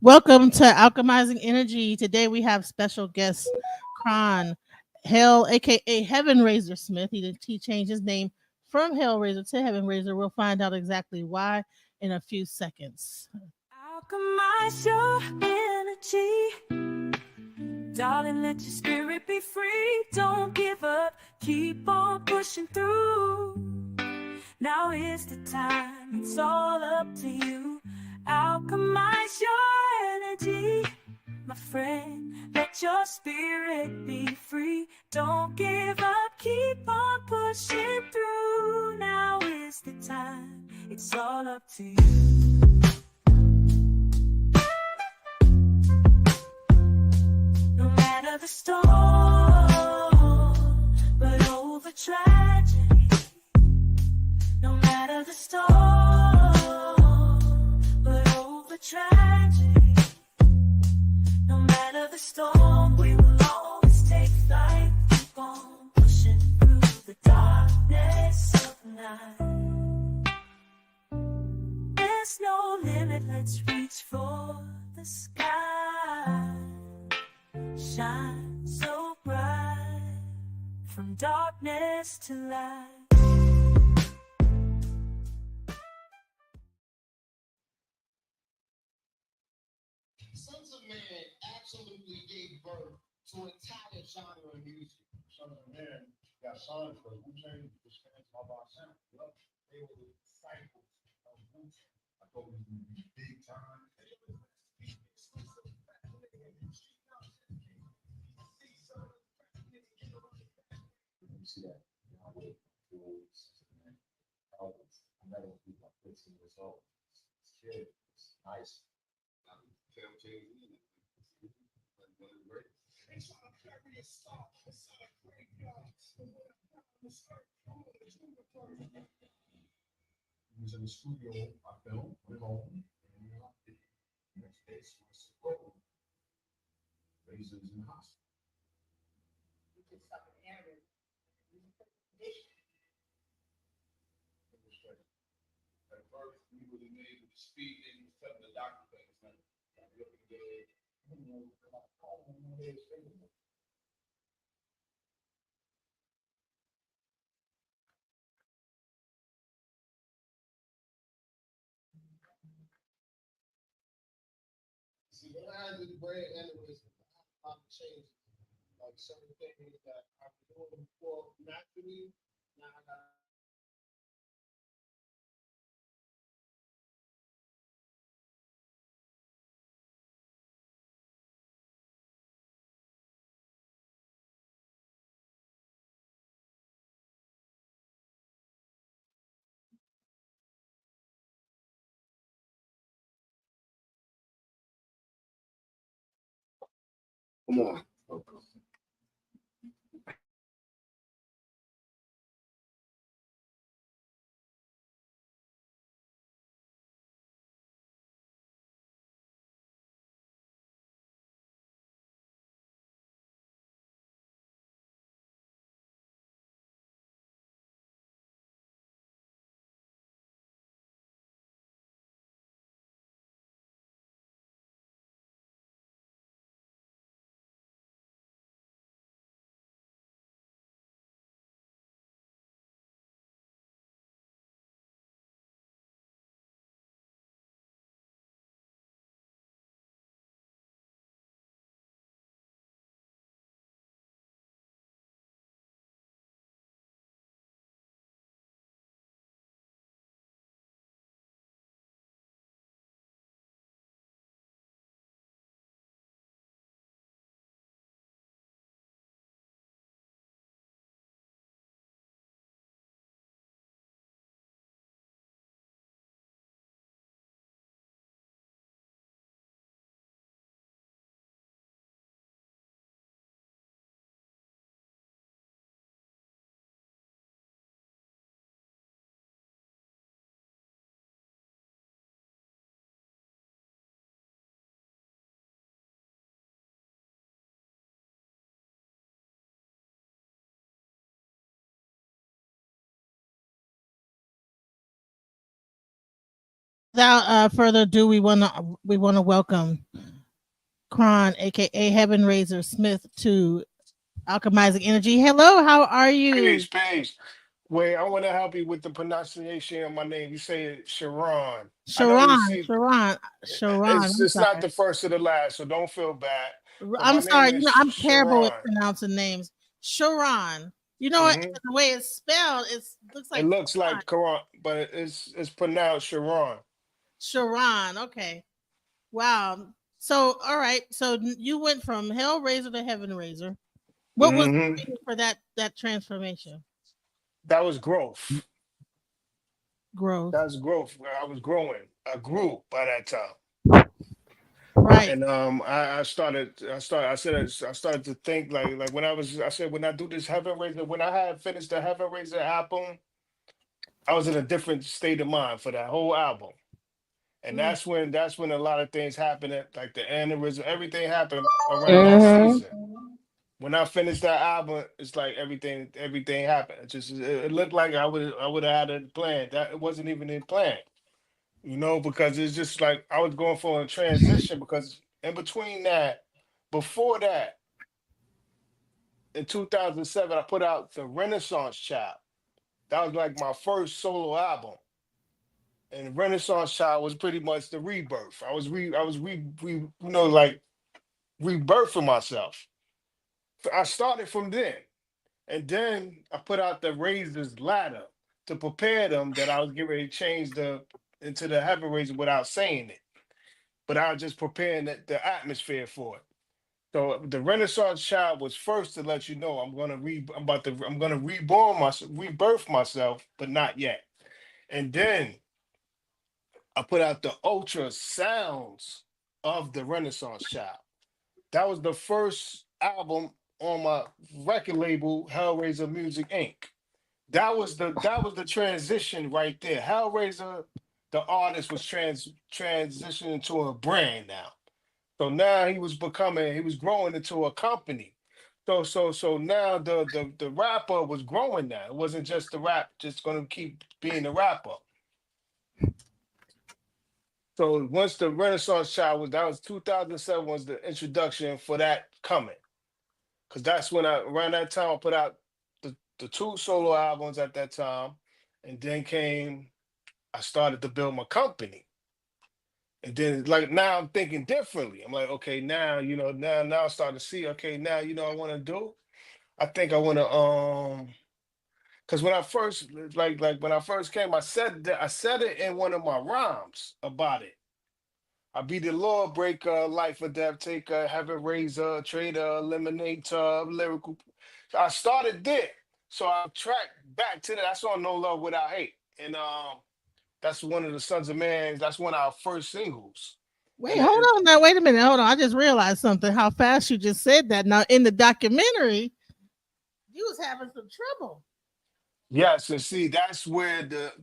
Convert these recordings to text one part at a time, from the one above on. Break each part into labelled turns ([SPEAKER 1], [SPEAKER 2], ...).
[SPEAKER 1] Welcome to Alchemizing Energy. Today we have special guest Chron, Hell, aka Heaven Razor Smith. He changed his name from Hellrazah to Heaven Razor. We'll find out exactly why in a few seconds.
[SPEAKER 2] Alchemize your energy. Darling, let your spirit be free. Don't give up, keep on pushing through. Now is the time, it's all up to you. Alchemize your energy, my friend. Let your spirit be free. Don't give up, keep on pushing through. Now is the time, it's all up to you. No matter the storm, but over tragedy. No matter the storm, but over tragedy. No matter the storm, we will always take flight. Keep on pushing through the darkness of night. There's no limit, let's reach for the sky. Shine so bright, from darkness to light.
[SPEAKER 3] Sunz of Man absolutely gave birth to an entire genre of music.
[SPEAKER 4] Sunz of Man got signed for Wu-Tang, just fans all by sound.
[SPEAKER 3] They were the disciples of Wu-Tang.
[SPEAKER 4] I thought it was going to be big time. You see that? I wait albums. I met him when I was 15 years old. It's kid. It's nice. He was in the studio, I filmed, went home, and the next day, was oh, Razah is in the hospital.
[SPEAKER 5] At first, we was amazed with the speed that he was telling the doctor things. Like looking good.
[SPEAKER 3] See, when I had the brand aneurysm, I had a lot of changes. Like certain things that I was doing before naturally, now I got come on.
[SPEAKER 1] Without further ado, we wanna welcome Chron, aka Heaven Razor Smith, to Alchemizing Energy. Hello, how are you?
[SPEAKER 6] Peace, peace. Wait, I want to help you with the pronunciation of my name. You say it Sharon. I know you
[SPEAKER 1] Sharon,
[SPEAKER 6] see
[SPEAKER 1] Sharon, Sharon.
[SPEAKER 6] it's
[SPEAKER 1] I'm
[SPEAKER 6] it's not
[SPEAKER 1] sorry.
[SPEAKER 6] the first or the last, so don't feel bad. But
[SPEAKER 1] I'm
[SPEAKER 6] my name
[SPEAKER 1] sorry.
[SPEAKER 6] is
[SPEAKER 1] I'm terrible with
[SPEAKER 6] Sharon.
[SPEAKER 1] pronouncing names. Sharon. You know what?
[SPEAKER 6] Hmm.
[SPEAKER 1] The way it's spelled, it looks
[SPEAKER 6] It
[SPEAKER 1] like
[SPEAKER 6] looks like Quran, but it's pronounced Sharon.
[SPEAKER 1] Sharon. Okay. Wow. So, all right. So you went from Hellraiser to Heaven Razor. What was
[SPEAKER 6] Hmm.
[SPEAKER 1] the reason for that transformation?
[SPEAKER 6] That was growth.
[SPEAKER 1] Growth.
[SPEAKER 6] That's growth. I was growing. I grew by that time.
[SPEAKER 1] Right.
[SPEAKER 6] And I started to think like when I said when I do this Heaven Razor, when I had finished the Heaven Razor album, I was in a different state of mind for that whole album. And
[SPEAKER 1] Mm.
[SPEAKER 6] that's when a lot of things happened at like the aneurysm, everything happened around that
[SPEAKER 7] Mm-hmm.
[SPEAKER 6] season. When I finished that album, it's like everything happened. It looked like I would have had a plan. That it wasn't even in plan, because it's just like I was going for a transition because in between that, before that, in 2007, I put out the Renaissance Child. That was like my first solo album. And Renaissance Child was pretty much the rebirth. I was like rebirthing myself. I started from then, and then I put out the Razor's Ladder to prepare them that I was getting ready to change the into the Heaven Razor without saying it, but I was just preparing the atmosphere for it. So the Renaissance Child was first to let you know I'm gonna rebirth myself, but not yet. And then I put out the ultra sounds of the Renaissance Child. That was the first album on my record label, Hellrazah Music Inc. That was the transition right there. Hellrazah, the artist, was transitioning to a brand now. So now he was growing into a company. So now the rapper was growing now. It wasn't just the rap, just gonna keep being the rapper. So once the Renaissance Child that was 2007 was the introduction for that coming. Cause that's when around that time I put out the two solo albums at that time. And then I started to build my company. And then like now I'm thinking differently. I'm like, okay, now I start to see, okay, now I want to do. I think I want to because when I first like when I first came, I said it in one of my rhymes about it. I be the law breaker, life or death taker, heaven raiser, trader, eliminator, lyrical. So I started there. So I tracked back to that. That's on No Love Without Hate. And that's one of the Sunz of Man, that's one of our first singles.
[SPEAKER 1] Wait,
[SPEAKER 6] And
[SPEAKER 1] hold
[SPEAKER 6] it,
[SPEAKER 1] on now. Wait a minute. Hold on. I just realized something. How fast you just said that. Now in the documentary, you was having some trouble.
[SPEAKER 6] yes, and see, that's where the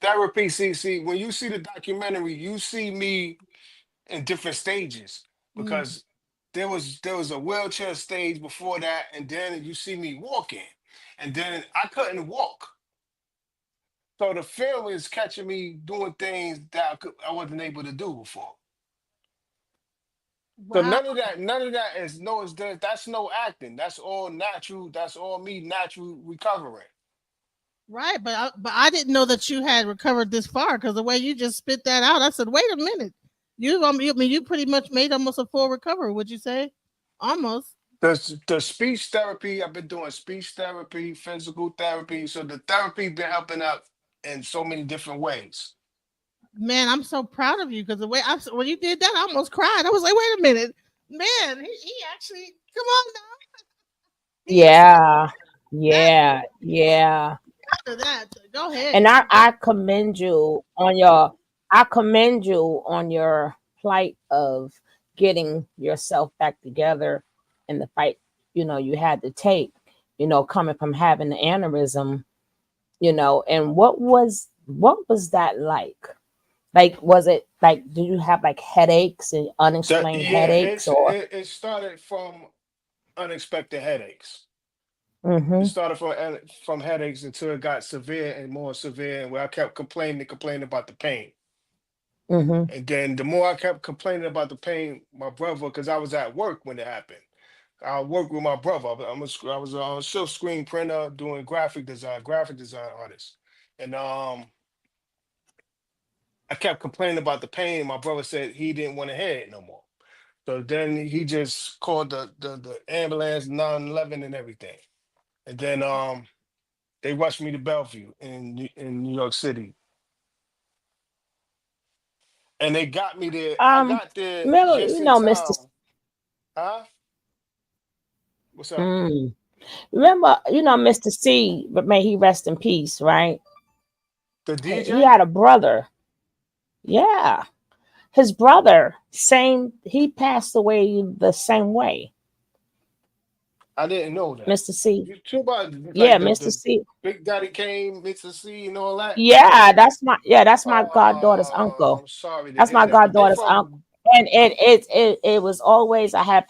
[SPEAKER 6] therapy, see, when you see the documentary, you see me in different stages
[SPEAKER 1] Mm.
[SPEAKER 6] because there was a wheelchair stage before that, and then you see me walking, and then I couldn't walk. So the film is catching me doing things that I wasn't able to do before. So
[SPEAKER 1] Wow.
[SPEAKER 6] none of that is no, that's no acting. That's all natural. That's all me natural recovering.
[SPEAKER 1] Right, but I didn't know that you had recovered this far because the way you just spit that out, I said, "Wait a minute, I mean, you pretty much made almost a full recovery." Would you say? Almost.
[SPEAKER 6] The speech therapy, I've been doing speech therapy, physical therapy. So the therapy been helping out in so many different ways.
[SPEAKER 1] Man, I'm so proud of you because the way when you did that, I almost cried. I was like, "Wait a minute, man, he actually come on now." He just
[SPEAKER 7] Yeah.
[SPEAKER 1] that
[SPEAKER 7] Yeah. Yeah.
[SPEAKER 1] after that. Go ahead.
[SPEAKER 7] And I commend you on your I commend you on your plight of getting yourself back together in the fight, you had to take, coming from having the aneurysm, and what was that like? Like, was it like, do you have like headaches and unexplained
[SPEAKER 6] Yeah,
[SPEAKER 7] headaches or?
[SPEAKER 6] it started from unexpected headaches. It
[SPEAKER 7] Hmm.
[SPEAKER 6] started from headaches until it got severe and more severe, and where I kept complaining about the pain.
[SPEAKER 7] Mm-hmm.
[SPEAKER 6] And then the more I kept complaining about the pain, my brother, because I was at work when it happened. I worked with my brother. I was a silk screen printer doing graphic design artist. And I kept complaining about the pain. My brother said he didn't want to hear it no more. So then he just called the ambulance, 911 and everything. And then they rushed me to Bellevue in New York City. And they got me there. I
[SPEAKER 7] Um,
[SPEAKER 6] got there
[SPEAKER 7] remember,
[SPEAKER 6] just
[SPEAKER 7] you
[SPEAKER 6] in
[SPEAKER 7] know, Mr.
[SPEAKER 6] time. Huh? What's up?
[SPEAKER 7] Mm, remember, you know, Mr. C, but may he rest in peace, right?
[SPEAKER 6] The
[SPEAKER 7] He
[SPEAKER 6] DJ?
[SPEAKER 7] had a brother. Yeah. His brother, same, he passed away the same way.
[SPEAKER 6] I didn't know that.
[SPEAKER 7] Mr. C.
[SPEAKER 6] You talk about
[SPEAKER 7] Yeah,
[SPEAKER 6] like the,
[SPEAKER 7] Mr.
[SPEAKER 6] the
[SPEAKER 7] C.
[SPEAKER 6] Big Daddy Kane, Mr. C and all that.
[SPEAKER 7] Yeah, that's my goddaughter's
[SPEAKER 6] Oh,
[SPEAKER 7] uncle.
[SPEAKER 6] I'm sorry to
[SPEAKER 7] That's
[SPEAKER 6] hear
[SPEAKER 7] my
[SPEAKER 6] that. But they
[SPEAKER 7] goddaughter's uncle.
[SPEAKER 6] from
[SPEAKER 7] And it was always I have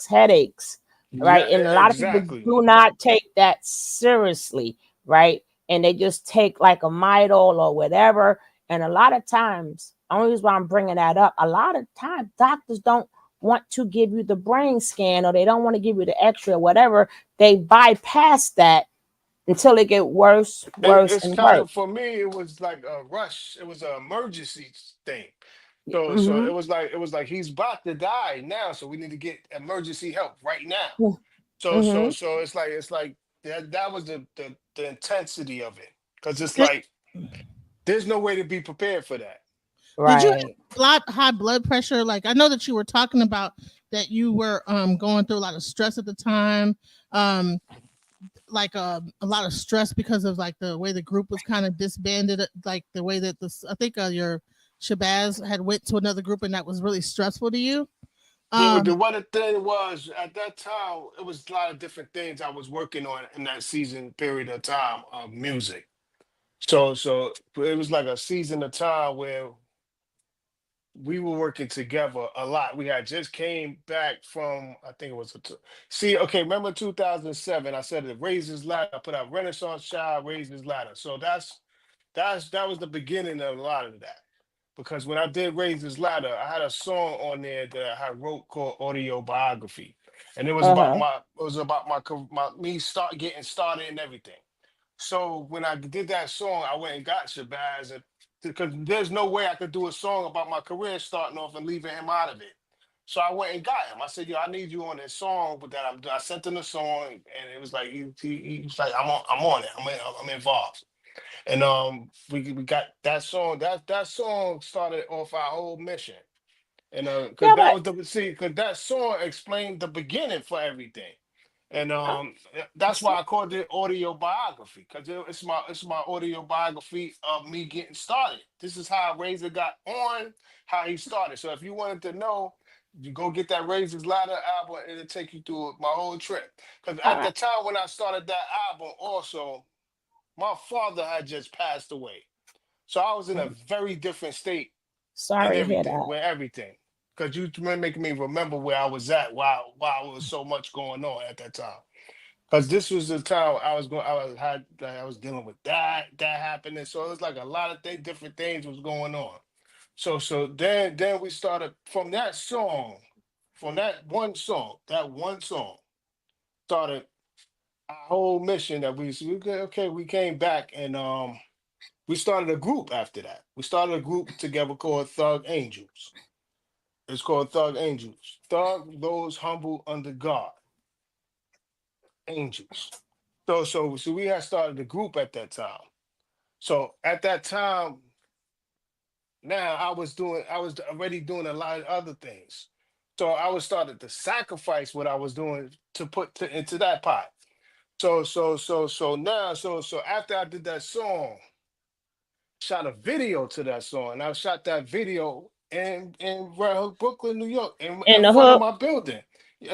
[SPEAKER 7] headaches, right?
[SPEAKER 6] yeah,
[SPEAKER 7] And a lot of people
[SPEAKER 6] exactly.
[SPEAKER 7] do not take that seriously, right? And they just take like a Midol or whatever. And a lot of times, only reason why I'm bringing that up, a lot of times doctors don't want to give you the brain scan or they don't want to give you the X-ray or whatever. They bypass that until it get worse, worse,
[SPEAKER 6] It's
[SPEAKER 7] and
[SPEAKER 6] kind
[SPEAKER 7] worse.
[SPEAKER 6] of for me. It was like a rush. It was an emergency thing. So
[SPEAKER 7] Mm-hmm.
[SPEAKER 6] it was like he's about to die now. So we need to get emergency help right now. So so
[SPEAKER 7] Mm-hmm.
[SPEAKER 6] so it's like that was the intensity of it because it's
[SPEAKER 1] Did,
[SPEAKER 6] like there's no way to be prepared for that.
[SPEAKER 1] did you
[SPEAKER 7] Right.
[SPEAKER 1] have a lot high blood pressure? Like I know that you were talking about that you were going through a lot of stress at the time. Um like a lot of stress because of like the way the group was kind of disbanded, like the way that this I think your Shabazz had went to another group and that was really stressful to you.
[SPEAKER 6] The
[SPEAKER 1] Um
[SPEAKER 6] one thing was at that time it was a lot of different things I was working on in that season period of time of music. So it was like a season of time where we were working together a lot. We had just came back from I think it was see okay. Remember 2007? I said the Raises Ladder. I put out Renaissance Child, Raises Ladder. So that was the beginning of a lot of that. Because when I did Raises Ladder, I had a song on there that I wrote called Audio Biography, and
[SPEAKER 7] Uh-huh.
[SPEAKER 6] it was about my me start getting started and everything. So when I did that song, I went and got Shabazz, and because there's no way I could do a song about my career starting off and leaving him out of it. So I went and got him. I said, "Yo, I need you on this song." But then I sent him the song, and it was like he was like, I'm on it. I'm involved." And we got that song. That song started off our whole mission. And because
[SPEAKER 7] Yeah,
[SPEAKER 6] that
[SPEAKER 7] but
[SPEAKER 6] was the see, because that song explained the beginning for everything. And
[SPEAKER 7] uh,
[SPEAKER 6] that's
[SPEAKER 7] so-
[SPEAKER 6] why I called it audio biography, because it's my audio biography of me getting started. This is how Razah got on, how he started. So if you wanted to know, you go get that Razor's Ladder album and it'll take you through my whole trip. Because
[SPEAKER 7] all
[SPEAKER 6] at
[SPEAKER 7] right.
[SPEAKER 6] the time when I started that album, also, my father had just passed away. So I was in a very different state and
[SPEAKER 7] Sorry to hear
[SPEAKER 6] everything,
[SPEAKER 7] that.
[SPEAKER 6] with everything. Because making me remember where I was at while there was so much going on at that time. Because this was the time I was dealing with that happening. So it was like a lot of different things was going on. So then we started from that song, from that one song started our whole mission that we came back and we started a group after that. We started a group together called Thug Angels. It's called Thug Angels. Thug, those humble under God, angels. So we had started a group at that time. So at that time, now I was already doing a lot of other things. So I was started to sacrifice what I was doing to into that pot. So now so after I did that song, shot a video to that song. And I shot that video in Brooklyn, New York,
[SPEAKER 7] In
[SPEAKER 6] in
[SPEAKER 7] the
[SPEAKER 6] front of
[SPEAKER 7] hook,
[SPEAKER 6] my building.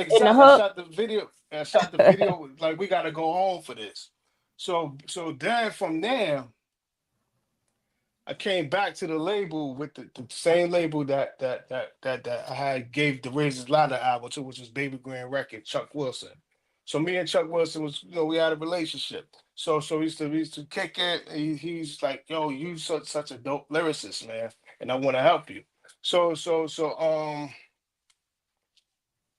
[SPEAKER 7] in the
[SPEAKER 6] Exactly. I
[SPEAKER 7] hook.
[SPEAKER 6] shot the video. I shot the video like we gotta go home for this. So then from there, I came back to the label with the same label that I had gave the Razor's Ladder album to, which was Babygrande Records, Chuck Wilson. So me and Chuck Wilson was, we had a relationship. So we used to kick it. He's like, yo, you such a dope lyricist, man. and I want to help you. So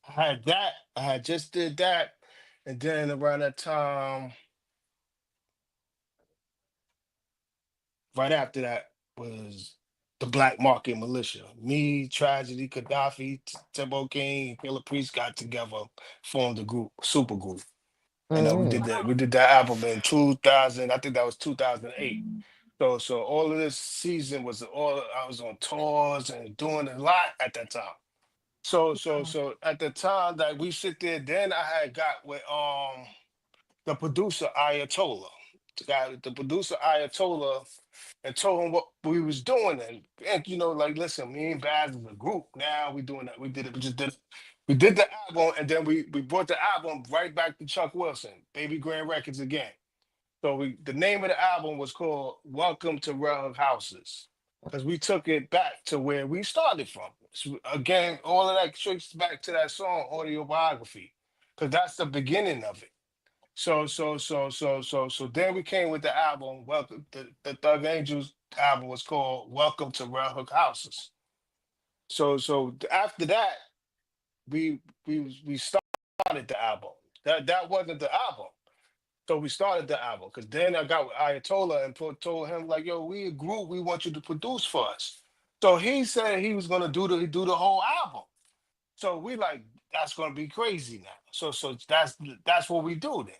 [SPEAKER 6] I had that. I had just did that, and then around that time, right after that was the Black Market Militia. Me, Tragedy, Khadafi, Timbo King, and Killah Priest got together, formed a group, super group, and we
[SPEAKER 7] Mm.
[SPEAKER 6] did that. We did that album in 2000. I think that was 2008. So all of this season was all I was on tours and doing a lot at that time. So at the time that we sit there, then I had got with the producer Ayatollah. The producer Ayatollah and told him what we was doing and like listen, me and Baz is a group. Now we doing that. We did it, we did the album and then we brought the album right back to Chuck Wilson, Baby Grand Records again. So the name of the album was called Welcome to Rug Houses. Because we took it back to where we started from. So again, all of that traced back to that song, Autobiography. Because that's the beginning of it. So then we came with the album. Welcome the Thug Angels album was called Welcome to Red Hook Houses. After that, we started the album. That wasn't the album. So we started the album because then I got with Ayatollah and told him like, yo, we a group, we want you to produce for us. So he said he was gonna do the whole album. So we like that's gonna be crazy now. So that's what we do then.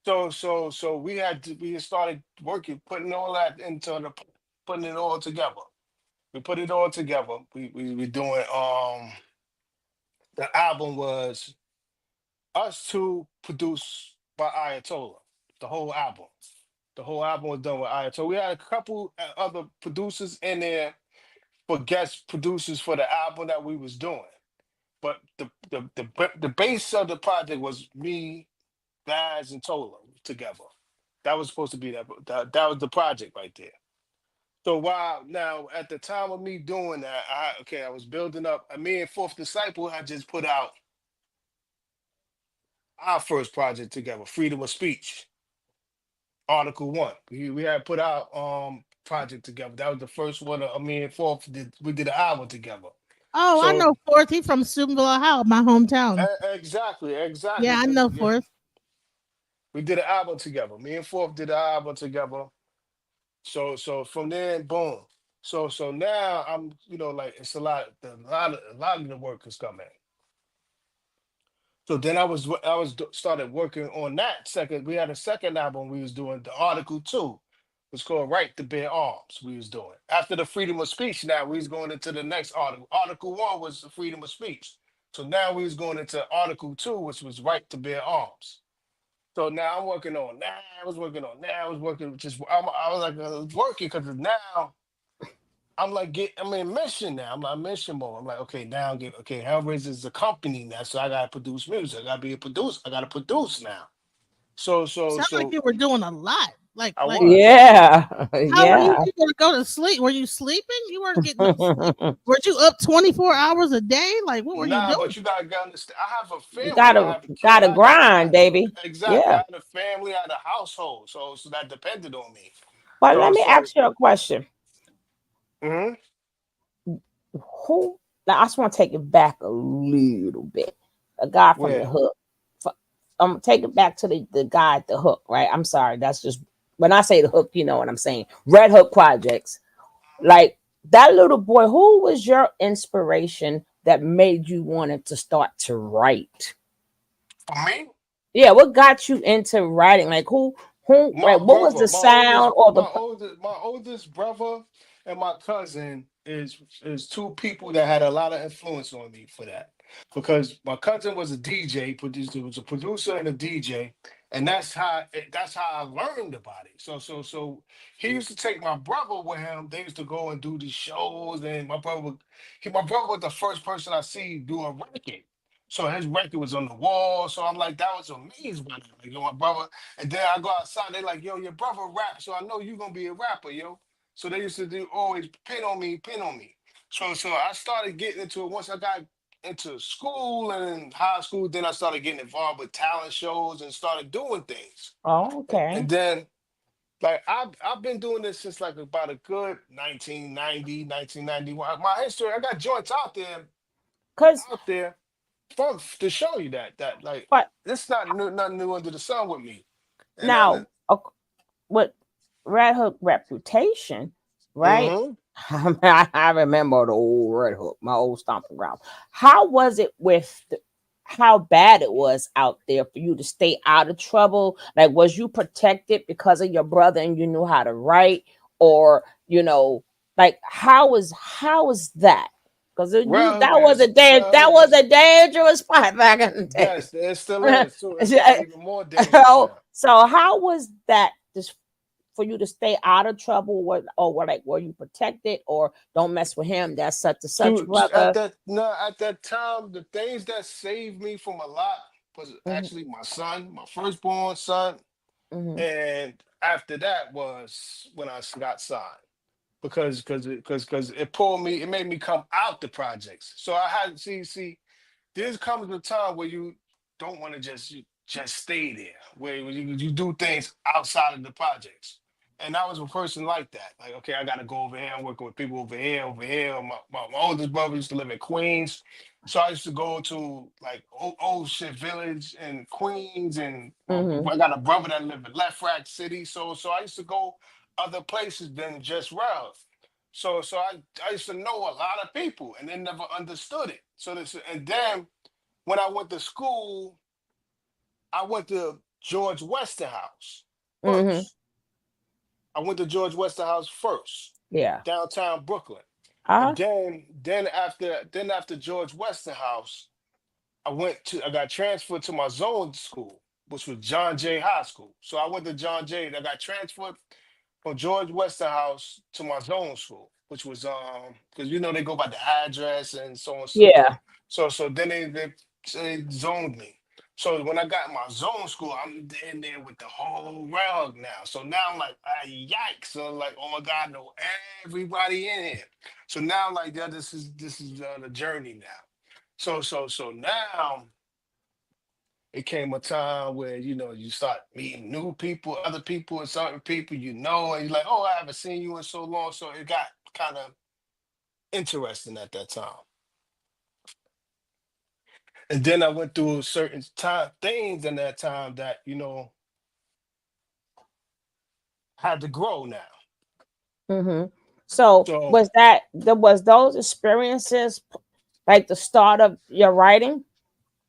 [SPEAKER 6] So we had started working, putting all that into putting it all together. We put it all together. We doing the album was us two produced by Ayatollah. The whole album. The whole album was done with Ayatollah. We had a couple other producers in there for guest producers for the album that we was doing. But the base of the project was me, Baz, and Tola together. That was supposed to be that was the project right there. So while now at the time of me doing that, I was building up. Me and Fourth Disciple had just put out our first project together, Freedom of Speech, Article One. We had put out project together. That was the first one. Me and Fourth we did an album together.
[SPEAKER 1] Oh, I
[SPEAKER 6] So
[SPEAKER 1] know Forth. He from Steubenville, Ohio, my hometown.
[SPEAKER 6] exactly.
[SPEAKER 1] Yeah, I know Forth.
[SPEAKER 6] We did an album together. Me and Fourth did an album together. So from there, boom. So now I'm, like it's a lot of the work is coming. So then started working on that second. We had a second album we was doing. The Article Two was called Right to Bear Arms. We was doing after the freedom of speech. Now we was going into the next article. Article One was the freedom of speech. So now we was going into Article Two, which was Right to Bear Arms. So now I'm working on that. I was working on that. I was working just. I was like working because now I'm like I'm in mission now. I'm like mission mode. I'm like okay now. Hellrazah is a company now, so I gotta produce music. I gotta be a producer. I gotta produce now. So so
[SPEAKER 1] Sound like
[SPEAKER 6] so
[SPEAKER 1] you were doing a lot.
[SPEAKER 6] I
[SPEAKER 1] Like
[SPEAKER 6] was.
[SPEAKER 7] Yeah.
[SPEAKER 1] how were you
[SPEAKER 7] Yeah.
[SPEAKER 1] able to go to sleep? Were you sleeping? You weren't getting no sleep. Were you up 24 hours a day? Like what were you
[SPEAKER 6] Nah, but
[SPEAKER 1] doing?
[SPEAKER 6] you gotta understand. I have a
[SPEAKER 7] You
[SPEAKER 6] family. I
[SPEAKER 7] gotta
[SPEAKER 6] have a kid.
[SPEAKER 7] gotta grind, baby.
[SPEAKER 6] Exactly. I
[SPEAKER 7] Yeah.
[SPEAKER 6] had a family. I had a household. So that depended on me.
[SPEAKER 7] But let
[SPEAKER 6] So
[SPEAKER 7] me
[SPEAKER 6] so.
[SPEAKER 7] ask you a question.
[SPEAKER 6] Mhm.
[SPEAKER 7] Who now I just want to take it back a little bit. A guy from the
[SPEAKER 6] Where?
[SPEAKER 7] hook. Take it back to the guy at the hook, right? I'm sorry. That's just when I say the hook, you know what I'm saying. Red Hook Projects. Like that little boy, who was your inspiration that made you wanted to start to write?
[SPEAKER 6] For me?
[SPEAKER 7] Yeah, what got you into writing? Like who
[SPEAKER 6] My
[SPEAKER 7] like what was
[SPEAKER 6] brother,
[SPEAKER 7] the sound or the
[SPEAKER 6] my oldest brother and my cousin is two people that had a lot of influence on me for that. Because my cousin was a DJ, producer, was a producer and a DJ, and that's how I learned about it. So he used to take my brother with him. They used to go and do these shows, and my brother was the first person I see do a record. So his record was on the wall. So I'm like, that was amazing. Like, yo, my brother. And then I go outside, they like, yo, your brother rap, so I know you gonna be a rapper, yo. So they used to do always pin on me, pin on me. So I started getting into it once I got into school and high school. Then I started getting involved with talent shows and started doing things.
[SPEAKER 7] oh,
[SPEAKER 6] And,
[SPEAKER 7] okay.
[SPEAKER 6] and then Like I've been doing this since like about a good 1990, 1991. My history, I got joints
[SPEAKER 7] Cause
[SPEAKER 6] out there for to show you that like
[SPEAKER 7] but
[SPEAKER 6] it's not new, nothing new under the sun with me. And
[SPEAKER 7] now with Red Hook reputation, right?
[SPEAKER 6] mm-hmm.
[SPEAKER 7] I remember the old Red Hook, my old stomping ground. How was it with how bad it was out there for you to stay out of trouble? Like, was you protected because of your brother and you knew how to write, or like how was that? Because you
[SPEAKER 6] Well,
[SPEAKER 7] that was a dangerous spot back in the day.
[SPEAKER 6] yes, it still is. So it's probably even more dangerous
[SPEAKER 7] so,
[SPEAKER 6] now.
[SPEAKER 7] so how was that just for you to stay out of trouble? Were you protected, or don't mess with him? That's such and such
[SPEAKER 6] At
[SPEAKER 7] brother.
[SPEAKER 6] that no, at that time, the things that saved me from a lot was
[SPEAKER 7] Hmm.
[SPEAKER 6] actually my son, my firstborn son,
[SPEAKER 7] Hmm.
[SPEAKER 6] and after that was when I got signed because it pulled me, it made me come out the projects. So I had see there comes a time where you don't want to just stay there, where you do things outside of the projects. And I was a person like that. Like, okay, I got to go over here. I'm working with people over here, over here. My oldest brother used to live in Queens. So I used to go to like old shit village in Queens. And
[SPEAKER 7] Hmm.
[SPEAKER 6] I got a brother that lived in Left Rack City. So I used to go other places than just Ralph. So I used to know a lot of people and they never understood it. So this and then when I went to school, I went to George Westerhouse
[SPEAKER 7] Hmm.
[SPEAKER 6] first. I went to George Westerhouse first,
[SPEAKER 7] Yeah.
[SPEAKER 6] downtown Brooklyn.
[SPEAKER 7] Uh-huh.
[SPEAKER 6] And then after George Westerhouse, I got transferred to my zone school, which was John Jay High School. So I went to John Jay. I got transferred from George Westerhouse to my zone school, which was because they go by the address and so on.
[SPEAKER 7] Yeah.
[SPEAKER 6] So then they zoned me. So when I got my zone school, I'm in there with the whole rug now. So now I'm like, yikes! So I'm like, oh my God, I know everybody in here. So now I'm like, yeah, this is the journey now. So now it came a time where you start meeting new people, other people, and certain people and you're like, oh, I haven't seen you in so long. So it got kind of interesting at that time. And then I went through certain time things in that time that had to grow now.
[SPEAKER 7] Hmm. So
[SPEAKER 6] So
[SPEAKER 7] was those experiences like the start of your writing?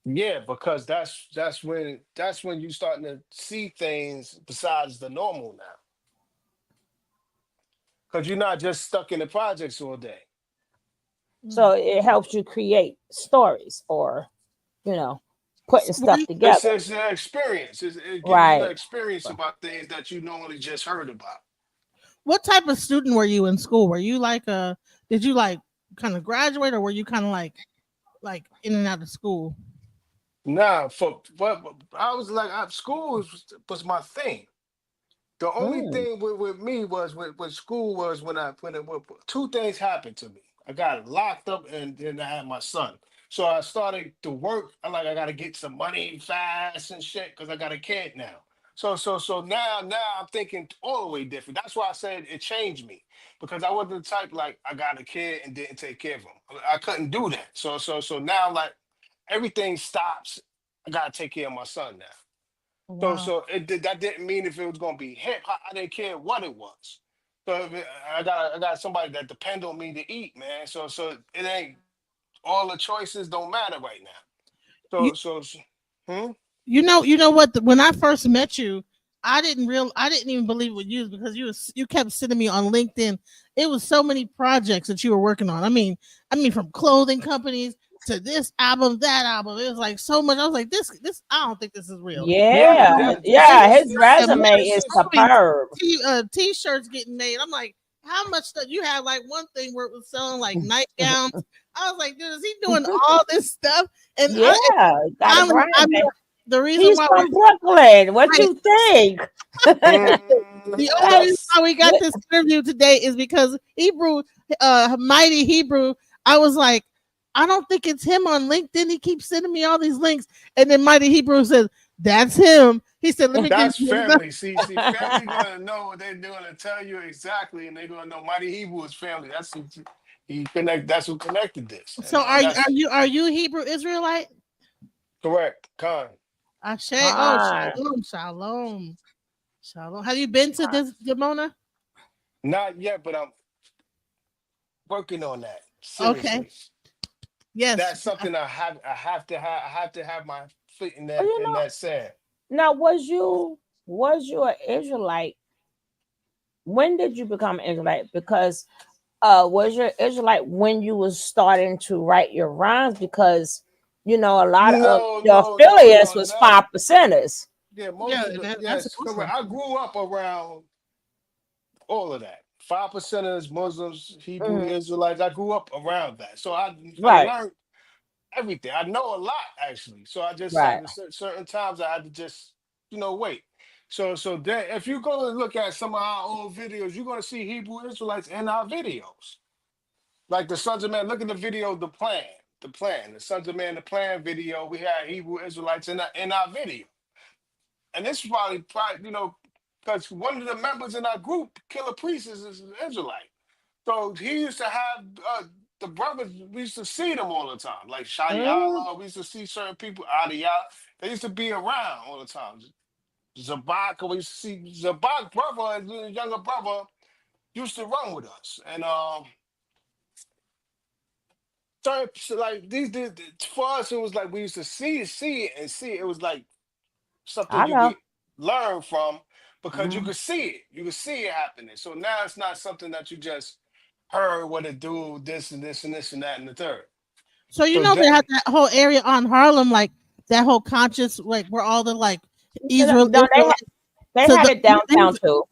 [SPEAKER 6] yeah, because that's when you starting to see things besides the normal now. Because you're not just stuck in the projects all day.
[SPEAKER 7] So it helps you create stories, or you know, putting
[SPEAKER 1] Were
[SPEAKER 7] stuff
[SPEAKER 1] you,
[SPEAKER 6] It's,
[SPEAKER 7] together.
[SPEAKER 6] it's an experience. It gives you an
[SPEAKER 7] Right.
[SPEAKER 6] experience about things that you normally just heard about.
[SPEAKER 1] what type of student were you in school? Were you like did you like kind of graduate, or were you kind of like in and out of school?
[SPEAKER 6] Nah, but I was like, school was my thing. The only
[SPEAKER 7] Mm.
[SPEAKER 6] thing with me was with school was when two things happened to me. I got locked up and then I had my son. So I started to work. I'm like, I gotta get some money fast and shit because I got a kid now. So now I'm thinking all the way different. That's why I said it changed me because I wasn't the type like I got a kid and didn't take care of him. I couldn't do that. So now like everything stops. I gotta take care of my son now.
[SPEAKER 1] Wow.
[SPEAKER 6] That didn't mean if it was gonna be hip hop. I didn't care what it was. So I got somebody that depend on me to eat, man. So it ain't all the choices don't matter right now.
[SPEAKER 1] You
[SPEAKER 6] Hmm?
[SPEAKER 1] you know what? When I first met you, I didn't even believe it was you because you kept sending me on LinkedIn. It was so many projects that you were working on. I mean, from clothing companies to this album, that album. It was like so much. I was like, this. I don't think this is real.
[SPEAKER 6] Yeah,
[SPEAKER 7] Yeah,
[SPEAKER 6] yeah.
[SPEAKER 1] And
[SPEAKER 7] yeah. His
[SPEAKER 1] the more
[SPEAKER 7] resume
[SPEAKER 6] This
[SPEAKER 7] is
[SPEAKER 6] is
[SPEAKER 1] showing
[SPEAKER 7] superb.
[SPEAKER 1] t-shirts getting made, I'm like, how much stuff you had? Like one thing where it was selling like nightgowns. I was like, dude, is he doing all this stuff? And
[SPEAKER 7] Yeah, gotta
[SPEAKER 1] finally,
[SPEAKER 7] grind, man.
[SPEAKER 1] the reason
[SPEAKER 7] He's
[SPEAKER 1] why
[SPEAKER 7] from Brooklyn. What
[SPEAKER 1] we
[SPEAKER 7] you think?
[SPEAKER 1] the
[SPEAKER 6] mm,
[SPEAKER 1] only reason
[SPEAKER 6] that's
[SPEAKER 1] why we got this interview today is because Hebrew, Mighty Hebrew, I was like, I don't think it's him on LinkedIn. He keeps sending me all these links. And then Mighty Hebrew says, that's him. He said, "Let me get
[SPEAKER 6] That's family. See, family gonna know what they're gonna tell you exactly, and they're gonna know Mighty Hebrew is family. That's who he connect. That's who connected this, and
[SPEAKER 1] So
[SPEAKER 6] that's
[SPEAKER 1] are you Hebrew Israelite?
[SPEAKER 6] correct. Khan.
[SPEAKER 1] Ashe. Oh,
[SPEAKER 7] Fine.
[SPEAKER 1] shalom. Have you been to this Demona?
[SPEAKER 6] Not yet, but I'm working on that.
[SPEAKER 1] Okay.
[SPEAKER 6] Seriously,
[SPEAKER 1] Yes.
[SPEAKER 6] that's something I have to have my foot in
[SPEAKER 7] Well,
[SPEAKER 6] that sand.
[SPEAKER 7] now was you an Israelite? When did you become an Israelite? Because was your Israelite when you was starting to write your rhymes? Because a lot of your affiliates was
[SPEAKER 6] No.
[SPEAKER 7] 5%ers.
[SPEAKER 6] Yeah,
[SPEAKER 1] Yeah,
[SPEAKER 6] most of the
[SPEAKER 1] that's
[SPEAKER 6] yes,
[SPEAKER 1] awesome.
[SPEAKER 6] correct. I grew up around all of that. 5%ers, Muslims, Hebrew
[SPEAKER 7] Mhm.
[SPEAKER 6] Israelites. I grew up around that, so I
[SPEAKER 7] Right,
[SPEAKER 6] learned everything. I know a lot actually. So I just
[SPEAKER 7] right.
[SPEAKER 6] had to certain times I had to just wait. So then if you go and look at some of our old videos, you're gonna see Hebrew Israelites in our videos. Like the Sunz of Man. Look at the video, the Sunz of Man, the plan video. We had Hebrew Israelites in our video. And this is probably because one of the members in our group, Killah Priest, is an Israelite. So he used to have the brothers. We used to see them all the time, like
[SPEAKER 7] Mhm.
[SPEAKER 6] Shayala. We used to see certain people, Adiyah. They used to be around all the time. Zabak, we used to see Zabak brother, his younger brother, used to run with us, and so like for us, it was like we used to see it and see it. It was like something
[SPEAKER 7] I
[SPEAKER 6] you
[SPEAKER 7] know.
[SPEAKER 6] could learn from because you
[SPEAKER 7] Mhm.
[SPEAKER 6] could see it. You could see it happening. So now it's not something that you just heard what it do, this and this and this and that and the third.
[SPEAKER 1] So
[SPEAKER 6] So
[SPEAKER 1] they have
[SPEAKER 6] then,
[SPEAKER 1] that whole area on Harlem, like that whole conscious, like where all the like Israel
[SPEAKER 7] No,
[SPEAKER 1] Israelites.
[SPEAKER 7] they
[SPEAKER 1] So
[SPEAKER 7] had it downtown too.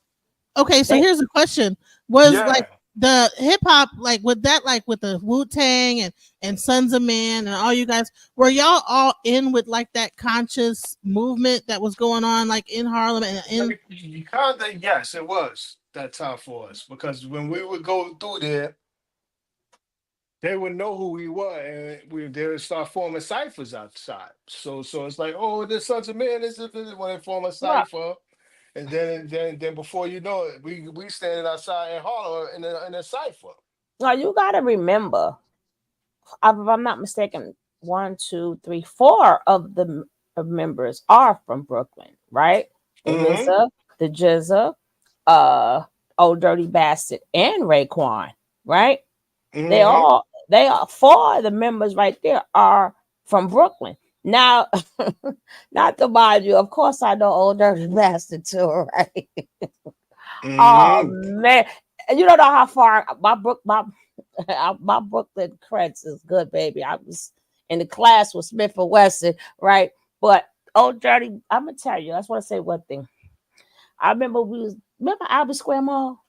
[SPEAKER 1] okay, so
[SPEAKER 7] They
[SPEAKER 1] here's the question: was like
[SPEAKER 6] yeah,
[SPEAKER 1] the hip hop like with that like with the Wu-Tang and Sunz of Man and all you guys, were y'all all in with like that conscious movement that was going on like in Harlem and in
[SPEAKER 6] you kind of, yes, it was that time for us because when we would go through there, they would know who we were, and they would start forming ciphers outside. So it's like, oh, this Sunz of Man, this when they form a
[SPEAKER 7] right.
[SPEAKER 6] cipher. And then before you know it, we standing outside in Harlem in a cipher.
[SPEAKER 7] Now you gotta remember, if I'm not mistaken, one, two, three, four of the members are from Brooklyn, right? The
[SPEAKER 6] Mm-hmm.
[SPEAKER 7] RZA, the Jizza, uh, Old Dirty Bastard, and Raekwon, right?
[SPEAKER 6] Mm-hmm.
[SPEAKER 7] They are four of the members right there are from Brooklyn. Now, not to mind you, of course I know Old Dirty Bastard too, right? Oh
[SPEAKER 6] Mm-hmm.
[SPEAKER 7] man, and you don't know how far my Brooklyn creds is good, baby. I was in the class with Smith and Wesson, right? But Old Dirty, I'm gonna tell you. I just want to say one thing. I remember Albert Square Mall.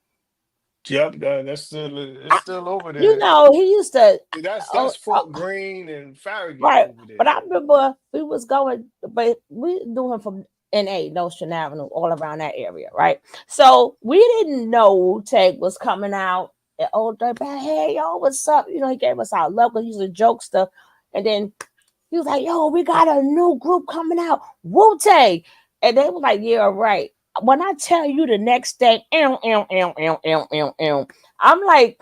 [SPEAKER 6] Yep, that's still it's
[SPEAKER 7] I,
[SPEAKER 6] still over
[SPEAKER 7] you
[SPEAKER 6] there.
[SPEAKER 7] know, he used to. Oh,
[SPEAKER 6] That's Fort Greene and Farragut
[SPEAKER 7] right.
[SPEAKER 6] over
[SPEAKER 7] But
[SPEAKER 6] there.
[SPEAKER 7] I remember we was going, but we doing from NA, Nostrand Avenue, all around that area, right? So we didn't know Wu-Tang was coming out. And old dirty, hey, yo, what's up? He gave us our love because he was a jokester. And then he was like, yo, we got a new group coming out, Wu-Tang. And they were like, yeah, right. When I tell you the next day, I'm like,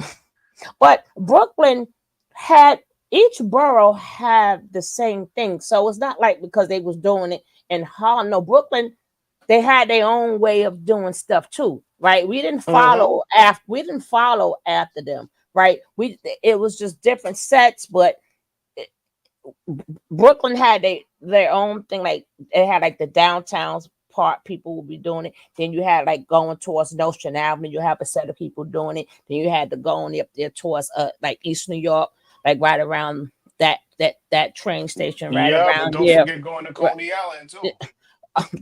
[SPEAKER 7] but Brooklyn had each borough had the same thing. So it's not like because they was doing it in Harlem. No, Brooklyn, they had their own way of doing stuff too, right?
[SPEAKER 6] Mm-hmm.
[SPEAKER 7] We didn't follow after them, right? It was just different sets, but Brooklyn had their own thing. Like it had like the downtowns part, people would be doing it. Then you had like going towards Nostrand Avenue, you have a set of people doing it. Then you had to go on up there towards like East New York, like right around that train station, right
[SPEAKER 6] Yeah, but
[SPEAKER 7] around
[SPEAKER 6] don't
[SPEAKER 7] there.
[SPEAKER 6] forget going to
[SPEAKER 7] Right.
[SPEAKER 6] Coney Island too.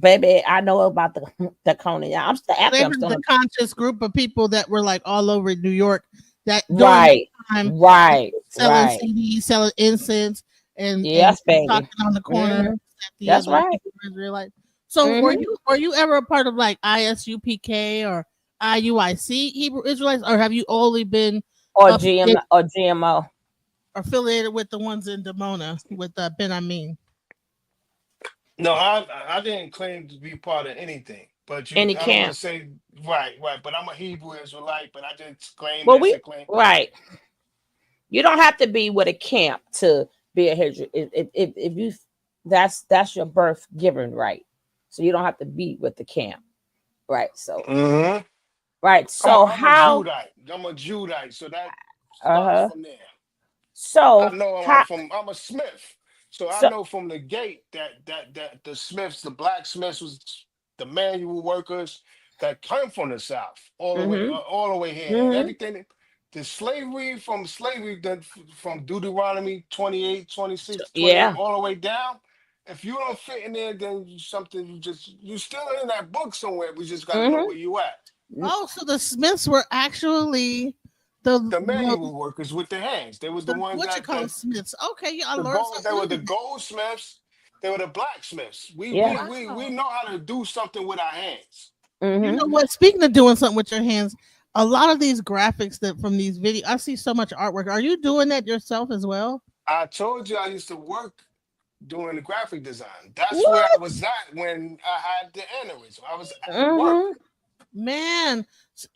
[SPEAKER 7] Baby, I know about the Coney. I'm still
[SPEAKER 1] so they
[SPEAKER 7] actually I'm
[SPEAKER 1] had
[SPEAKER 7] still
[SPEAKER 1] the conscious group of people that were like all over New York that during that
[SPEAKER 7] right,
[SPEAKER 1] time
[SPEAKER 7] right,
[SPEAKER 1] selling
[SPEAKER 7] right.
[SPEAKER 1] CDs, selling incense, and
[SPEAKER 7] Yes, baby.
[SPEAKER 1] talking on the corner
[SPEAKER 7] Hmm.
[SPEAKER 1] at the
[SPEAKER 7] That's
[SPEAKER 1] other
[SPEAKER 7] right.
[SPEAKER 1] Israelite. So
[SPEAKER 7] Hmm.
[SPEAKER 1] were you ever a part of like ISUPK or IUIC Hebrew Israelites, or have you only been
[SPEAKER 7] Or
[SPEAKER 1] affiliated,
[SPEAKER 7] GMO.
[SPEAKER 1] affiliated with the ones in Demona with Ben Amin?
[SPEAKER 6] No, I didn't claim to be part of anything. But
[SPEAKER 7] Any
[SPEAKER 6] I don't
[SPEAKER 7] camp?
[SPEAKER 6] just say right. But I'm a Hebrew Israelite, but I didn't claim
[SPEAKER 7] Well,
[SPEAKER 6] this
[SPEAKER 7] we
[SPEAKER 6] and claim.
[SPEAKER 7] right. You don't have to be with a camp to be a hijra. If you that's your birth given right. So you don't have to be with the camp. Right. So
[SPEAKER 6] Hmm.
[SPEAKER 7] right. So
[SPEAKER 6] I'm a
[SPEAKER 7] how
[SPEAKER 6] Judite. I'm a Judite. So that starts
[SPEAKER 7] uh-huh.
[SPEAKER 6] from there. I
[SPEAKER 7] So
[SPEAKER 6] know
[SPEAKER 7] how
[SPEAKER 6] I'm a Smith, so I
[SPEAKER 7] so
[SPEAKER 6] know from the gate that the Smiths, the blacksmiths, was the manual workers that come from the South,
[SPEAKER 7] mm-hmm,
[SPEAKER 6] all the way here, and
[SPEAKER 7] mm-hmm.
[SPEAKER 6] everything. The slavery, from Deuteronomy 28, 26, 28,
[SPEAKER 7] Yeah.
[SPEAKER 6] all the way down. If you don't fit in there, then something you still in that book somewhere. We just got to know
[SPEAKER 7] Mm-hmm.
[SPEAKER 6] where you at.
[SPEAKER 1] Oh, so the Smiths were actually the
[SPEAKER 6] The
[SPEAKER 1] the,
[SPEAKER 6] manual workers with the hands. They was the
[SPEAKER 1] the
[SPEAKER 6] ones
[SPEAKER 1] what you call
[SPEAKER 6] that
[SPEAKER 1] Smiths. Okay, yeah, I
[SPEAKER 6] the
[SPEAKER 1] learned
[SPEAKER 6] gold. They
[SPEAKER 1] something
[SPEAKER 6] were the
[SPEAKER 1] new.
[SPEAKER 6] goldsmiths. They were the blacksmiths.
[SPEAKER 7] Yeah.
[SPEAKER 6] We
[SPEAKER 1] Wow.
[SPEAKER 6] know how to do something with our hands.
[SPEAKER 1] You
[SPEAKER 7] Mm-hmm.
[SPEAKER 1] know what? Speaking of doing something with your hands, a lot of these graphics that from these videos, I see so much artwork. Are you doing that yourself as well?
[SPEAKER 6] I told you I used to work doing the graphic design. That's where I
[SPEAKER 7] What?
[SPEAKER 6] was at when I had the aneurysm. I was at work.
[SPEAKER 7] Mm-hmm.
[SPEAKER 1] Man,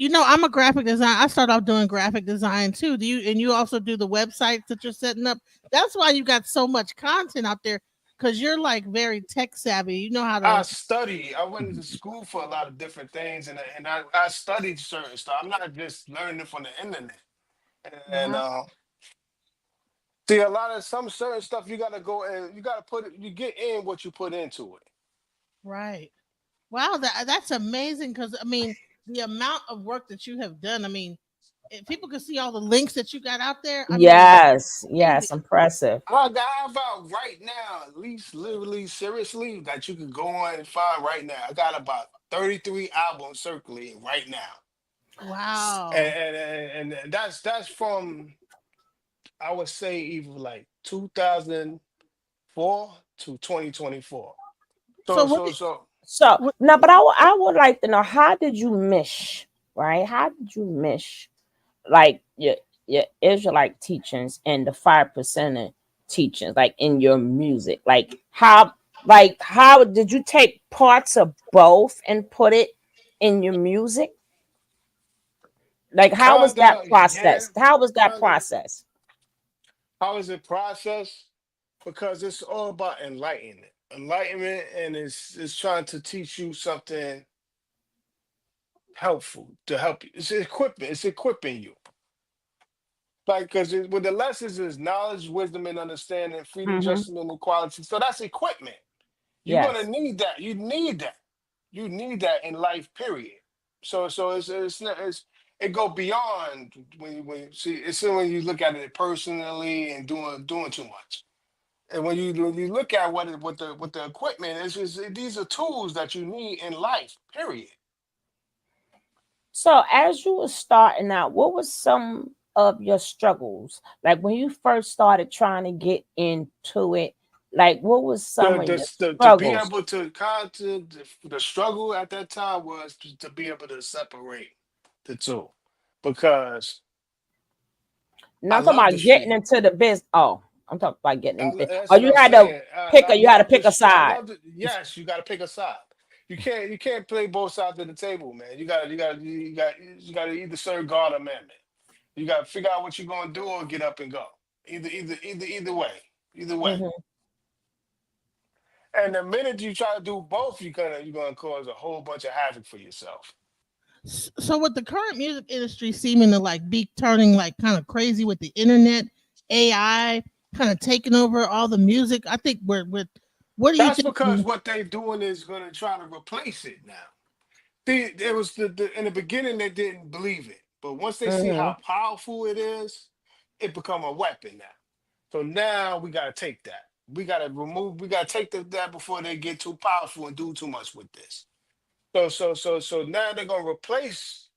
[SPEAKER 1] I'm a graphic designer. I started off doing graphic design too. Do you and you also do the websites that you're setting up? That's why you got so much content out there because you're like very tech savvy. You know how
[SPEAKER 6] I
[SPEAKER 1] to.
[SPEAKER 6] study. I went to school for a lot of different things, and I studied certain stuff. I'm not just learning it from the internet. And
[SPEAKER 1] Wow.
[SPEAKER 6] see, a lot of some certain stuff you gotta go and you gotta put it. You get in what you put into it.
[SPEAKER 1] Right. Wow, that's amazing because I mean the amount of work that you have done. I mean, if people could see all the links that you got out there, I mean,
[SPEAKER 7] Yes.
[SPEAKER 1] crazy.
[SPEAKER 7] Yes. Impressive.
[SPEAKER 6] I have out right now, at least literally, seriously, that you could go on and find right now. I got about 33 albums circulating right now.
[SPEAKER 1] Wow.
[SPEAKER 6] And that's from, I would say, either like 2004 to 2024.
[SPEAKER 1] So
[SPEAKER 6] So,
[SPEAKER 1] what?
[SPEAKER 6] so, so,
[SPEAKER 7] So
[SPEAKER 1] What?
[SPEAKER 7] no, but I would like to know how did you mesh, right? How did you mesh like your Israelite teachings and the 5% teachings, like in your music? How did you take parts of both and put it in your music? Like how was that
[SPEAKER 6] kinda, yeah,
[SPEAKER 7] process? How was that
[SPEAKER 6] kinda.
[SPEAKER 7] process?
[SPEAKER 6] How is it processed? Because it's all about enlightenment. Enlightenment, and it's trying to teach you something helpful to help you. It's equipment. It's equipping you. Like, because with the lessons is knowledge, wisdom, and understanding, freedom,
[SPEAKER 7] Mm-hmm.
[SPEAKER 6] justice, and equality. So that's equipment. You're gonna
[SPEAKER 7] Yes.
[SPEAKER 6] need that. You need that. You need that in life. Period. So it's not it go beyond when you see it's when you look at it personally and doing too much. And when you look at what the equipment is, these are tools that you need in life. Period.
[SPEAKER 7] So as you were starting out, what was some of your struggles? Like when you first started trying to get into it, like what was some of your
[SPEAKER 6] To be
[SPEAKER 7] struggles?
[SPEAKER 6] able to the struggle at that time was to be able to separate the two because I
[SPEAKER 7] Not talking
[SPEAKER 6] love the
[SPEAKER 7] about getting
[SPEAKER 6] street.
[SPEAKER 7] into the business. Oh, I'm talking about getting in business.
[SPEAKER 6] That's
[SPEAKER 7] Oh,
[SPEAKER 6] what
[SPEAKER 7] you
[SPEAKER 6] I'm
[SPEAKER 7] had to
[SPEAKER 6] saying.
[SPEAKER 7] pick
[SPEAKER 6] I
[SPEAKER 7] a you had to
[SPEAKER 6] love the
[SPEAKER 7] pick a
[SPEAKER 6] street. I
[SPEAKER 7] side.
[SPEAKER 6] love the yes. You got to pick a side. You can't play both sides of the table, man. You got to either serve God or mammon. You got to figure out what you're gonna do or get up and go. Either way. Either way.
[SPEAKER 7] Hmm.
[SPEAKER 6] And the minute you try to do both, you're gonna cause a whole bunch of havoc for yourself.
[SPEAKER 1] So with the current music industry seeming to like be turning like kind of crazy with the internet, AI kind of taking over all the music. I think we're what do you
[SPEAKER 6] That's
[SPEAKER 1] think?
[SPEAKER 6] because what they're doing is gonna try to replace it now. There was in the beginning they didn't believe it, but once they see
[SPEAKER 7] Hmm.
[SPEAKER 6] how powerful it is, it become a weapon now. So now we gotta take that. We gotta take that before they get too powerful and do too much with this. So now they're gonna replace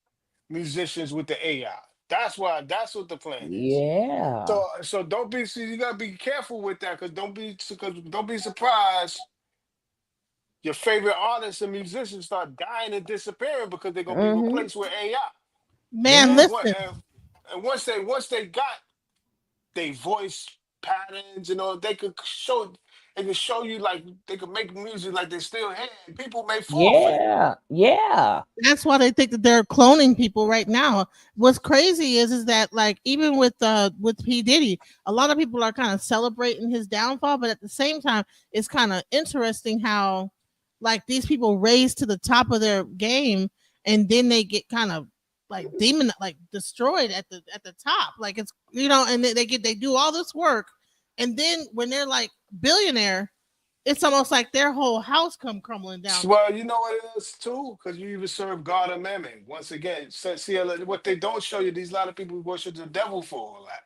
[SPEAKER 6] musicians with the AI. That's what the plan is.
[SPEAKER 7] Yeah.
[SPEAKER 6] So don't be so you gotta be careful with that because don't be surprised your favorite artists and musicians start dying and disappearing because they're gonna be
[SPEAKER 7] Hmm.
[SPEAKER 6] replaced with AI.
[SPEAKER 1] Man,
[SPEAKER 7] Yeah.
[SPEAKER 6] And
[SPEAKER 1] listen.
[SPEAKER 6] once they got their voice, patterns, they could show you like they could make music like they still here. And people may fall for that.
[SPEAKER 7] Yeah, yeah.
[SPEAKER 1] That's why they think that they're cloning people right now. What's crazy is that like even with P Diddy, a lot of people are kind of celebrating his downfall, but at the same time, it's kind of interesting how like these people raise to the top of their game, and then they get kind of like destroyed at the top. Like it's and they do all this work, and then when they're like billionaire, it's almost like their whole house come crumbling down.
[SPEAKER 6] Well, you know what it is too, because you even serve God or Mammon. Once again, see what they don't show you. These a lot of people worship the devil for all that.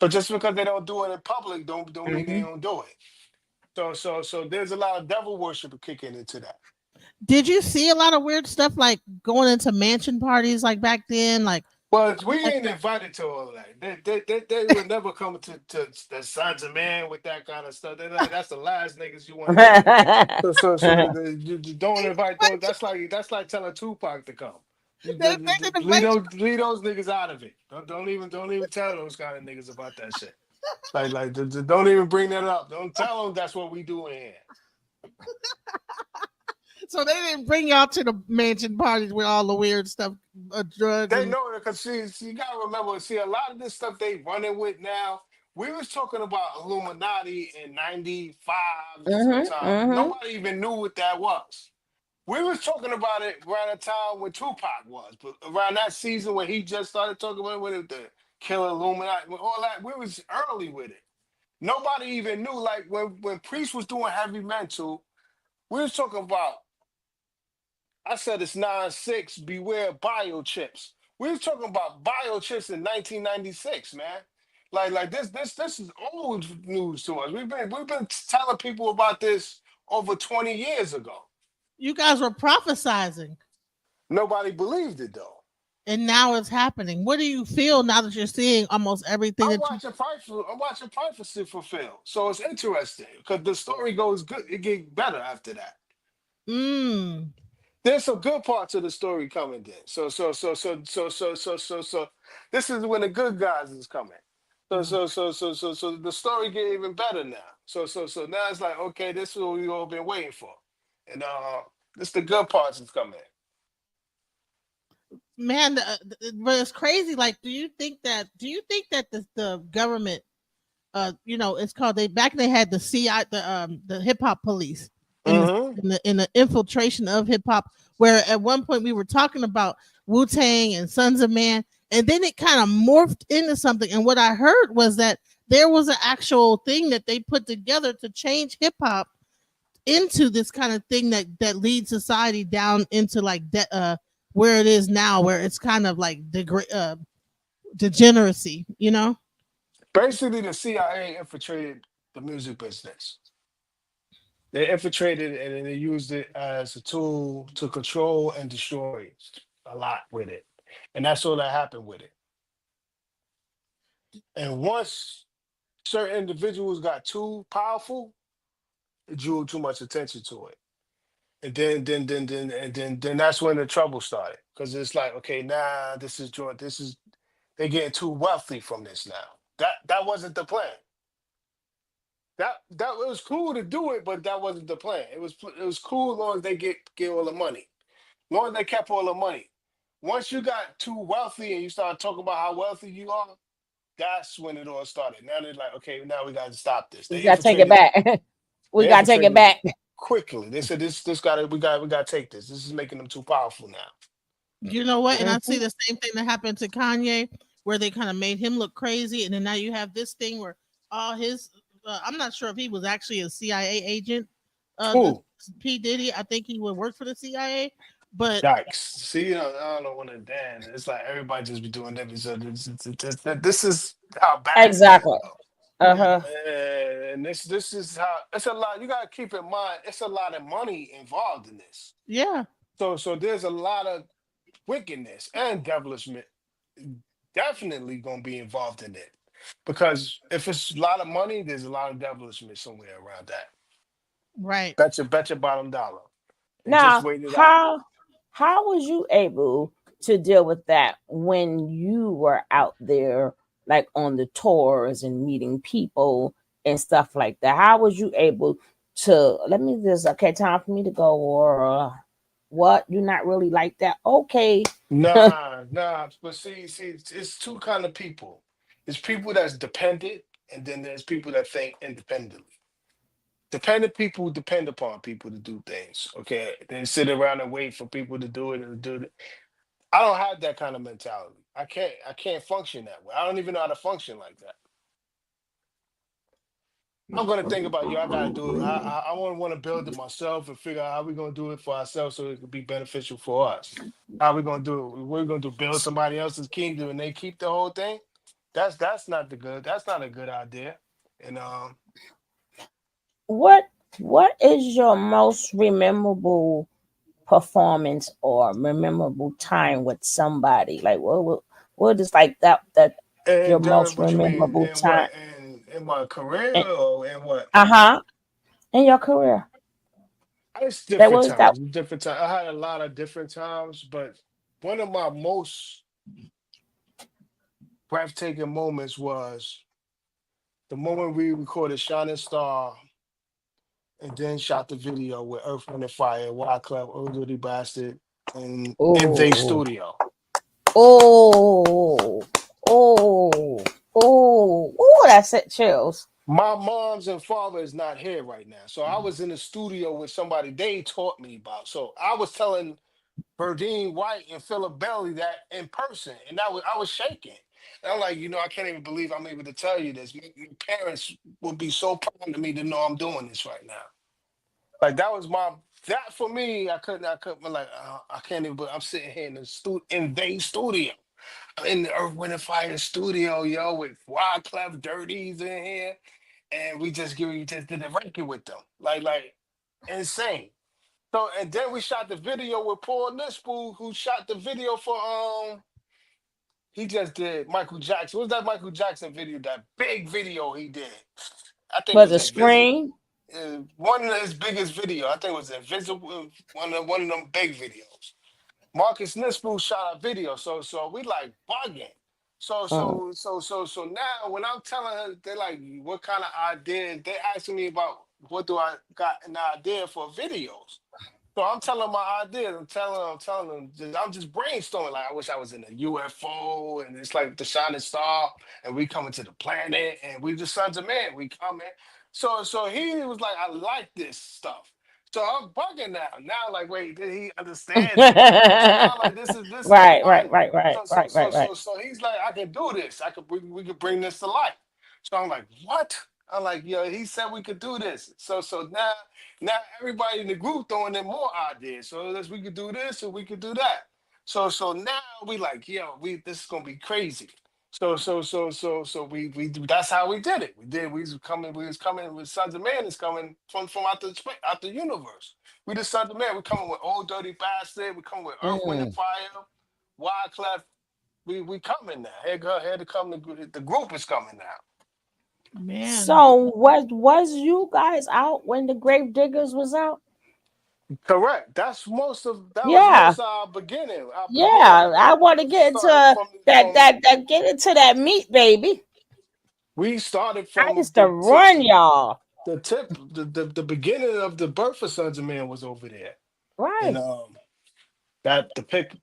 [SPEAKER 6] So just because they don't do it in public, don't mean they
[SPEAKER 7] Mhm.
[SPEAKER 6] don't do it. So there's a lot of devil worship kicking into that.
[SPEAKER 1] Did you see a lot of weird stuff like going into mansion parties like back then? Like,
[SPEAKER 6] Well, we ain't invited to all of that. They would never come to the Sunz of Man with that kind of stuff. They're like, that's the last niggas you want to hear. You don't invite those. That's like telling Tupac to come.
[SPEAKER 1] they didn't invite you.
[SPEAKER 6] Leave those niggas out of it. Don't even tell those kind of niggas about that shit. Don't even bring that up. Don't tell them that's what we do in here.
[SPEAKER 1] So they didn't bring y'all to the mansion parties with all the weird stuff, drugs.
[SPEAKER 6] They know it because you gotta remember. See, a lot of this stuff they running with now. We was talking about Illuminati in '95 sometime. Nobody even knew what that was. We was talking about it around the time when Tupac was, but around that season when he just started talking about it, with the Killah Illuminati, with all that, we was early with it. Nobody even knew. Like when Priest was doing Heavy Mental, we was talking about. I said it's 9-6, beware biochips. We was talking about biochips in 1996, man. Like this is old news to us. We've been telling people about this over 20 years ago.
[SPEAKER 1] You guys were prophesizing,
[SPEAKER 6] Nobody believed it though.
[SPEAKER 1] and now it's happening. What do you feel now that you're seeing almost everything
[SPEAKER 6] I'm
[SPEAKER 1] that
[SPEAKER 6] watching prophecy fulfilled. So it's interesting because the story goes good. It gets better after that.
[SPEAKER 1] you?
[SPEAKER 6] There's some good parts of the story coming then. So this is when the good guys is coming. So the story get even better now. So now it's like, okay, this is what we all been waiting for. And this the good parts is coming.
[SPEAKER 1] Man, but it's crazy. Like, do you think that the government, it's called they had the CI, the hip hop police in the infiltration of hip hop, where at one point we were talking about Wu-Tang and Sunz of Man, and then it kind of morphed into something. And what I heard was that there was an actual thing that they put together to change hip hop into this kind of thing that leads society down into like where it is now, where it's kind of like degeneracy,
[SPEAKER 6] Basically, the CIA infiltrated the music business. They infiltrated it and then they used it as a tool to control and destroy a lot with it. And that's all that happened with it. And once certain individuals got too powerful, it drew too much attention to it. And then that's when the trouble started. Because it's like, okay, nah, they're getting too wealthy from this now. That wasn't the plan. That it was cool to do it, but that wasn't the plan. It was cool as long as they get all the money. As long as they kept all the money. Once you got too wealthy and you start talking about how wealthy you are, that's when it all started. Now they're like, okay, now we got to stop this.
[SPEAKER 7] We got to take it back. We got to take it back
[SPEAKER 6] quickly. They said we got to take this. This is making them too powerful now.
[SPEAKER 1] You know what? And I see the same thing that happened to Kanye, where they kind of made him look crazy, and then now you have this thing where all his I'm not sure if he was actually a CIA agent. P. Diddy, I think he would work for the CIA. But
[SPEAKER 6] yikes! See, I don't know when it damn. It's like everybody just be doing that. So this is how bad.
[SPEAKER 7] Exactly. Uh-huh.
[SPEAKER 6] And this is how it's a lot. You gotta keep in mind it's a lot of money involved in this.
[SPEAKER 1] Yeah.
[SPEAKER 6] So there's a lot of wickedness and devilishment definitely gonna be involved in it. Because if it's a lot of money, there's a lot of devilishment somewhere around that.
[SPEAKER 1] Right.
[SPEAKER 6] Bet your bottom dollar.
[SPEAKER 7] Now, how was you able to deal with that when you were out there like on the tours and meeting people and stuff like that? How was you able to, let me just, okay, time for me to go, or what? You're not really like that? Okay.
[SPEAKER 6] Nah. But see, it's two kind of people. There's people that's dependent, and then there's people that think independently. Dependent people depend upon people to do things. Okay, they sit around and wait for people to do it and do it. I don't have that kind of mentality. I can't function that way. I don't even know how to function like that. I'm gonna think about I gotta do it. I want to build it myself and figure out how we're gonna do it for ourselves so it could be beneficial for us. How we gonna do it? We're gonna do build somebody else's kingdom and they keep the whole thing. That's not the good. That's not a good idea. And
[SPEAKER 7] what what is your most memorable performance or memorable time with somebody? Like what is like that your
[SPEAKER 6] and
[SPEAKER 7] most
[SPEAKER 6] what you mean?
[SPEAKER 7] memorable
[SPEAKER 6] In
[SPEAKER 7] time?
[SPEAKER 6] what? In my career
[SPEAKER 7] And,
[SPEAKER 6] or in what?
[SPEAKER 7] uh-huh. In your career.
[SPEAKER 6] It's
[SPEAKER 7] That
[SPEAKER 6] different
[SPEAKER 7] was that.
[SPEAKER 6] times. Different times. I had a lot of different times, but one of my most breathtaking moments was the moment we recorded Shining Star and then shot the video with Earth, Wind and Fire, Wyclef, Old Dirty Bastard, in they
[SPEAKER 7] Oh,
[SPEAKER 6] studio.
[SPEAKER 7] oh, oh, oh, that's it, chills.
[SPEAKER 6] My mom's and father is not here right now. So I was in the studio with somebody they taught me about. So I was telling Berdine White and Philip Bailey that in person. And I was shaking. And I'm like, I can't even believe I'm able to tell you this. My parents would be so proud of me to know I'm doing this right now. Like that for me, I couldn't like I can't even I'm sitting here in the in they studio. I'm in the Earth, Wind and Fire studio, yo, with Wyclef Dirties in here. And we just did a record with them. Like insane. So and then we shot the video with Paul Nispool, who shot the video for he just did Michael Jackson. What was that Michael Jackson video? That big video he did. I think it
[SPEAKER 7] Was
[SPEAKER 6] was
[SPEAKER 7] a
[SPEAKER 6] Invisible.
[SPEAKER 7] screen?
[SPEAKER 6] One of his biggest video. I think it was Invisible. One of them big videos. Marcus Nispool shot a video. So we like bugging.
[SPEAKER 7] Mm.
[SPEAKER 6] So now when I'm telling her, they're like, what kind of idea? They asking me about what do I got an idea for videos. So I'm telling my ideas. I'm telling them. I'm just brainstorming. Like I wish I was in a UFO, and it's like the shining star, and we coming to the planet, and we the sons of man. We coming. So he was like, I like this stuff. So I'm bugging now. Now like, wait, did he understand it? So now like this is
[SPEAKER 7] Right, right,
[SPEAKER 6] fire.
[SPEAKER 7] right, right,
[SPEAKER 6] So so
[SPEAKER 7] right,
[SPEAKER 6] so
[SPEAKER 7] right, right.
[SPEAKER 6] so so he's like, I can do this. We could bring this to life. So I'm like, what? I'm like, yo, he said we could do this. So now everybody in the group throwing in more ideas. So we could do this or we could do that. So now we like, yo, this is gonna be crazy. So that's how we did it. We was coming with Sons of Man is coming from out the universe. We the Sons of Man, we coming with Old Dirty Bastard, we coming with Earth, Wind and
[SPEAKER 7] Mm.
[SPEAKER 6] Fire, Wyclef, we coming now. Here to come the group is coming now.
[SPEAKER 1] Man.
[SPEAKER 7] So was you guys out when the Grave Diggers was out?
[SPEAKER 6] Correct. That was
[SPEAKER 7] Yeah,
[SPEAKER 6] most of our beginning. Our beginning.
[SPEAKER 7] yeah. I want to get into
[SPEAKER 6] Started
[SPEAKER 7] that get into that meat, baby.
[SPEAKER 6] we started
[SPEAKER 7] I
[SPEAKER 6] from
[SPEAKER 7] used to run y'all.
[SPEAKER 6] the tip the beginning of the birth of Sons of Man was over there. And
[SPEAKER 7] Right.
[SPEAKER 6] that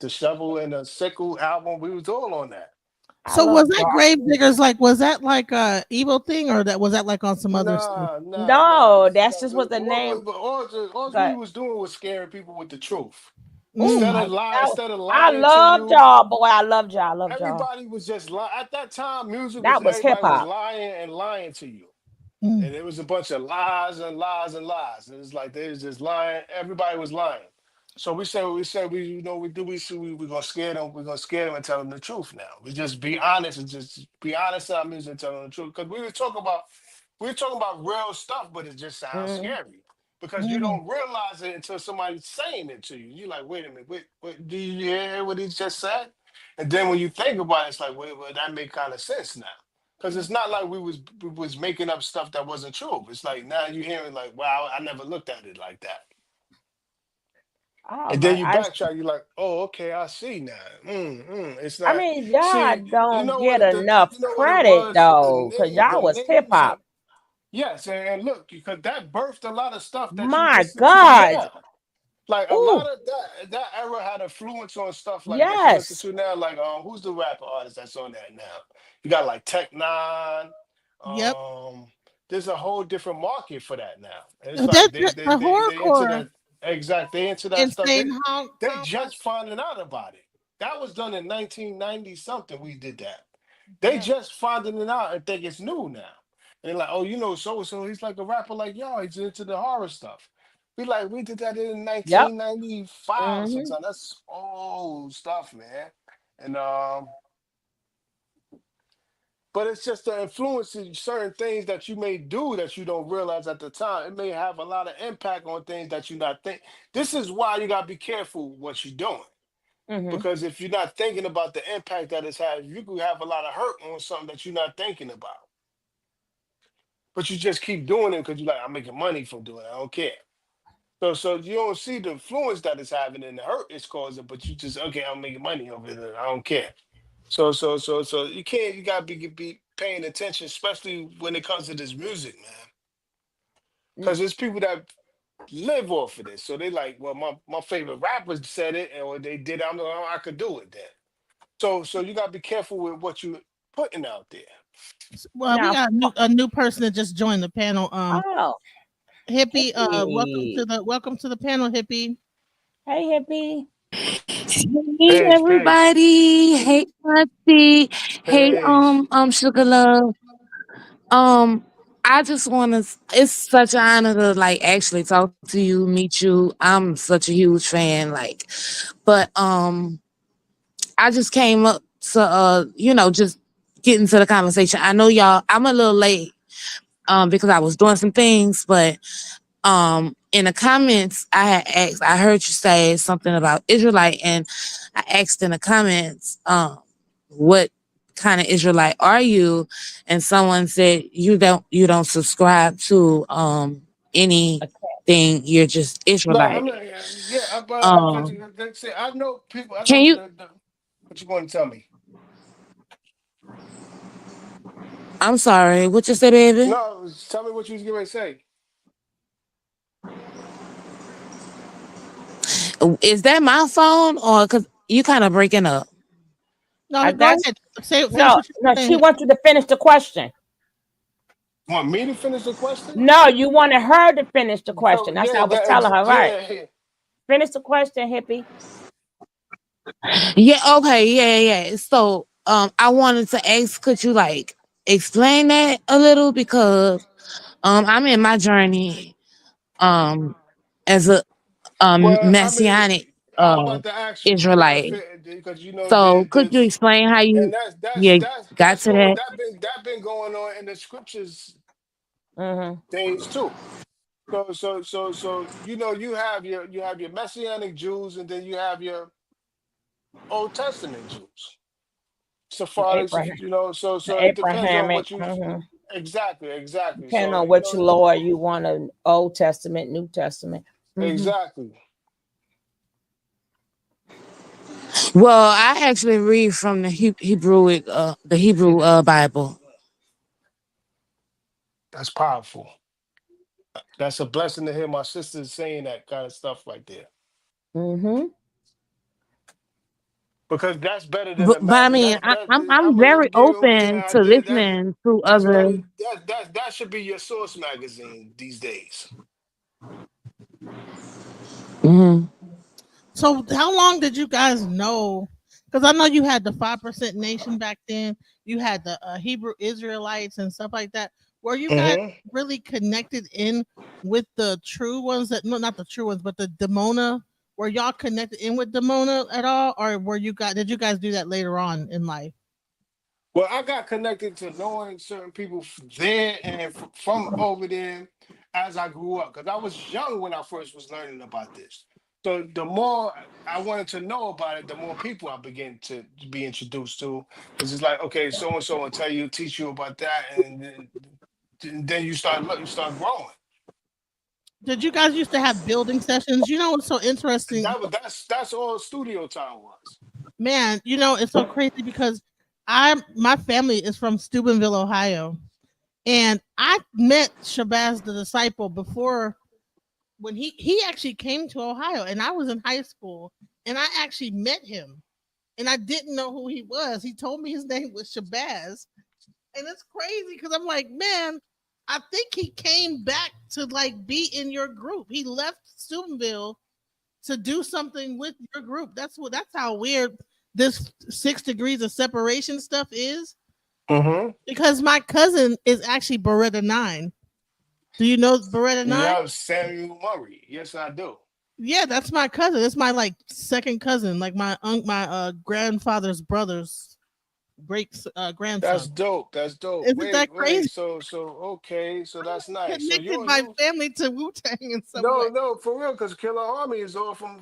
[SPEAKER 6] the shovel and the sickle album, we was all on that.
[SPEAKER 7] I
[SPEAKER 1] So was
[SPEAKER 7] love
[SPEAKER 1] that
[SPEAKER 7] dark.
[SPEAKER 1] Grave Diggers like was that like a evil thing or that was that like on some other stuff?
[SPEAKER 6] Nah.
[SPEAKER 7] No, that's just what the name
[SPEAKER 6] All we
[SPEAKER 7] got.
[SPEAKER 6] was doing was scaring people with the truth.
[SPEAKER 7] Oh
[SPEAKER 1] Mm.
[SPEAKER 6] Instead of
[SPEAKER 7] I
[SPEAKER 6] lying to
[SPEAKER 7] loved
[SPEAKER 6] you,
[SPEAKER 7] y'all, boy. I loved y'all. I loved y'all.
[SPEAKER 6] everybody was just lying. At that time, music was
[SPEAKER 7] That was hip
[SPEAKER 6] everybody was
[SPEAKER 7] hop.
[SPEAKER 6] lying and lying to you.
[SPEAKER 1] Mm.
[SPEAKER 6] And it was a bunch of lies and lies and lies. It was like they was just lying. Everybody was lying. So we gonna scare them. We're gonna scare them and tell them the truth now. We just be honest and just be honest to our music and tell them the truth. Because we were talking about real stuff, but it just sounds
[SPEAKER 7] Mm.
[SPEAKER 6] scary. Because you
[SPEAKER 1] Mm.
[SPEAKER 6] don't realize it until somebody's saying it to you. You're like, wait a minute, what do you hear what he just said? And then when you think about it, it's like, wait, well, that make kind of sense now. Because it's not like we was making up stuff that wasn't true. It's like now you hearing like, wow, I never looked at it like that.
[SPEAKER 7] Oh
[SPEAKER 6] And then
[SPEAKER 7] my,
[SPEAKER 6] you backtrack, you're like, oh, okay, I see now. It's
[SPEAKER 7] I
[SPEAKER 6] not.
[SPEAKER 7] mean, y'all
[SPEAKER 6] See, you
[SPEAKER 7] don't
[SPEAKER 6] know
[SPEAKER 7] get
[SPEAKER 6] what
[SPEAKER 7] enough
[SPEAKER 6] you know what it
[SPEAKER 7] credit
[SPEAKER 6] was?
[SPEAKER 7] though, because y'all
[SPEAKER 6] The
[SPEAKER 7] was hip
[SPEAKER 6] names
[SPEAKER 7] hop.
[SPEAKER 6] and yes, and look, because that birthed a lot of stuff that you
[SPEAKER 7] My
[SPEAKER 6] listen to
[SPEAKER 7] God.
[SPEAKER 6] now. Like a lot
[SPEAKER 7] Ooh,
[SPEAKER 6] of that era had influence on stuff like that you listen
[SPEAKER 7] yes.
[SPEAKER 6] to now. Like who's the rapper artist that's on that now? You got like Tech Nine.
[SPEAKER 1] Yep.
[SPEAKER 6] Um, there's a whole different market for that now. And it's like
[SPEAKER 1] That's the
[SPEAKER 6] they into
[SPEAKER 1] horrorcore
[SPEAKER 6] that exact they into that stuff.
[SPEAKER 1] insane
[SPEAKER 6] They
[SPEAKER 1] how much.
[SPEAKER 6] just finding out about it. That was done in 1990 something. We did that. They
[SPEAKER 1] Yep.
[SPEAKER 6] just finding it out and think it's new now. And they're like, oh, you know, so and so, he's like a rapper like y'all. He's into the horror stuff. We did that in
[SPEAKER 7] Yep.
[SPEAKER 6] 1995
[SPEAKER 7] Hmm.
[SPEAKER 6] sometime. That's old stuff, man. And but it's just the influence in certain things that you may do that you don't realize at the time. It may have a lot of impact on things that you not think. This is why you gotta be careful what you're doing.
[SPEAKER 7] Hmm.
[SPEAKER 6] Because if you're not thinking about the impact that it's had, you could have a lot of hurt on something that you're not thinking about. But you just keep doing it because you're like, I'm making money from doing it. I don't care. So you don't see the influence that it's having and the hurt it's causing, but you just okay, I'm making money over it. I don't care. So you can't. You gotta be paying attention, especially when it comes to this music, man. Because there's people that live off of this. So they like, well, my favorite rappers said it, or they did. I'm like, oh, I could do it then. So you gotta be careful with what you putting out there.
[SPEAKER 1] Well, we
[SPEAKER 7] Now,
[SPEAKER 1] got a new person that just joined the panel.
[SPEAKER 7] oh,
[SPEAKER 1] Hippie.
[SPEAKER 7] hippie.
[SPEAKER 1] Welcome to the panel, Hippie.
[SPEAKER 7] Hey, hippie.
[SPEAKER 8] Hey
[SPEAKER 6] Paige, Paige,
[SPEAKER 8] everybody. Hey Auntie. Hey
[SPEAKER 6] Paige.
[SPEAKER 8] Sugar Love. Um I just wanna it's such an honor to like actually talk to you, meet you. I'm such a huge fan, like but I just came up to just get into the conversation. I know y'all I'm a little late because I was doing some things, but in the comments I had asked, I heard you say something about Israelite, and I asked in the comments, what kind of Israelite are you? And someone said you don't subscribe to anything, you're just
[SPEAKER 6] No, I'm
[SPEAKER 8] Israelite.
[SPEAKER 6] not. Yeah, but because
[SPEAKER 8] Um
[SPEAKER 6] see, I know people. I
[SPEAKER 8] can
[SPEAKER 6] know
[SPEAKER 8] you
[SPEAKER 6] what you going to tell me.
[SPEAKER 8] I'm sorry, what you say, baby?
[SPEAKER 6] No, tell me what you was getting ready to say.
[SPEAKER 8] Is that my phone or because you kind of breaking up?
[SPEAKER 1] No, go
[SPEAKER 7] That's
[SPEAKER 1] ahead. Say finish
[SPEAKER 7] no,
[SPEAKER 1] what you're
[SPEAKER 7] no. She
[SPEAKER 1] saying.
[SPEAKER 7] wants you to finish the question.
[SPEAKER 6] Want me to finish the question?
[SPEAKER 7] No, you wanted her to finish the
[SPEAKER 6] So
[SPEAKER 7] question. That's what
[SPEAKER 6] yeah,
[SPEAKER 7] I was telling her. Right.
[SPEAKER 6] yeah.
[SPEAKER 7] Finish the question, hippie.
[SPEAKER 8] Yeah, okay, yeah. So I wanted to ask, could you like explain that a little? Because I'm in my journey um as a
[SPEAKER 6] Well, I mean,
[SPEAKER 8] messianic
[SPEAKER 6] I'm about to ask you
[SPEAKER 8] Israelite.
[SPEAKER 6] because you know
[SPEAKER 8] So could you
[SPEAKER 6] there's
[SPEAKER 8] explain how
[SPEAKER 6] and
[SPEAKER 8] you
[SPEAKER 6] that's
[SPEAKER 8] you
[SPEAKER 6] that's
[SPEAKER 8] got
[SPEAKER 6] that's
[SPEAKER 8] to
[SPEAKER 6] going
[SPEAKER 8] that?
[SPEAKER 6] that been going on in the scriptures
[SPEAKER 7] Mm-hmm.
[SPEAKER 6] days too. So you have your messianic Jews and then you have your Old Testament Jews. So far as
[SPEAKER 7] Abraham,
[SPEAKER 6] so it depends on
[SPEAKER 7] Abrahamic.
[SPEAKER 6] what you
[SPEAKER 7] Mm-hmm.
[SPEAKER 6] exactly.
[SPEAKER 7] Depending
[SPEAKER 6] So
[SPEAKER 7] on which Lord you want, an Old Testament, New Testament. Mm-hmm.
[SPEAKER 6] exactly.
[SPEAKER 8] Well, I actually read from the Hebrew Bible.
[SPEAKER 6] That's powerful. That's a blessing to hear my sisters saying that kind of stuff right there.
[SPEAKER 7] Mm-hmm.
[SPEAKER 6] Because that's better than
[SPEAKER 8] But I
[SPEAKER 6] imagine.
[SPEAKER 8] mean, I'm
[SPEAKER 6] I'm gonna
[SPEAKER 8] very
[SPEAKER 6] give the
[SPEAKER 8] open to
[SPEAKER 6] idea
[SPEAKER 8] listening to
[SPEAKER 6] that's
[SPEAKER 8] other.
[SPEAKER 6] better. That should be your source magazine these days.
[SPEAKER 8] Mhm.
[SPEAKER 1] So, how long did you guys know? Because I know you had the 5% Nation back then. You had the Hebrew Israelites and stuff like that. Were you guys
[SPEAKER 6] Hmm.
[SPEAKER 1] really connected in with the true ones? That no, not the true ones, but the Demona. Were y'all connected in with Demona at all, or were you guys? Did you guys do that later on in life?
[SPEAKER 6] Well, I got connected to knowing certain people there and from over there as I grew up because I was young when I first was learning about this. So the more I wanted to know about it, the more people I began to be introduced to. Because it's like, okay, so and so will tell you, teach you about that, and then you start growing.
[SPEAKER 1] Did you guys used to have building sessions? You know what's so interesting,
[SPEAKER 6] That's all studio time was.
[SPEAKER 1] man? You know it's so crazy because my family is from Steubenville, Ohio, and I met Shabazz the Disciple before when he actually came to Ohio, and I was in high school, and I actually met him, and I didn't know who he was. He told me his name was Shabazz, and it's crazy because I'm like, man, I think he came back to like be in your group. He left Steubenville to do something with your group. That's how weird this 6 degrees of separation stuff is.
[SPEAKER 6] Mm-hmm.
[SPEAKER 1] Because my cousin is actually Beretta 9. Do you know Beretta 9?
[SPEAKER 6] Yeah, Samuel Murray. Yes, I do.
[SPEAKER 1] Yeah, that's my cousin. It's my like second cousin, like my grandfather's brother's great
[SPEAKER 6] That's
[SPEAKER 1] grandson.
[SPEAKER 6] dope. That's dope.
[SPEAKER 1] Isn't that
[SPEAKER 6] Wait.
[SPEAKER 1] crazy?
[SPEAKER 6] So okay. So that's nice. So
[SPEAKER 1] Connected
[SPEAKER 6] you
[SPEAKER 1] my
[SPEAKER 6] you
[SPEAKER 1] family to Wu-Tang in some way.
[SPEAKER 6] no for real because Killer Army is all from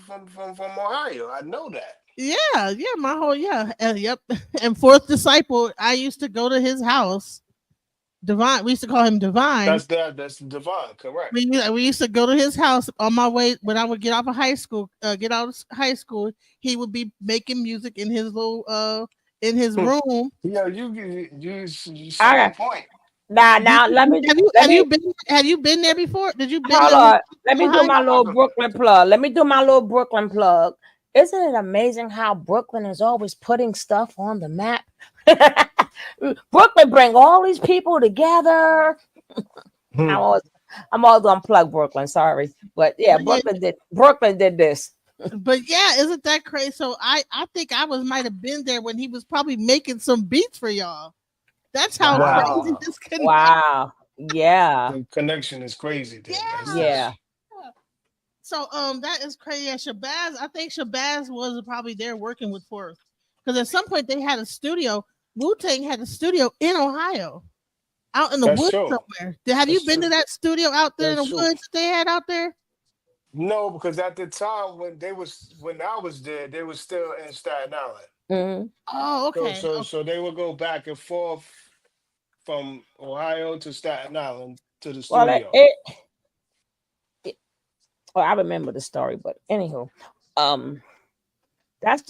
[SPEAKER 6] Ohio. I know that.
[SPEAKER 1] Yeah, my whole yep. And fourth disciple, I used to go to his house. Divine, we used to call him Divine.
[SPEAKER 6] That's Devon. Correct.
[SPEAKER 1] We used to go to his house on my way when I would get off of high school. Get out of high school, he would be making music in his little in his room.
[SPEAKER 6] Yeah, you
[SPEAKER 7] I
[SPEAKER 6] so on
[SPEAKER 7] got
[SPEAKER 6] point.
[SPEAKER 7] now. Let me let me
[SPEAKER 1] Have you been there before? Did you been
[SPEAKER 7] hold
[SPEAKER 1] to
[SPEAKER 7] on. Let me do
[SPEAKER 1] Ohio?
[SPEAKER 7] my little Brooklyn plug. Let me do my little Brooklyn plug. Isn't it amazing how Brooklyn is always putting stuff on the map? Brooklyn bring all these people together. I'm always, I'm always gonna plug Brooklyn. Sorry, but yeah,
[SPEAKER 1] But yeah,
[SPEAKER 7] Brooklyn did this.
[SPEAKER 1] but yeah, isn't that crazy? So I think I was might have been there when he was probably making some beats for y'all. That's how crazy
[SPEAKER 7] Wow,
[SPEAKER 6] Wow.
[SPEAKER 1] this connect.
[SPEAKER 7] wow, yeah,
[SPEAKER 6] The connection is crazy then.
[SPEAKER 1] Yeah.
[SPEAKER 7] yeah.
[SPEAKER 6] That's
[SPEAKER 1] So that is crazy. Yeah, Shabazz, I think Shabazz was probably there working with Forth. Because at some point they had a studio. Wu-Tang had a studio in Ohio, out in the
[SPEAKER 6] that's
[SPEAKER 1] woods
[SPEAKER 6] true.
[SPEAKER 1] somewhere. Have you
[SPEAKER 6] That's
[SPEAKER 1] been to
[SPEAKER 6] true.
[SPEAKER 1] that studio out there in
[SPEAKER 6] That's
[SPEAKER 1] the
[SPEAKER 6] true.
[SPEAKER 1] woods that they had out there?
[SPEAKER 6] No, because at the time when I was there, they was still in Staten Island.
[SPEAKER 7] Mhm.
[SPEAKER 1] Oh,
[SPEAKER 6] So
[SPEAKER 1] okay.
[SPEAKER 6] so so they would go back and forth from Ohio to Staten Island to the
[SPEAKER 7] Well,
[SPEAKER 6] studio.
[SPEAKER 7] it well, I remember the story, but anywho, um, that's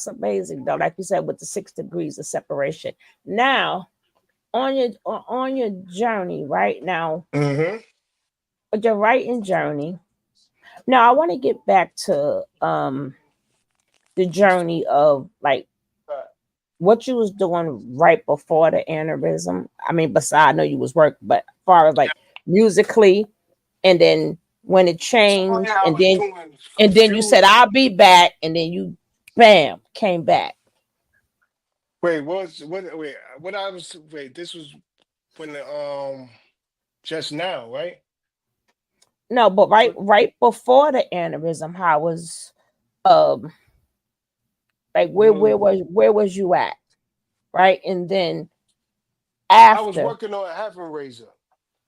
[SPEAKER 7] amazing though. Like you said, with the 6 degrees of separation. Now, on your journey right now,
[SPEAKER 6] Mm-hmm.
[SPEAKER 7] with your writing journey. Now, I want to get back to the journey of like what you was doing right before the aneurysm. I mean, besides, I know you was working, but as far as like musically, and then when it
[SPEAKER 6] Oh
[SPEAKER 7] changed,
[SPEAKER 6] yeah, I
[SPEAKER 7] and
[SPEAKER 6] was
[SPEAKER 7] then
[SPEAKER 6] doing a
[SPEAKER 7] and then you
[SPEAKER 6] few.
[SPEAKER 7] said I'll be back, and then you, bam, came back.
[SPEAKER 6] Wait, what I was wait, this was when the just now, right?
[SPEAKER 7] No, but right
[SPEAKER 6] What
[SPEAKER 7] right before the aneurysm, how was um like
[SPEAKER 6] well,
[SPEAKER 7] where was you at, right? And then
[SPEAKER 6] I was
[SPEAKER 7] after,
[SPEAKER 6] working on Heaven Razor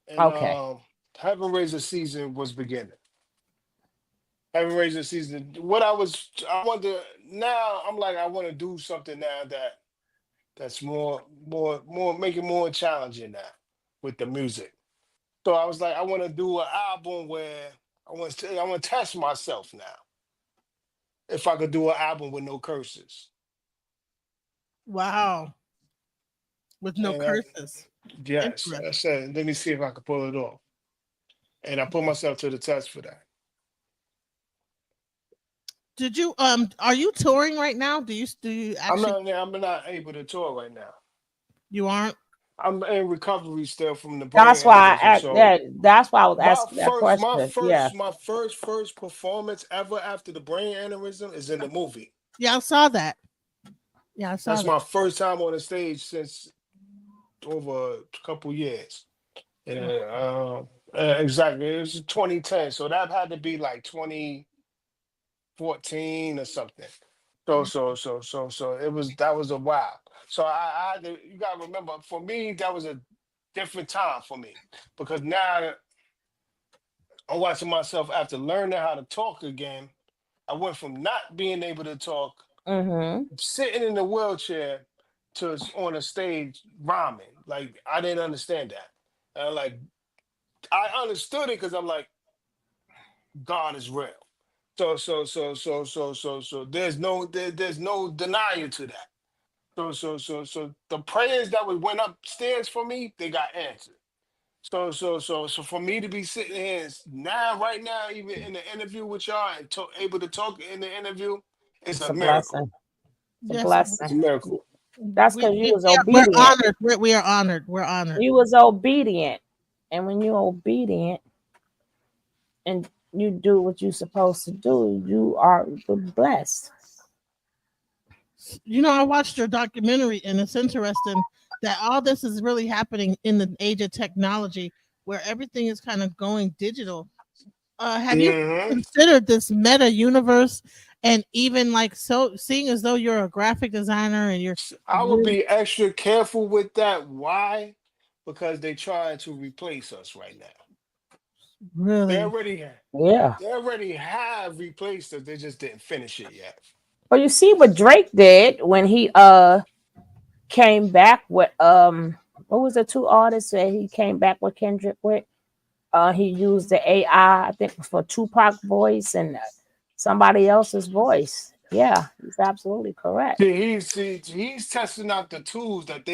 [SPEAKER 6] and
[SPEAKER 7] okay.
[SPEAKER 6] Heaven Razor season was beginning. Heaven Razor season. I wanted to now I'm like I want to do something now that's more make it more challenging now with the music. So I was like, I want to do an album where I want to test myself now. If I could do an album with no curses,
[SPEAKER 1] Wow. With no
[SPEAKER 6] and
[SPEAKER 1] curses.
[SPEAKER 6] yes, I
[SPEAKER 1] Interesting.
[SPEAKER 6] said, let me see if I could pull it off. And I put myself to the test for that.
[SPEAKER 1] Did you are you touring right now? Do you actually
[SPEAKER 6] I'm not able to tour right now.
[SPEAKER 1] you aren't?
[SPEAKER 6] I'm in recovery still from the brain
[SPEAKER 7] That's why
[SPEAKER 6] aneurysm. So
[SPEAKER 7] that's why I was asking that question. Yeah.
[SPEAKER 6] my first performance ever after the brain aneurysm is in the movie.
[SPEAKER 1] Yeah, I saw that. Yeah, I saw
[SPEAKER 6] That's
[SPEAKER 1] that.
[SPEAKER 6] my first time on the stage since over a couple years. Yeah, exactly. It was 2010, so that had to be like 2014 or something. So it was that was a while. So I had to, you gotta remember for me that was a different time for me because now I'm watching myself after learning how to talk again. I went from not being able to talk,
[SPEAKER 7] Mm-hmm.
[SPEAKER 6] sitting in the wheelchair, to on a stage rhyming. Like I didn't understand that. Like I understood it because I'm like, God is real. So there's no denial to that. So the prayers that went upstairs for me, they got answered. So for me to be sitting here now, right now, even in the interview with y'all and able to talk in the interview, it's
[SPEAKER 7] It's
[SPEAKER 6] a
[SPEAKER 7] a
[SPEAKER 6] miracle.
[SPEAKER 7] blessing. It's a
[SPEAKER 1] Yes,
[SPEAKER 6] It's
[SPEAKER 7] blessing.
[SPEAKER 6] a miracle.
[SPEAKER 7] That's because you was
[SPEAKER 1] we're
[SPEAKER 7] obedient.
[SPEAKER 1] honored. We are honored. We're honored.
[SPEAKER 7] You was obedient. And when you're obedient and you do what you're supposed to do, you are blessed.
[SPEAKER 1] You know, I watched your documentary, and it's interesting that all this is really happening in the age of technology, where everything is kind of going digital. Have you
[SPEAKER 6] Hmm.
[SPEAKER 1] considered this meta universe, and even like so, seeing as though you're a graphic designer and you're
[SPEAKER 6] I would
[SPEAKER 1] really,
[SPEAKER 6] be extra careful with that. Why? Because they trying to replace us right now. They
[SPEAKER 1] really,
[SPEAKER 6] already
[SPEAKER 7] Yeah.
[SPEAKER 6] they already have replaced us. They just didn't finish it yet.
[SPEAKER 7] But you see what Drake did when he came back with what was the two artists that he came back with Kendrick with? He used the AI, I think, for Tupac voice and somebody else's voice. Yeah, he's absolutely correct.
[SPEAKER 6] He's testing out the tools that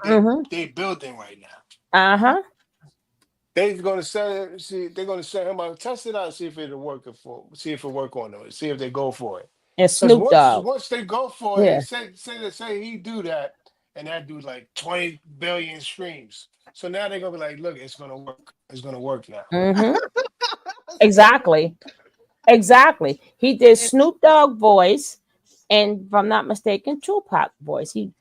[SPEAKER 7] Mm-hmm.
[SPEAKER 6] they building right now.
[SPEAKER 7] Uh-huh.
[SPEAKER 6] They're gonna send see they're gonna send him out, test it out, see if it'll work see if it work on them, see if they go for it.
[SPEAKER 7] And
[SPEAKER 6] Because
[SPEAKER 7] Snoop
[SPEAKER 6] once
[SPEAKER 7] Dogg.
[SPEAKER 6] once they go for it,
[SPEAKER 7] Yeah.
[SPEAKER 6] and say he do that, and that do like 20 billion streams. So now they're gonna be like, look, it's gonna work. It's gonna work now.
[SPEAKER 7] Mm-hmm. Exactly. Exactly. He did Snoop Dogg voice, and if I'm not mistaken, Tupac voice. He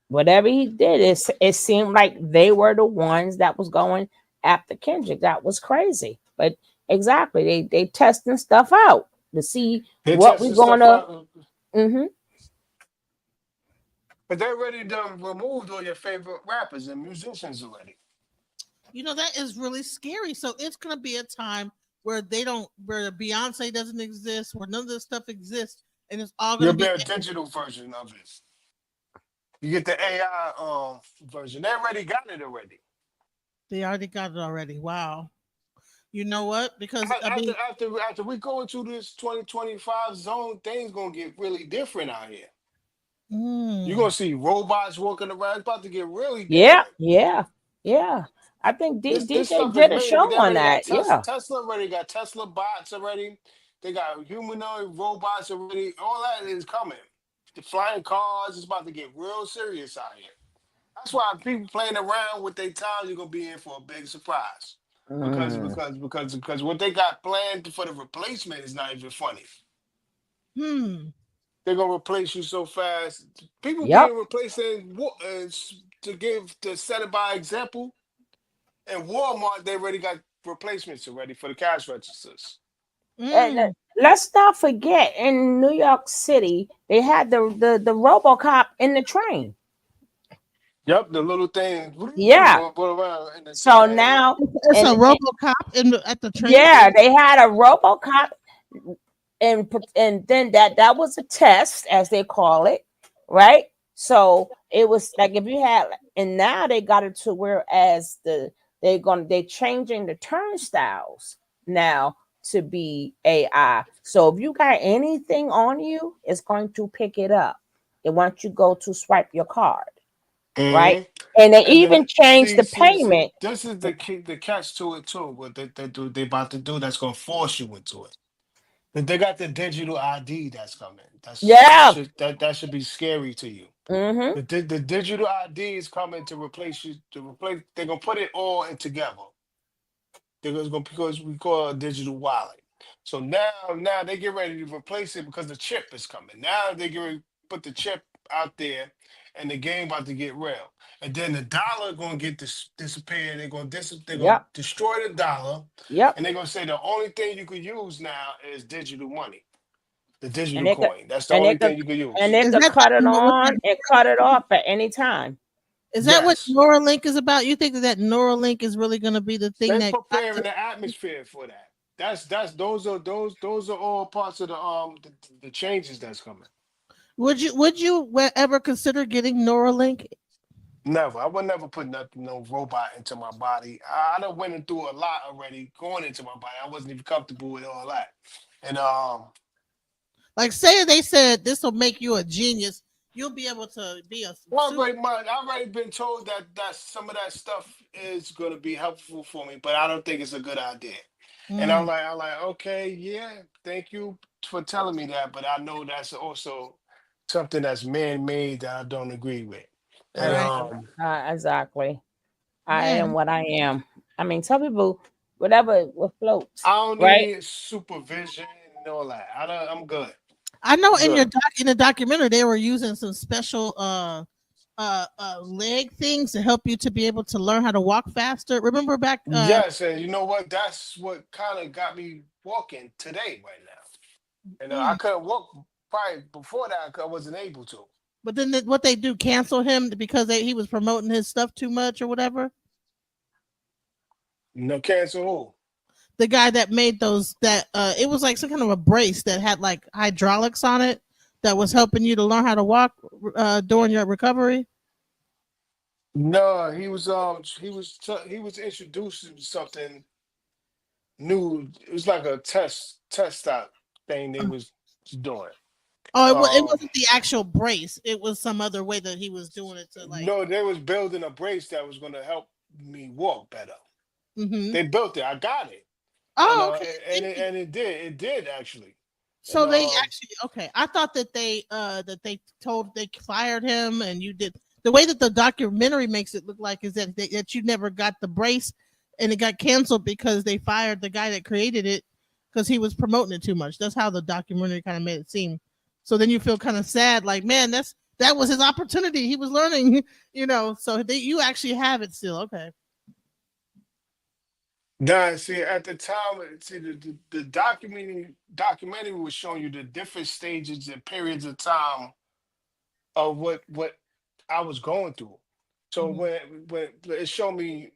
[SPEAKER 7] whatever he did, it seemed like they were the ones that was going after Kendrick. That was crazy. But exactly, they testing stuff out to see
[SPEAKER 6] They're
[SPEAKER 7] what we're
[SPEAKER 6] testing stuff
[SPEAKER 7] gonna.
[SPEAKER 6] out,
[SPEAKER 7] Mm-hmm.
[SPEAKER 6] but they already done removed all your favorite rappers and musicians already.
[SPEAKER 1] you know, that is really scary. So it's gonna be a time where they don't, where Beyonce doesn't exist, where none of this stuff exists, and it's all
[SPEAKER 6] You'll
[SPEAKER 1] gonna
[SPEAKER 6] be
[SPEAKER 1] be.
[SPEAKER 6] a digital version of it. You get the AI version. They already got it already.
[SPEAKER 1] They already got it already. Wow. You know what? Because I
[SPEAKER 6] After
[SPEAKER 1] mean,
[SPEAKER 6] after we go into this 2025 zone, things gonna get really different out here. You're
[SPEAKER 1] mm,
[SPEAKER 6] gonna see robots walking around. It's about to get really
[SPEAKER 7] Yeah,
[SPEAKER 6] different.
[SPEAKER 7] yeah, yeah. I think
[SPEAKER 6] This
[SPEAKER 7] DJ
[SPEAKER 6] stuff is
[SPEAKER 7] did a
[SPEAKER 6] made.
[SPEAKER 7] show
[SPEAKER 6] They
[SPEAKER 7] on
[SPEAKER 6] already got
[SPEAKER 7] that.
[SPEAKER 6] Tesla.
[SPEAKER 7] Yeah.
[SPEAKER 6] Tesla already got Tesla bots already. They got humanoid robots already. All that is coming. The flying cars is about to get real serious out here. That's why people playing around with their time, you're gonna be in for a big surprise.
[SPEAKER 7] Mm.
[SPEAKER 6] Because what they got planned for the replacement is not even funny.
[SPEAKER 1] hmm.
[SPEAKER 6] They're gonna replace you so fast. People
[SPEAKER 7] Yep.
[SPEAKER 6] being replacing to give to set it by example. In Walmart, they already got replacements already for the cash registers.
[SPEAKER 7] And
[SPEAKER 1] Mm.
[SPEAKER 7] let's not forget, in New York City, they had the RoboCop in the train.
[SPEAKER 6] Yep, the little thing
[SPEAKER 7] Yeah.
[SPEAKER 6] go around in the
[SPEAKER 7] So
[SPEAKER 6] train.
[SPEAKER 7] now,
[SPEAKER 1] It's a
[SPEAKER 7] and
[SPEAKER 1] RoboCop at the train
[SPEAKER 7] yeah,
[SPEAKER 1] station.
[SPEAKER 7] they had a RoboCop, and then that was a test, as they call it, right? So it was like if you had, and now they got it to where as they changing the turnstiles now to be AI. So if you got anything on you, it's going to pick it up. And once you go to swipe your card, right?
[SPEAKER 6] Hmm.
[SPEAKER 7] And they
[SPEAKER 6] And then
[SPEAKER 7] even changed the
[SPEAKER 6] see,
[SPEAKER 7] payment.
[SPEAKER 6] this is the catch to it too. What they about to do that's gonna force you into it. But they got the digital ID that's coming.
[SPEAKER 7] Yeah.
[SPEAKER 6] That should be scary to you.
[SPEAKER 7] Mm-hmm.
[SPEAKER 6] The digital ID is coming to replace you. They're gonna put it all in together. Because we call it a digital wallet. So now they get ready to replace it because the chip is coming. Now they get ready to put the chip out there, and the game about to get real. And then the dollar gonna get disappear. They're gonna
[SPEAKER 7] Yep.
[SPEAKER 6] destroy the dollar,
[SPEAKER 7] Yep.
[SPEAKER 6] and they're gonna say the only thing you could use now is digital money, the
[SPEAKER 7] and
[SPEAKER 6] digital
[SPEAKER 7] they could
[SPEAKER 6] coin. That's the
[SPEAKER 7] and they
[SPEAKER 6] only
[SPEAKER 7] could
[SPEAKER 6] thing you could
[SPEAKER 7] and
[SPEAKER 6] use.
[SPEAKER 7] they
[SPEAKER 1] Is
[SPEAKER 7] could
[SPEAKER 1] that
[SPEAKER 7] cut it
[SPEAKER 1] what
[SPEAKER 7] on and cut it off at any time.
[SPEAKER 1] is that what
[SPEAKER 6] Yes,
[SPEAKER 1] Neuralink is about? You think that Neuralink is really going to be the thing
[SPEAKER 6] they
[SPEAKER 1] that got
[SPEAKER 6] preparing
[SPEAKER 1] to,
[SPEAKER 6] the atmosphere for that. That's those are all parts of the changes that's coming.
[SPEAKER 1] would you ever consider getting Neuralink?
[SPEAKER 6] Never. I would never put nothing, no robot into my body. I done went through a lot already going into my body. I wasn't even comfortable with all that. And
[SPEAKER 1] Like, say they said this will make you a genius. You'll be able to be a
[SPEAKER 6] well,
[SPEAKER 1] super.
[SPEAKER 6] great mind. I've already been told that some of that stuff is going to be helpful for me, but I don't think it's a good idea. And
[SPEAKER 1] Mm,
[SPEAKER 6] I'm like, okay, yeah, thank you for telling me that, but I know that's also something that's man-made that I don't agree with. And
[SPEAKER 1] right,
[SPEAKER 7] Exactly. I am
[SPEAKER 1] man.
[SPEAKER 7] what I am. I mean, tell people whatever what floats,
[SPEAKER 6] I don't
[SPEAKER 7] right?
[SPEAKER 6] need supervision and all that. I'm good.
[SPEAKER 1] I know
[SPEAKER 6] I'm
[SPEAKER 1] in your
[SPEAKER 6] good.
[SPEAKER 1] in the documentary they were using some special leg things to help you to be able to learn how to walk faster. Remember back
[SPEAKER 6] Yes, and you know what? That's what kind of got me walking today right now. And I
[SPEAKER 1] mm,
[SPEAKER 6] couldn't walk probably before that. I wasn't able to.
[SPEAKER 1] but then what they do cancel him because he was promoting his stuff too much or whatever.
[SPEAKER 6] No cancel who?
[SPEAKER 1] The guy that made those that it was like some kind of a brace that had like hydraulics on it that was helping you to learn how to walk during your recovery.
[SPEAKER 6] No, he was introducing something new. It was like a test stop thing they was doing.
[SPEAKER 1] Oh, it
[SPEAKER 6] Um,
[SPEAKER 1] wasn't the actual brace. It was some other way that he was doing it to like.
[SPEAKER 6] no, they was building a brace that was going to help me walk better.
[SPEAKER 1] Hmm.
[SPEAKER 6] They built it. I got it, and
[SPEAKER 1] Oh, okay. Thank you.
[SPEAKER 6] it did actually, and
[SPEAKER 1] So they actually okay. I thought that they told they fired him, and you did the way that the documentary makes it look like is that you never got the brace, and it got canceled because they fired the guy that created it because he was promoting it too much. That's how the documentary kind of made it seem. So then you feel kind of sad, like man, that was his opportunity. He was learning, So you actually have it still. Okay.
[SPEAKER 6] nah, see, at the time, see, the documentary was showing you the different stages and periods of time of what I was going through. So
[SPEAKER 1] Mhm.
[SPEAKER 6] when it showed me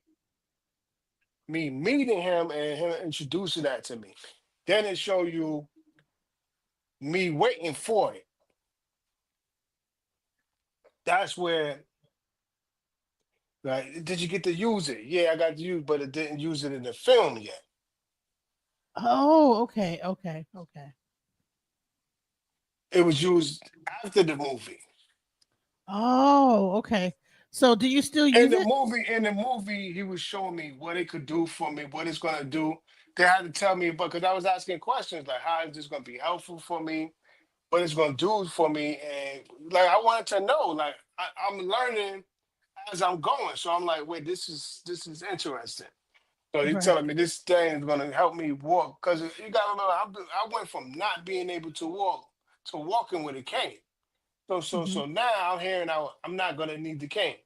[SPEAKER 6] meeting him and him introducing that to me, then it showed you me waiting for it. That's where like, did you get to use it? Yeah, I got to use, but it didn't use it in the film yet.
[SPEAKER 1] Oh, okay, okay, okay.
[SPEAKER 6] It was used after the movie.
[SPEAKER 1] Oh, okay. So do you still use it?
[SPEAKER 6] In the movie, he was showing me what it could do for me, what it's gonna do. They had to tell me, but because I was asking questions like, how is this gonna be helpful for me? What it's gonna do for me? And like, I wanted to know. Like, I'm learning as I'm going, so I'm like, wait, this is interesting. So he's
[SPEAKER 1] Right.
[SPEAKER 6] telling me this thing is gonna help me walk because you gotta remember, I went from not being able to walk to walking with a cane.
[SPEAKER 1] Mhm.
[SPEAKER 6] So now I'm hearing out I'm not gonna need the cane.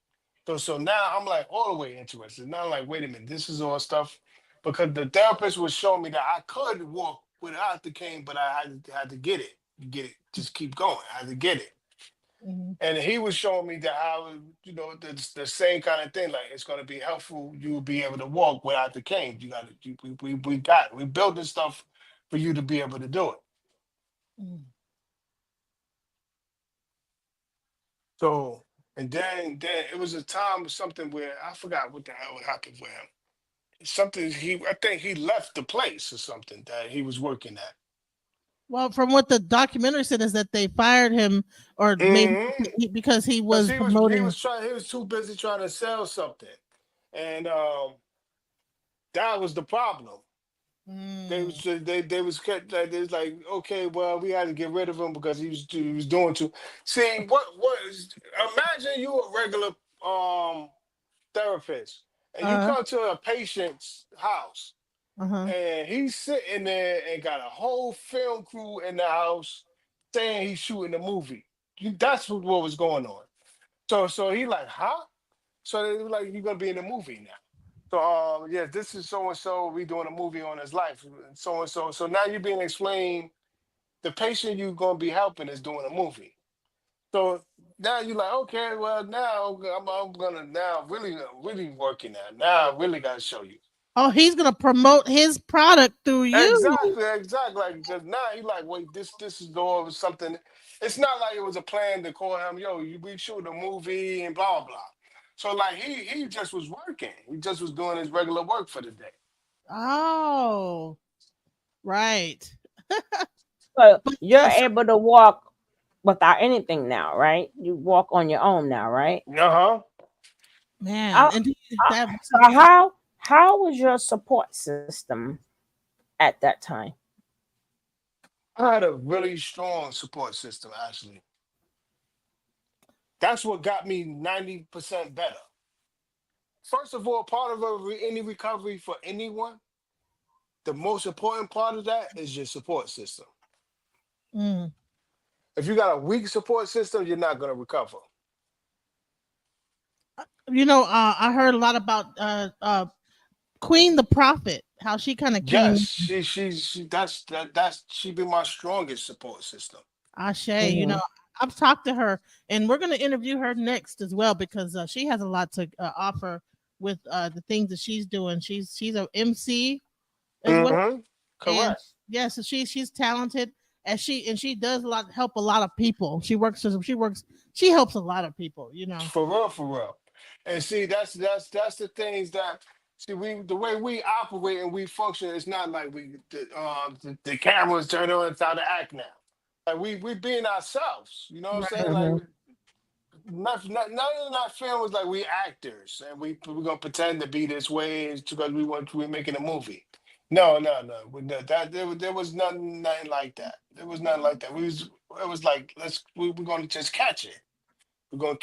[SPEAKER 6] So now I'm like all the way interested. Now I'm like, wait a minute, this is all stuff because the therapist was showing me that I could walk without the cane, but I had to get it, just keep going. I had to get it.
[SPEAKER 1] Mhm.
[SPEAKER 6] And he was showing me that how the same kind of thing, like it's gonna be helpful. You'll be able to walk without the cane. You got to we built this stuff for you to be able to do it.
[SPEAKER 1] Mhm.
[SPEAKER 6] So, and then it was a time or something where I forgot what the hell happened with him. Something I think he left the place or something that he was working at.
[SPEAKER 1] Well, from what the documentary said is that they fired him or maybe
[SPEAKER 6] Hmm.
[SPEAKER 1] because he
[SPEAKER 6] Because
[SPEAKER 1] was
[SPEAKER 6] he
[SPEAKER 1] promoting.
[SPEAKER 6] was trying he was too busy trying to sell something, and that was the problem.
[SPEAKER 1] Mm,
[SPEAKER 6] They was kept like they was like, okay, well, we had to get rid of him because he was doing too. See what is imagine you a regular um therapist and you
[SPEAKER 1] uh,
[SPEAKER 6] come to a patient's house
[SPEAKER 1] uh-huh.
[SPEAKER 6] and he's sitting there and got a whole film crew in the house saying he's shooting a movie. That's what was going on. So he like, huh? So they were like, you're gonna be in a movie now. So yeah, this is so and so. We doing a movie on his life, so and so. So now you're being explained the patient you're gonna be helping is doing a movie. So now you're like, okay, well now I'm gonna now really working that. Now I really gotta show you.
[SPEAKER 1] Oh, he's gonna promote his product through you.
[SPEAKER 6] Exactly. Like because now he like, wait, this is all something. It's not like it was a plan to call him, yo, we shoot a movie and blah blah. So like he just was working. He just was doing his regular work for the day.
[SPEAKER 1] Oh, right.
[SPEAKER 7] So
[SPEAKER 1] But
[SPEAKER 7] you're able to walk without anything now, right? You walk on your own now, right?
[SPEAKER 6] Uh-huh.
[SPEAKER 1] man,
[SPEAKER 7] I,
[SPEAKER 1] and that
[SPEAKER 7] so how was your support system at that time?
[SPEAKER 6] I had a really strong support system, actually. That's what got me 90% better. First of all, part of any recovery for anyone, the most important part of that is your support system.
[SPEAKER 1] mm,
[SPEAKER 6] If you got a weak support system, you're not going to recover.
[SPEAKER 1] I heard a lot about Queen the Prophet, how she kind of
[SPEAKER 6] Yes,
[SPEAKER 1] came.
[SPEAKER 6] that's she be my strongest support system.
[SPEAKER 1] Ashe,
[SPEAKER 7] Mhm.
[SPEAKER 1] I've talked to her, and we're going to interview her next as well because she has a lot to offer with the things that she's doing. She's a MC as well,
[SPEAKER 6] Mm-hmm.
[SPEAKER 1] and
[SPEAKER 6] Correct.
[SPEAKER 1] yeah, so she's talented, and she does a lot help a lot of people. She helps a lot of people.
[SPEAKER 6] For real, for real. And see, that's the things that see we the way we operate and we function. It's not like the cameras turn on. It's how to act now. Like we being ourselves. You know what I'm saying?
[SPEAKER 1] Right.
[SPEAKER 6] Like
[SPEAKER 7] Mhm.
[SPEAKER 6] none of our film was like we actors and we gonna pretend to be this way because we're making a movie. No, no, no. There was nothing like that. There was nothing like that. It was like we're gonna just catch it. We're gonna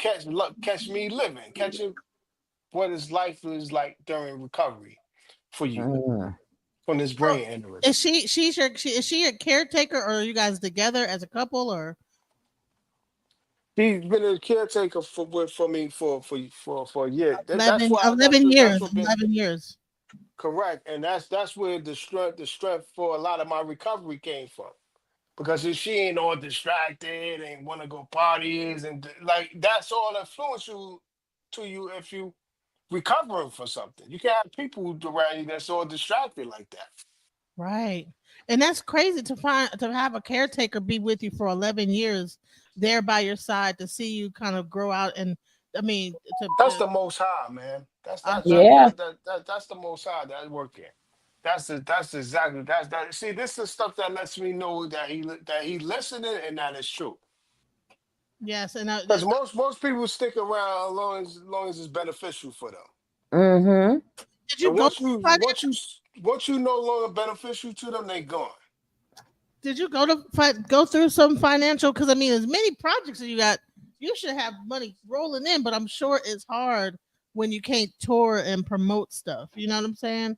[SPEAKER 6] catch me living, catching what his life is like during recovery for you
[SPEAKER 7] Mhm.
[SPEAKER 6] from this
[SPEAKER 1] So,
[SPEAKER 6] brain
[SPEAKER 1] is
[SPEAKER 6] aneurysm.
[SPEAKER 1] is she a caretaker, or are you guys together as a couple, or
[SPEAKER 6] He's been a caretaker for me for a year. That's
[SPEAKER 1] 11,
[SPEAKER 6] why
[SPEAKER 1] 11 years?
[SPEAKER 6] that's what been
[SPEAKER 1] 11 years.
[SPEAKER 6] correct, and that's where the strength for a lot of my recovery came from. Because if she ain't all distracted and want to go parties and like that's all influence you to you if you recovering from something. You can't have people around you that's all distracted like that.
[SPEAKER 1] Right. And that's crazy to have a caretaker be with you for 11 years there by your side to see you kind of grow out, and I mean
[SPEAKER 6] That's the most high, man.
[SPEAKER 1] I
[SPEAKER 7] Yeah.
[SPEAKER 6] That's the most high that I work in. That's exactly that. See, this is stuff that lets me know that he listening and that is true.
[SPEAKER 1] yes, and
[SPEAKER 6] Because most people stick around as long as it's beneficial for them.
[SPEAKER 7] Mhm.
[SPEAKER 1] did you
[SPEAKER 6] And
[SPEAKER 1] go
[SPEAKER 6] once you no longer beneficial to them, they gone.
[SPEAKER 1] go through some financial, cuz I mean as many projects that you got, you should have money rolling in, but I'm sure it's hard when you can't tour and promote stuff. You know what I'm saying?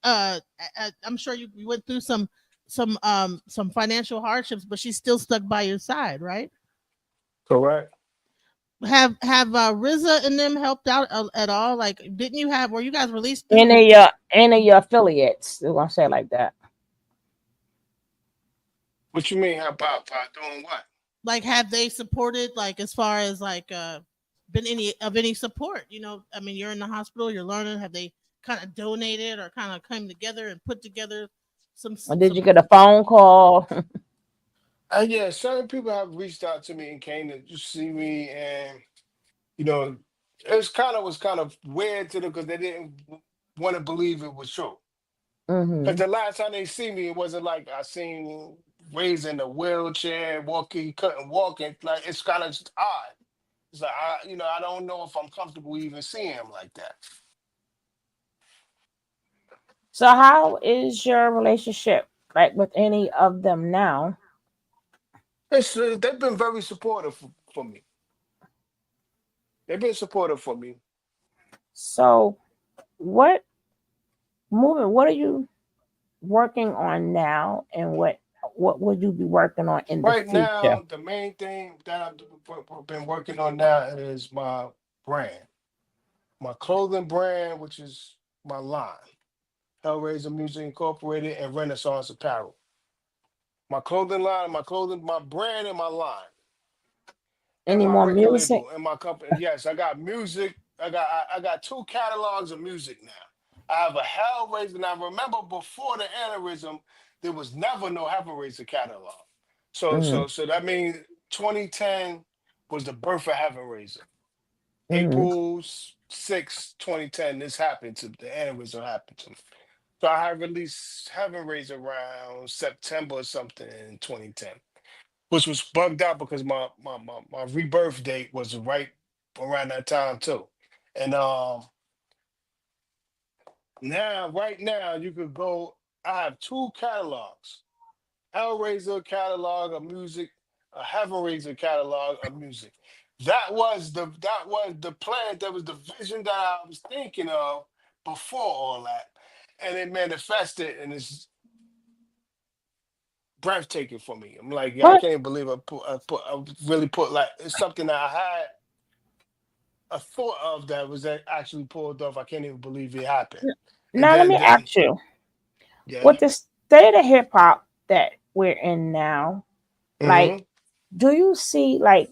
[SPEAKER 1] I'm sure you went through some financial hardships, but she's still stuck by your side, right?
[SPEAKER 6] Correct.
[SPEAKER 1] Have RZA and them helped out at all? Like, didn't you have? Were you guys released through?
[SPEAKER 7] Any of your affiliates. We're gonna say it like that.
[SPEAKER 6] What you mean? How about doing what?
[SPEAKER 1] Like, have they supported? Like, as far as like, been any support? I mean, you're in the hospital, you're learning. Have they kind of donated or kind of come together and put together
[SPEAKER 7] Or did
[SPEAKER 1] some?
[SPEAKER 7] you get a phone call?
[SPEAKER 6] Yeah, certain people have reached out to me and came to just see me, and you know, was kind of weird to them because they didn't want to believe it was true. Because
[SPEAKER 7] Mhm.
[SPEAKER 6] the last time they see me, it wasn't like I seen raised in a wheelchair, walking, he couldn't walk, and like it's kind of odd. It's like I don't know if I'm comfortable even seeing him like that.
[SPEAKER 7] So how is your relationship like with any of them now?
[SPEAKER 6] They've been very supportive for me. They've been supportive for me.
[SPEAKER 7] So what what are you working on now, and what would you be working on in the
[SPEAKER 6] Right
[SPEAKER 7] future?
[SPEAKER 6] now, the main thing that been working on now is my brand, my clothing brand, which is my line, Hellrazah Music Incorporated and Renaissance Apparel. My clothing line, my brand, and my line, and
[SPEAKER 7] Any
[SPEAKER 6] my
[SPEAKER 7] more
[SPEAKER 6] record
[SPEAKER 7] music?
[SPEAKER 6] label and my company. Yes, I got music. I got two catalogs of music now. I have a Hellraiser. Now remember, before the aneurysm, there was never no Hellraiser catalog.
[SPEAKER 7] Mhm.
[SPEAKER 6] So that means 2010 was the birth of Hellraiser.
[SPEAKER 7] Mhm.
[SPEAKER 6] April 2010, this happened to the anniversary happened to me. So I had released Heaven Raised around September or something in 2010, which was bugged out because my rebirth date was right around that time too. And now right now you could go. I have two catalogs: Hellrazah catalog of music, a Heaven Raiser catalog of music. That was the plan. That was the vision that I was thinking of before all that, and it manifested, and it's breathtaking for me. I'm like, yeah, I
[SPEAKER 7] What?
[SPEAKER 6] can't believe I really put like it's something that I had a thought of that was actually pulled off. I can't even believe it happened. And
[SPEAKER 7] Now let me
[SPEAKER 6] then
[SPEAKER 7] ask you,
[SPEAKER 6] yeah,
[SPEAKER 7] with the state of hip hop that we're in now, like,
[SPEAKER 6] hmm
[SPEAKER 7] do you see like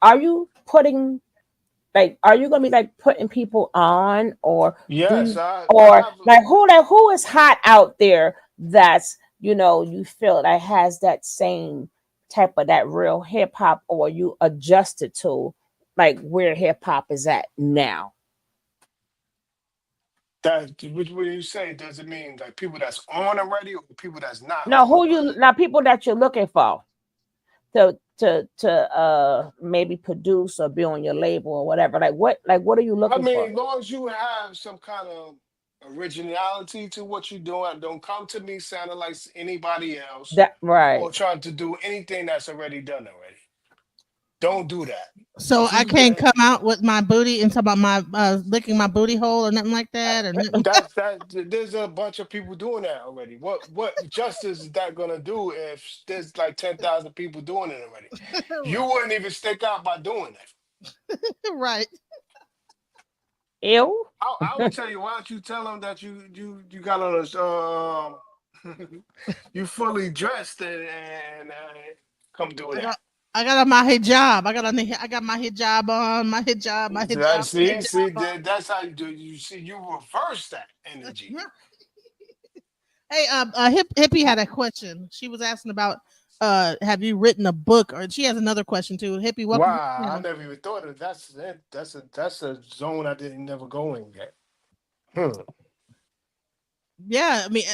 [SPEAKER 7] are you putting like are you gonna be like putting people on, or do
[SPEAKER 6] yes,
[SPEAKER 7] you,
[SPEAKER 6] I
[SPEAKER 7] or
[SPEAKER 6] have.
[SPEAKER 7] like who is hot out there that's you feel that has that same type of that real hip hop, or you adjusted to like where hip hop is at now?
[SPEAKER 6] That which what you say does it mean like people that's on already or people that's not
[SPEAKER 7] Now
[SPEAKER 6] on
[SPEAKER 7] who you
[SPEAKER 6] already?
[SPEAKER 7] now people that you're looking for to maybe produce or be on your label or whatever, like what are you
[SPEAKER 6] I
[SPEAKER 7] looking for?
[SPEAKER 6] mean, as long as you have some kind of originality to what you're doing, don't come to me sounding like anybody else
[SPEAKER 7] That right.
[SPEAKER 6] or trying to do anything that's already done already. Don't do that.
[SPEAKER 1] So
[SPEAKER 6] If
[SPEAKER 1] I
[SPEAKER 6] you
[SPEAKER 1] can't
[SPEAKER 6] get
[SPEAKER 1] come out with my booty and talk about my licking my booty hole or nothing like that or nothing.
[SPEAKER 6] there's a bunch of people doing that already. What justice is that gonna do if there's like 10,000 people doing it already? You
[SPEAKER 1] Right.
[SPEAKER 6] wouldn't even stick out by doing that.
[SPEAKER 1] Right.
[SPEAKER 7] Ew.
[SPEAKER 6] I would tell you, why don't you tell them that you got on you fully dressed and come do
[SPEAKER 1] I got
[SPEAKER 6] that.
[SPEAKER 1] I got on my hijab. I got my hijab on, my
[SPEAKER 6] See,
[SPEAKER 1] hijab on.
[SPEAKER 6] that's how you do it. You see, you reverse that energy.
[SPEAKER 1] Hey, hippie had a question. She was asking about have you written a book, or she has another question too. Hippie, welcome to the
[SPEAKER 6] Wow, I
[SPEAKER 1] panel.
[SPEAKER 6] never even thought of that's it. That's a zone I didn't never go in yet. Hmm.
[SPEAKER 1] Yeah, I mean,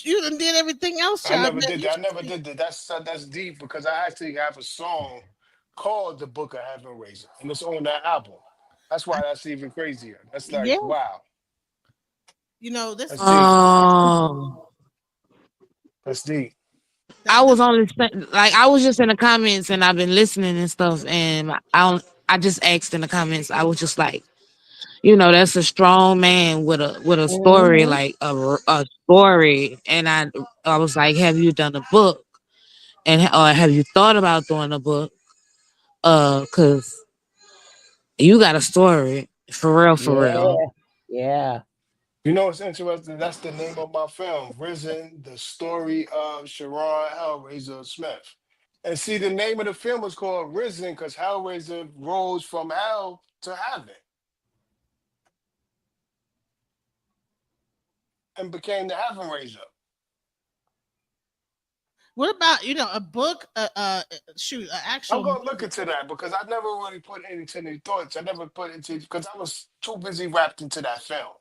[SPEAKER 1] you done did everything else,
[SPEAKER 6] I
[SPEAKER 1] child.
[SPEAKER 6] never did
[SPEAKER 1] You
[SPEAKER 6] that. I
[SPEAKER 1] should
[SPEAKER 6] never
[SPEAKER 1] see.
[SPEAKER 6] did that. That's deep because I actually have a song called "The Book of Heaven Razor," and it's on that album. That's why that's even crazier. That's like
[SPEAKER 1] Yeah,
[SPEAKER 6] wow.
[SPEAKER 1] this
[SPEAKER 6] That's deep.
[SPEAKER 8] Um,
[SPEAKER 6] That's deep.
[SPEAKER 8] I
[SPEAKER 1] this
[SPEAKER 8] was only like I was just in the comments and I've been listening and stuff, and I just asked in the comments. I was just like, that's a strong man with a story,
[SPEAKER 7] Hmm.
[SPEAKER 8] like a story, and I was like, have you done a book, and or have you thought about doing a book? Cause you got a story for real, for real.
[SPEAKER 7] Yeah. Yeah.
[SPEAKER 6] You know what's interesting? That's the name of my film, Risen: The Story of Sharon Hellrazah Smith. And see, the name of the film is called Risen because Hellraiser rose from hell to heaven and became the Heaven Raiser.
[SPEAKER 1] What about a book? Shoot, an
[SPEAKER 6] I'm
[SPEAKER 1] actual
[SPEAKER 6] gonna look
[SPEAKER 1] movie.
[SPEAKER 6] into that because I never really put into any thoughts. I never put into because I was too busy wrapped into that film.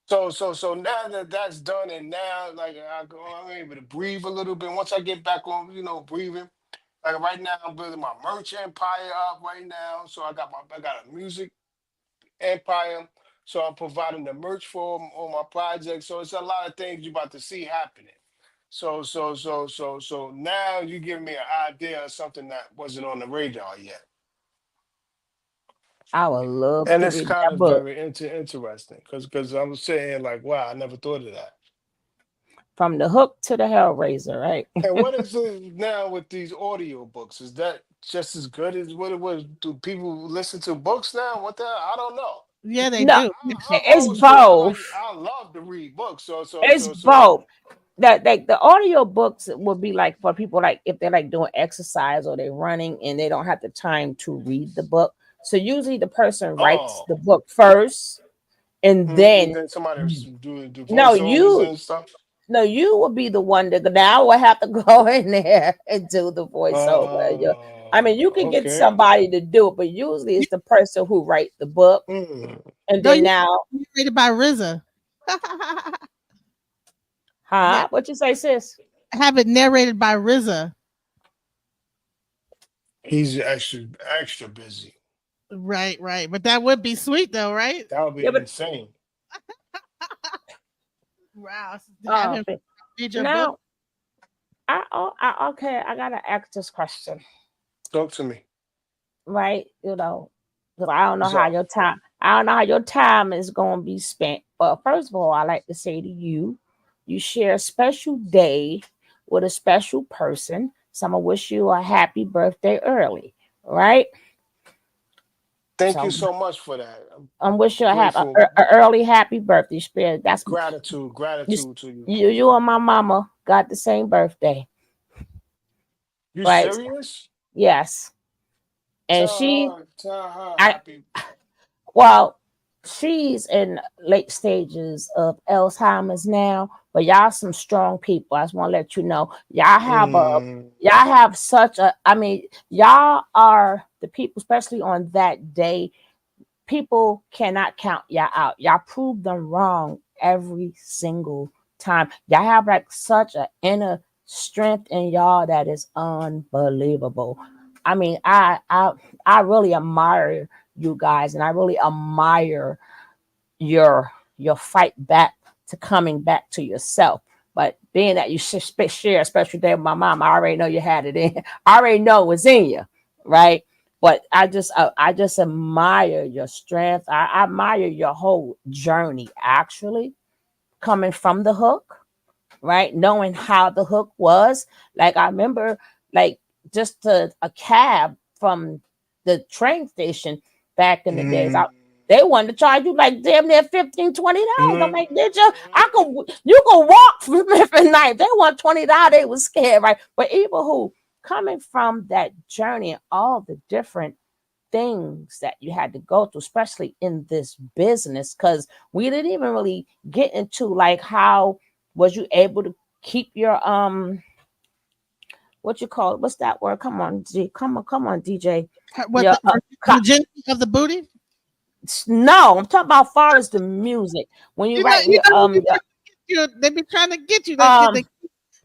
[SPEAKER 6] So now that that's done, and now like I'm able to breathe a little bit. Once I get back on, breathing. Like right now, I'm building my merch empire up right now. So I got a music empire. So I'm providing the merch for all my projects. So it's a lot of things you're about to see happening. So now you give me an idea of something that wasn't on the radar yet.
[SPEAKER 7] I would love
[SPEAKER 6] And
[SPEAKER 7] to
[SPEAKER 6] it's
[SPEAKER 7] read
[SPEAKER 6] kind
[SPEAKER 7] that
[SPEAKER 6] of
[SPEAKER 7] book.
[SPEAKER 6] very interesting because I'm saying like, wow, I never thought of that.
[SPEAKER 7] From the hook to the Hellraiser, right?
[SPEAKER 6] And what is it now with these audio books? Is that just as good as what it was? Do people listen to books now? What the I don't know.
[SPEAKER 1] Yeah, they
[SPEAKER 7] No,
[SPEAKER 1] do.
[SPEAKER 6] I'm
[SPEAKER 7] it's
[SPEAKER 6] old school.
[SPEAKER 7] both.
[SPEAKER 6] I love to read books.
[SPEAKER 7] It's both. That like the audio books would be like for people like if they're like doing exercise or they're running and they don't have the time to read the book. So usually the person writes
[SPEAKER 6] Oh,
[SPEAKER 7] the book first, and
[SPEAKER 6] and
[SPEAKER 7] then
[SPEAKER 6] then somebody was doing the
[SPEAKER 7] no,
[SPEAKER 6] voiceovers
[SPEAKER 7] you
[SPEAKER 6] and stuff.
[SPEAKER 7] no, you will be the one that now will have to go in there and do the voiceover. I mean, you can get
[SPEAKER 6] Okay.
[SPEAKER 7] somebody to do it, but usually it's the person who write the book.
[SPEAKER 6] Mm.
[SPEAKER 7] And
[SPEAKER 1] No,
[SPEAKER 7] then
[SPEAKER 1] you
[SPEAKER 7] now,
[SPEAKER 1] narrated by RZA. Yeah,
[SPEAKER 7] huh? What you say, sis?
[SPEAKER 1] have it narrated by RZA.
[SPEAKER 6] He's extra busy.
[SPEAKER 1] Right, right. But that would be sweet though, right?
[SPEAKER 6] That would
[SPEAKER 7] Yeah,
[SPEAKER 6] be
[SPEAKER 7] but
[SPEAKER 6] insane.
[SPEAKER 1] Wow. To have him
[SPEAKER 7] but
[SPEAKER 1] read your book.
[SPEAKER 7] now okay, I gotta ask this question,
[SPEAKER 6] Talk to me.
[SPEAKER 7] right? You know, because I don't know
[SPEAKER 6] What's
[SPEAKER 7] how
[SPEAKER 6] up?
[SPEAKER 7] your time, I don't know how your time is gonna be spent. But first of all, I like to say to you, you share a special day with a special person. So I'm gonna wish you a happy birthday early, right?
[SPEAKER 6] Thank you
[SPEAKER 7] So
[SPEAKER 6] so much for that. I'm
[SPEAKER 7] I'm wish you
[SPEAKER 6] grateful.
[SPEAKER 7] a early happy birthday, spirit. That's you,
[SPEAKER 6] Gratitude to you.
[SPEAKER 7] you and my mama got the same birthday,
[SPEAKER 6] You
[SPEAKER 7] right?
[SPEAKER 6] serious?
[SPEAKER 7] Yes, and she,
[SPEAKER 6] Tell her
[SPEAKER 7] I
[SPEAKER 6] happy.
[SPEAKER 7] well, she's in late stages of Alzheimer's now, but y'all some strong people. I just want to let you know,
[SPEAKER 6] Mm,
[SPEAKER 7] y'all have such a. I mean, y'all are the people, especially on that day. People cannot count y'all out. Y'all prove them wrong every single time. Y'all have like such an inner strength in y'all that is unbelievable. I mean, I really admire you guys, and I really admire your fight back to coming back to yourself. But being that you share a special day with my mom, I already know you had it in. I already know it's in you, right? But I just admire your strength. I admire your whole journey, actually, coming from the hook, right? Knowing how the hook was. Like I remember, like just a cab from the train station back in the days.
[SPEAKER 6] mm,
[SPEAKER 7] They wanted to charge you like damn near $15-$20. I'm
[SPEAKER 6] mm,
[SPEAKER 7] like, did you? You could walk from Memphis night. They want $20. They was scared, right? But even who coming from that journey and all the different things that you had to go through, especially in this business, because we didn't even really get into like how was you able to keep your what you call it? What's that word? Come on, come on, DJ.
[SPEAKER 1] What
[SPEAKER 7] Your
[SPEAKER 1] the virginity of the booty?
[SPEAKER 7] no, I'm talking about far as the music when you writing
[SPEAKER 1] You
[SPEAKER 7] your
[SPEAKER 1] know, they be trying to get you. That
[SPEAKER 7] um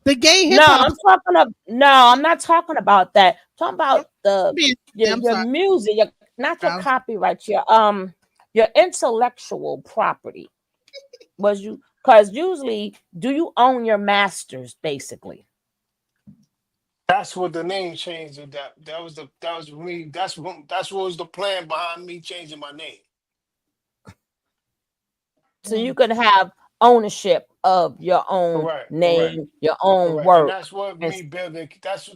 [SPEAKER 1] the gay hip
[SPEAKER 7] no,
[SPEAKER 1] hop.
[SPEAKER 7] I'm not talking about that. I'm talking about
[SPEAKER 1] I'm
[SPEAKER 7] your
[SPEAKER 1] sorry.
[SPEAKER 7] music, not your
[SPEAKER 1] I'm
[SPEAKER 7] copyright, your intellectual property. Was you because usually do you own your masters basically?
[SPEAKER 6] that's what the name changed. That was me. That's what was the plan behind me changing my name.
[SPEAKER 7] So you could have ownership of your own
[SPEAKER 6] Correct.
[SPEAKER 7] name, your own
[SPEAKER 6] Correct. And
[SPEAKER 7] work.
[SPEAKER 6] that's what
[SPEAKER 7] And
[SPEAKER 6] me building. That's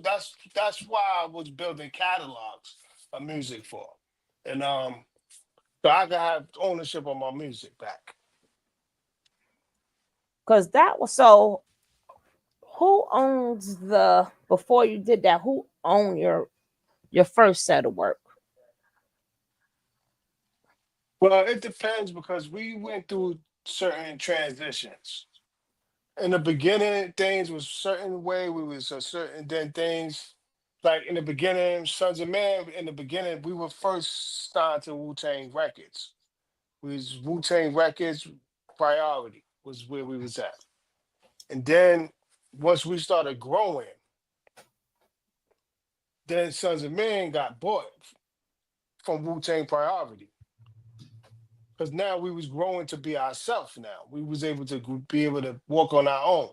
[SPEAKER 6] why I was building catalogs of music for, and so I can have ownership of my music back.
[SPEAKER 7] because that was so who owns the before you did that, who owned your first set of work?
[SPEAKER 6] Well, it depends because we went through certain transitions. In the beginning, things was certain way. We was a certain then things like in the beginning, Sunz of Man. In the beginning, we were first signed to Wu-Tang Records. We was Wu-Tang Records priority was where we was at. And then once we started growing, then Sunz of Man got bought from Wu-Tang priority. Because now we was growing to be ourselves now. We was able to be able to walk on our own.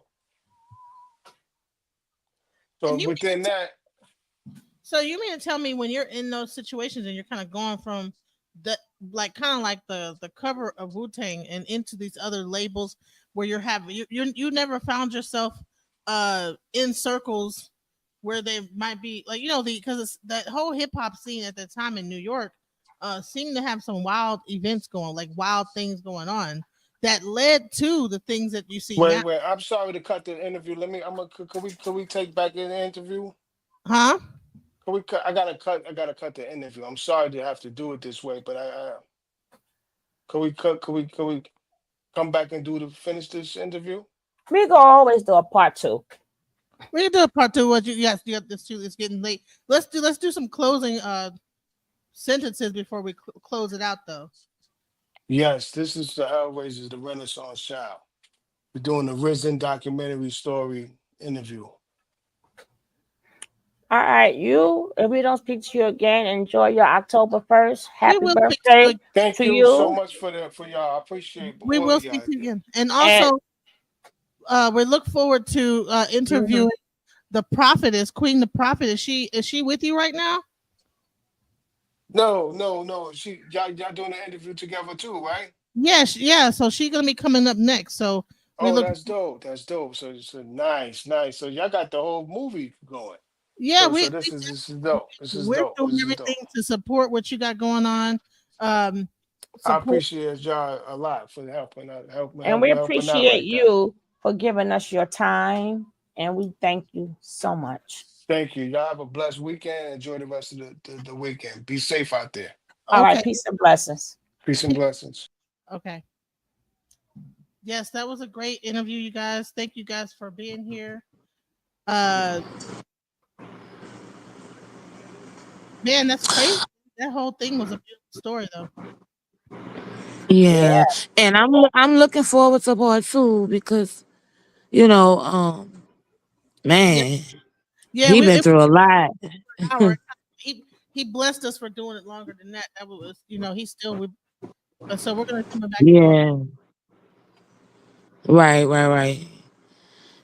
[SPEAKER 6] So
[SPEAKER 1] and you
[SPEAKER 6] within that,
[SPEAKER 1] So you mean to tell me when you're in those situations and you're kind of going from the like kind of like the cover of Wu Tang and into these other labels where you're having you never found yourself in circles where they might be like the because it's that whole hip hop scene at the time in New York seemed to have some wild events going like wild things going on that led to the things that you see now,
[SPEAKER 6] wait. I'm sorry to cut the interview. Let me. I'm gonna. Can we take back in the interview?
[SPEAKER 1] huh?
[SPEAKER 6] Can we cut? I gotta cut. I gotta cut the interview. I'm sorry to have to do it this way, but can we cut? Can we come back and finish this interview?
[SPEAKER 7] We go always do a part two.
[SPEAKER 1] We can do a part two. What you yes, yeah, this too. It's getting late. Let's do some closing sentences before we close it out though.
[SPEAKER 6] Yes, this is the Hellraisers, the Renaissance Child. We're doing the Risen documentary story interview.
[SPEAKER 7] All right, you. If we don't speak to you again, enjoy your October 1st.
[SPEAKER 1] We
[SPEAKER 7] Happy
[SPEAKER 1] will speak to you.
[SPEAKER 7] birthday
[SPEAKER 6] Thank
[SPEAKER 7] to
[SPEAKER 6] you so
[SPEAKER 7] you.
[SPEAKER 6] much for y'all. I appreciate
[SPEAKER 1] We
[SPEAKER 6] all
[SPEAKER 1] will
[SPEAKER 6] of
[SPEAKER 1] speak
[SPEAKER 6] y'all.
[SPEAKER 1] to you again. And
[SPEAKER 7] And
[SPEAKER 1] also, we look forward to
[SPEAKER 7] mhm.
[SPEAKER 1] interviewing the prophetess, Queen the Prophet. Is she with you right now?
[SPEAKER 6] No, no, no. Y'all doing an interview together too, right?
[SPEAKER 1] Yes, yeah. So she's gonna be coming up next. So we
[SPEAKER 6] Oh,
[SPEAKER 1] look.
[SPEAKER 6] that's dope. That's dope. So nice, nice. So y'all got the whole movie going.
[SPEAKER 1] Yeah,
[SPEAKER 6] So
[SPEAKER 1] we,
[SPEAKER 6] so
[SPEAKER 1] we
[SPEAKER 6] this is dope. This is
[SPEAKER 1] we're
[SPEAKER 6] dope.
[SPEAKER 1] doing
[SPEAKER 6] This is
[SPEAKER 1] everything
[SPEAKER 6] dope.
[SPEAKER 1] to support what you got going on. Um,
[SPEAKER 6] I
[SPEAKER 1] support.
[SPEAKER 6] appreciate y'all a lot for helping out,
[SPEAKER 7] And we
[SPEAKER 6] helping out
[SPEAKER 7] appreciate
[SPEAKER 6] like that.
[SPEAKER 7] you for giving us your time. And we thank you so much.
[SPEAKER 6] Thank you. Y'all have a blessed weekend. Enjoy the rest of the weekend. Be safe out there.
[SPEAKER 7] All right,
[SPEAKER 1] Okay.
[SPEAKER 7] peace and blessings.
[SPEAKER 6] Peace and blessings.
[SPEAKER 1] Okay. Yes, that was a great interview, you guys. Thank you guys for being here. Uh, man, that's crazy. That whole thing was a beautiful story, though.
[SPEAKER 7] Yeah.
[SPEAKER 8] Yeah, and I'm looking forward to part two because you know,
[SPEAKER 1] Yeah,
[SPEAKER 8] man,
[SPEAKER 1] yeah.
[SPEAKER 8] he
[SPEAKER 1] We
[SPEAKER 8] been
[SPEAKER 1] it
[SPEAKER 8] through a lot.
[SPEAKER 1] was an hour. He blessed us for doing it longer than that. That was, he's still with. But so we're gonna come back and do it.
[SPEAKER 8] Yeah, right.